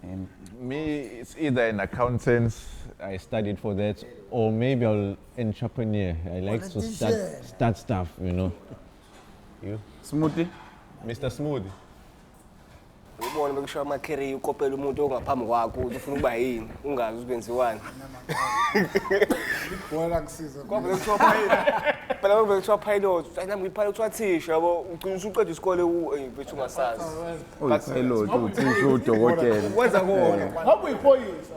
C: And me, it's either an accountant, I studied for that, or maybe I'll entrepreneur. I like to start stuff, you know. You?
A: Smoothie?
C: Mr. Smoothie.
I: Ubona bekusho ama-career ukopela umuntu ongaphambi kwakho ukuthi ufuna ukuba yini ungazi ukwenziwani.
J: Wala ngisiza.
I: Ngoba bekuthiwa pilot. Phela ngoba bekuthiwa pilot, nami ngipilot wathisha yabo ugcina usuqeda isikole bethu ungasazi.
A: Uyipilot, uthisha udokotela.
I: Wenza konke.
E: Ngabe uyiphoyisa.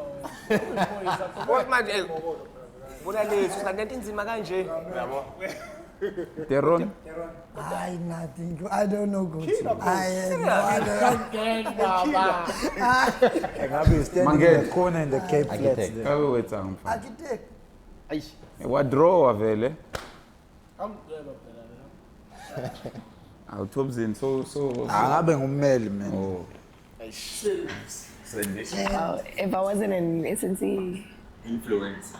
I: What manje? Bona lethu sanento inzima kanje. Yabo.
A: Theron?
B: Nothing. I don't know, coach. I
G: Ngabe standing in the corner in the Cape Flats.
A: Ngabe wethanga mfana.
B: Architect.
A: Wadraw vele. Awuthobzini so.
G: Ngabe ngummeli man.
A: Oh.
K: If I wasn't an SNC
L: Influence.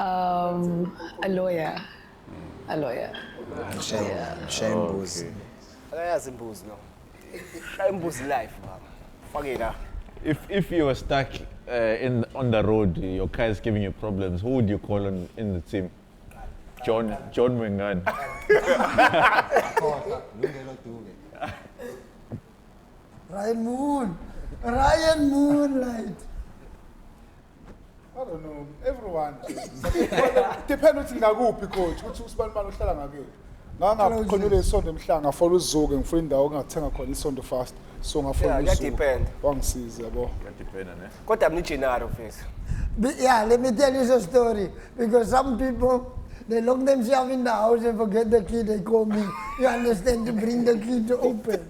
K: a lawyer.
G: Shame boss.
I: Akayazi imbuzi no. Imbuzi life baba. Fuck it up.
C: If you were stuck on the road, your car is giving you problems, who would you call in the team? John Mlungwana.
B: Ryan Moonlight.
J: I don't know. Everyone. Depend ukuthi ngakuphi coach ukuthi usibani bani ohlala ngakini. Ngangaqhonyule isonto emhlanga ngafona uzuke ngifuna indawo ongathenga khona isonto fast. So ngafona
I: Yeah, depend.
J: Wangisiza yabo.
C: Depend on it.
I: Kodwa mni Gennaro mfethu.
B: Yeah, let me tell you a story. Because some people, they lock themselves in the house and forget the key, they call me. You understand, to bring the key to open.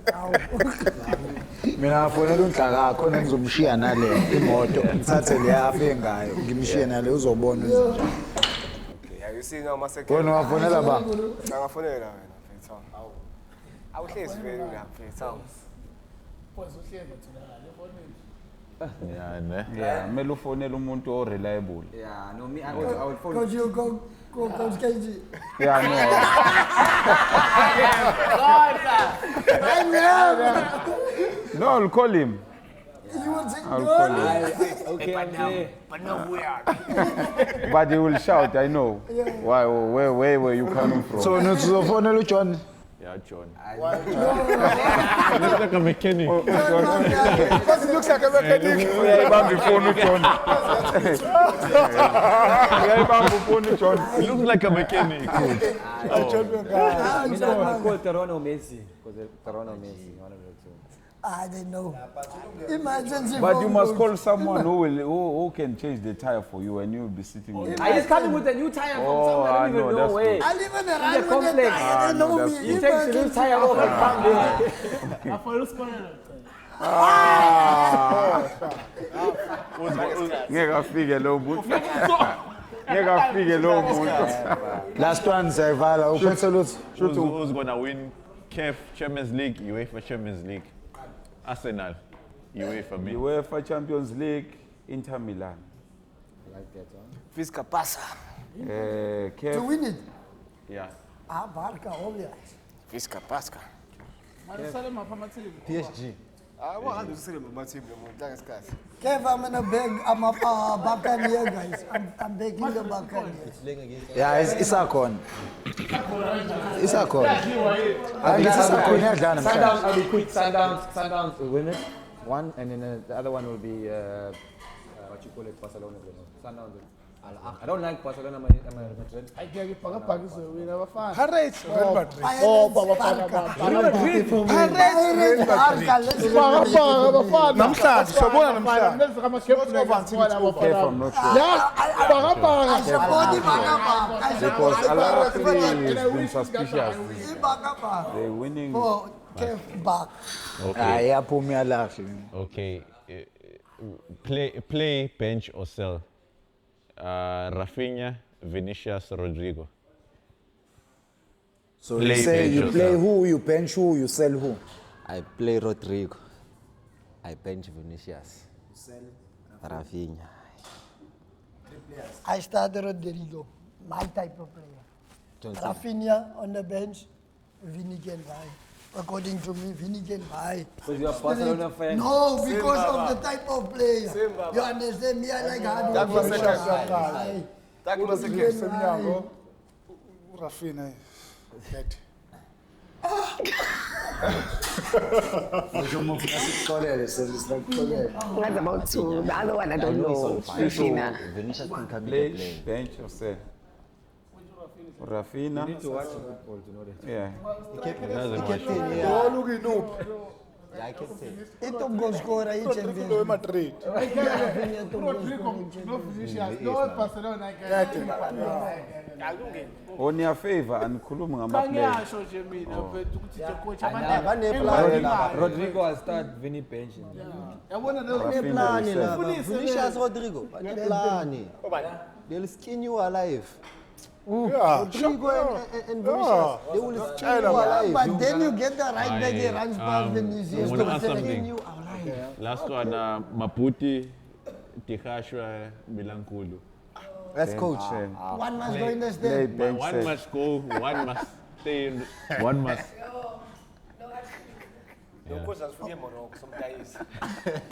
G: Mina ngafonela unhlaka khona ngizomshiya nale imoto ngithathe le yafe ngayo ngimshiye nale uzobona izinto.
I: Okay, you see now my second.
G: Wena wafonela ba?
I: Ngafonela wena mfethu. Awuhlezi vele la mfethu.
E: Phones uhlezi thina lefonini.
C: Yeah, ne?
A: Yeah, kumele ufonele umuntu o reliable.
F: Yeah, no, me, I would follow.
B: Coach, you go, Coach KG.
A: Yeah, no.
B: I never.
A: No, I'll call him.
B: You would say,
A: I'll call him.
F: Okay.
I: But no we are.
A: But he will shout, I know. Why? Where were you coming from?
G: So uzofonela uJohn.
C: Yeah, John. Looks like a mechanic.
J: Because it looks like a mechanic.
A: Uyayibamba ifoni uJohn. Uyayibamba ifoni uJohn.
C: He looks like a mechanic.
F: I call Theron or Messi. Because Theron or Messi, one of the two.
B: I don't know. Emergency.
A: But you must call someone who can change the tire for you and you will be sitting there.
F: I just coming with a new tire from somewhere I don't even know where.
B: I live in a
F: In
B: run
F: the
B: with the
F: complex.
B: tire. They know me.
F: You take the new tire over and come there.
E: I follow Spanner.
A: Ngeke afike lo muntu. Ngeke afike lo muntu.
G: Last one Zayvala uphethe luthi.
C: Who's gonna win CAF Champions League, Uefa Champions League? Arsenal, UEFA, me.
A: UEFA Champions League, Inter Milan.
D: Like that, huh?
I: Fiska pasa.
B: To win it.
C: Yeah.
B: Barca, obvious.
I: Fiska paska.
H: PSG.
I: What do you say about my team?
B: Kev, I'm in a beg. I'm a Buccaneer, guys. I'm begging the Buccaneers.
G: Yeah, Isakon. Isakon.
F: Sundowns, I'll be quick. Sundowns will win it. One, and then the other one will be, what you call it, Barcelona. Sundowns. I don't like Barcelona, Madrid.
E: I can't get Pagapag, so we never find.
J: Pirates, Real Madrid.
E: Oh,
J: Namhlanje sobona namhlanje.
A: Because a lot of players have been suspicious. They're winning.
C: Okay. Play, bench or sell. Rafinha, Vinicius, Rodrigo.
G: So you say you play who, you bench who, you sell who?
H: I play Rodrigo. I bench Vinicius.
G: You sell
H: Rafinha.
B: I started Rodrigo, my type of player. Rafinha on the bench, Vini can buy. According to me, Vini can buy.
F: Because you're a Barcelona fan?
B: No, because of the type of player. You understand me? I like hard work.
J: Rafinha.
K: What about two? The other one I don't know.
H: Vinicius can come
A: Play, bench or sell. Rafinha.
F: You need to watch football to know that.
A: Yeah.
H: Yeah, I can say.
B: It's top goal scorer each and every.
J: Madrid.
A: On your favor and Kulum
F: Rodrigo will start Vini bench.
H: Vinicius Rodrigo. They'll skin you alive.
J: Yeah.
H: And Vinicius, they will skin you alive.
B: But then you get the right back, he runs past Vinicius.
C: I want to ask something. Last one, Maputi, Tikashwa, Bilankulu.
H: Let's coach.
B: One must go in the state.
C: One must go, one must stay, one must.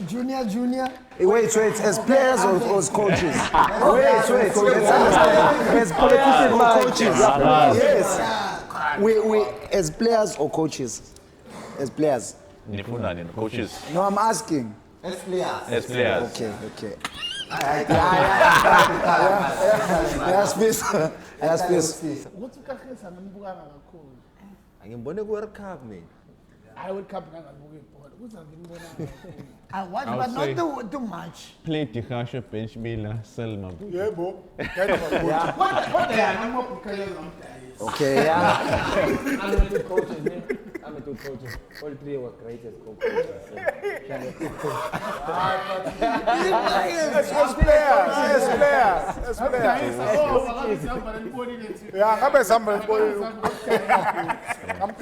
B: Junior.
G: Wait, as players or as coaches? Wait, let's understand. As politicians or coaches? Yes. We as players or coaches? As players.
C: Coaches.
G: No, I'm asking.
H: As players.
C: As players.
G: Okay. Yes, please.
H: Angibone ku World Cup man.
E: I will come back and
B: I watch,
C: I
B: but
C: would
B: not too much.
C: Play Tikashwa, bench Mila, sell Maputi.
J: Yeah, bro.
G: Okay, yeah.
F: I'm a two coaches. All three were great as coaches.
J: As players. Yeah, I'm somebody. I'm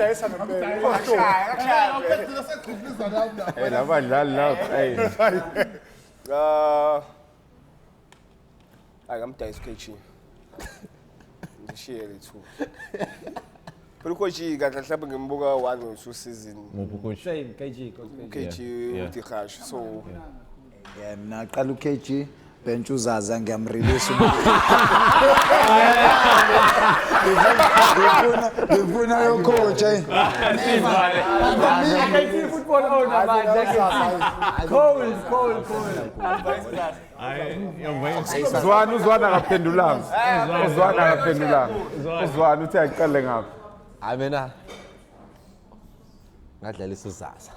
I: Share it too. But coach, you got a club in Boga one or two season.
F: Same, KG.
I: KG, the cash. So,
G: Yeah, mina qala uKG bench uzaza ngiyamrelease. Ngifuna yo coach I
F: can see football owner, man. Cold.
A: Zwane akaphendulanga. Zwane uthi aqale ngapha.
H: Amena. Ngadlala isuzaza.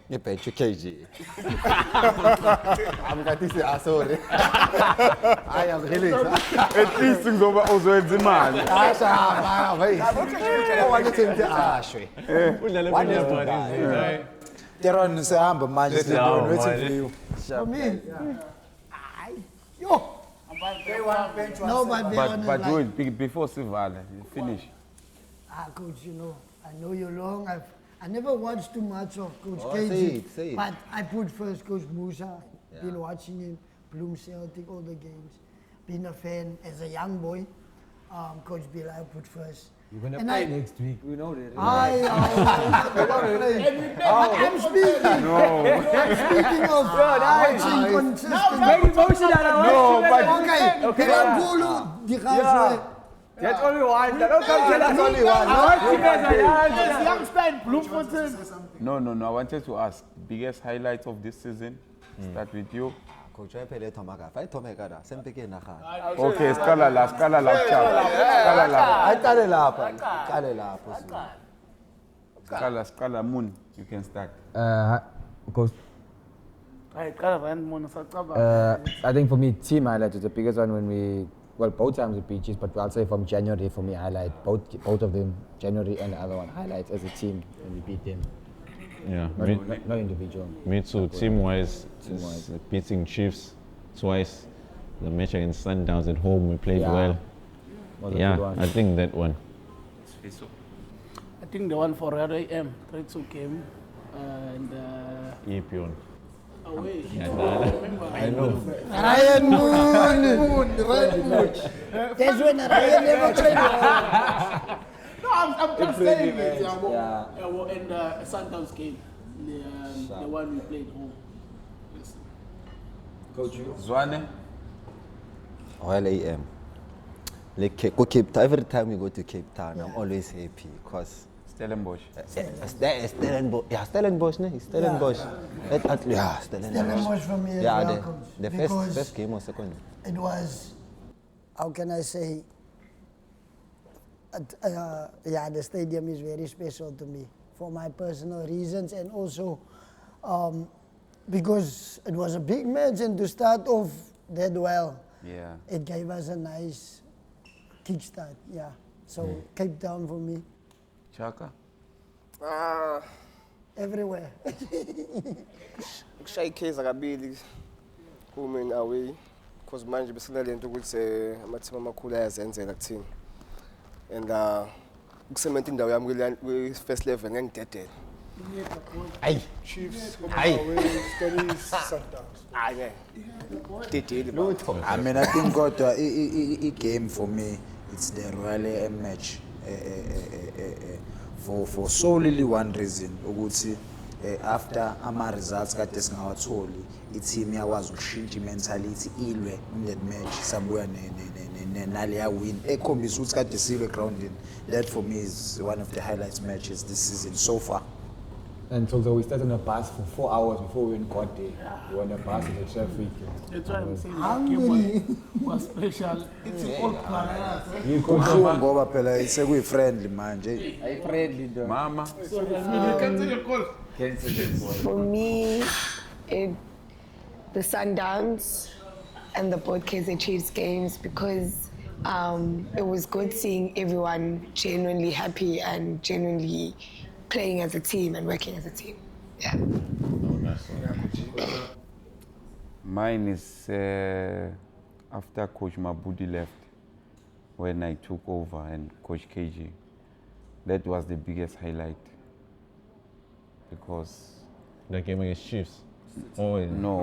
H: Ngebench KG. Amkatisi sorry. I am really.
A: At least ngizoba uzoyenza imali.
G: Theron sehamba manje sibona
B: For me, yo. No,
A: But do it before Sivala. Finish.
B: Coach, I know you long. I never watched too much of Coach
H: Say
B: KG,
H: it.
B: but I put first Coach Musa. Been watching him. Bloom Celtic, all the games. Been a fan as a young boy. Coach Bill I put first.
F: You're going to
B: And
F: play
B: I-
F: next week. We know that.
B: I'm speaking.
A: No.
B: I'm speaking of watching consistent.
F: Make emotional.
A: No, but
B: Okay, Bilankulu, the guys
F: That's only one. Don't come tell us only one. I want you guys
E: Yes, youngster in Bloemfontein.
A: no. I wanted to ask biggest highlights of this season. Start with you.
H: Coach, I play Tomaka. Fight Tomaka. Sempre que na kha.
A: Okay, scala la. Scala la. Scala Moon. You can start.
F: Coach,
E: Right, caravan, monosacaba.
D: I think for me, team highlight is the biggest one when we, well, both times we beat Chiefs, but I'll say from January for me, highlight both of them, January and the other one, highlights as a team when we beat them.
C: Yeah,
D: No individual.
C: me too. Team-wise, beating Chiefs twice. The match against Sundowns at home, we played well.
D: Was a
C: Yeah,
D: good one.
C: I think that one.
E: I think the one for Red AM, 3-2 came. And
C: Epion.
E: away.
C: I know.
B: Ryan Moon. That's when Ryan never played well.
E: No, I'm just saying it. And Sundowns game, the one we played home. Yes.
F: Coach, you?
A: Zwane.
H: Royal AM. Like Cape Town. Every time we go to Cape Town, I'm always happy because
A: Stellenbosch.
H: Stellenbosch. Yeah, Stellenbosch, ne? Stellenbosch. Yeah,
B: Stellenbosch for me as
H: Yeah,
B: well, Coach,
H: the
B: because
H: first game or second.
B: it was, how can I say, the stadium is very special to me for my personal reasons and also because it was a big match and to start off that well,
A: Yeah.
B: it gave us a nice kickstart, yeah. So Cape Town for me,
A: Chaka.
B: everywhere.
I: Ukushaya ikheza kabili home and away because manje besinalento ukuthi amathimba amakhulu ayazenzela kuthina and ukusementa indawo yami kwi-first level ngengidedela
J: Chiefs, away, studies, Sundowns.
I: hayi dedeli
G: I mean, I think kodwa i game for me it's the Royal AM match for solely one reason ukuthi after ama results kade singawatholi i-team yakwazi ukushintsha i-mentality ilwe in that match sabuya naleya win ekhombisa ukuthi kade silwe grounding. That for me is one of the highlights matches this season so far.
D: And so we started on a bus for 4 hours before we went got there. We were on a bus in the traffic.
E: That's why I'm saying that game was special. It's all planned.
G: Kubuhlungu ngoba phela sekuyi-friendly manje.
D: Friendly though.
A: Mama.
E: Cancel your call.
K: For me, the Sundowns and the both KZ Chiefs games because it was good seeing everyone genuinely happy and genuinely playing as a team and working as a team. Yeah.
A: Mine is after Coach Mabudi left, when I took over and Coach KG. That was the biggest highlight because
C: The game against Chiefs. Oh,
A: no,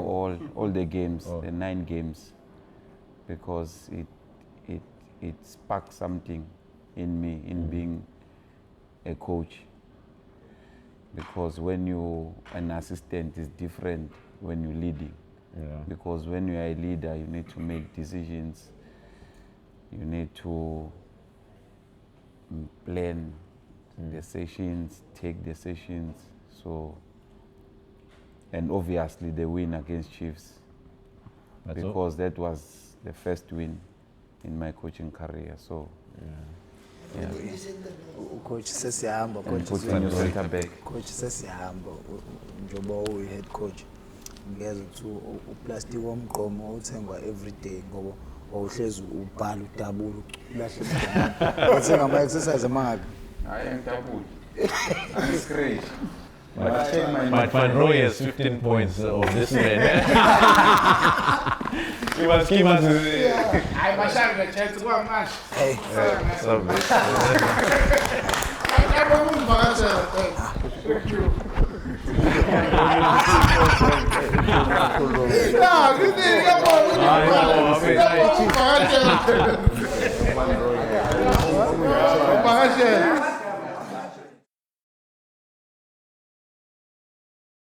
A: all the games,
C: Oh.
A: the 9 games, because it sparked something in me in being a coach. Because when you an assistant is different when you're leading.
C: Yeah.
A: Because when you are a leader, you need to make decisions. You need to plan the sessions, take the sessions. So, and obviously the win against Chiefs,
C: That's
A: because that was the first win in my coaching career. So, yeah.
G: Coach sesiyahamba,
A: And putting your center back.
G: coach sesiyahamba njengoba uyi-head coach ngeza ukuthi uplastic womgqomo uthengwa everyday ngoba wawuhlezi ubhala udabula ulahle uthenga ama-exercise amangaki.
A: I am double. I'm scratch.
C: But Van Roy has 15 points of this man. He must keep us.
E: I must have a chance to go and match. Thank you. Yeah, good thing. Come on.
J: Upakashela.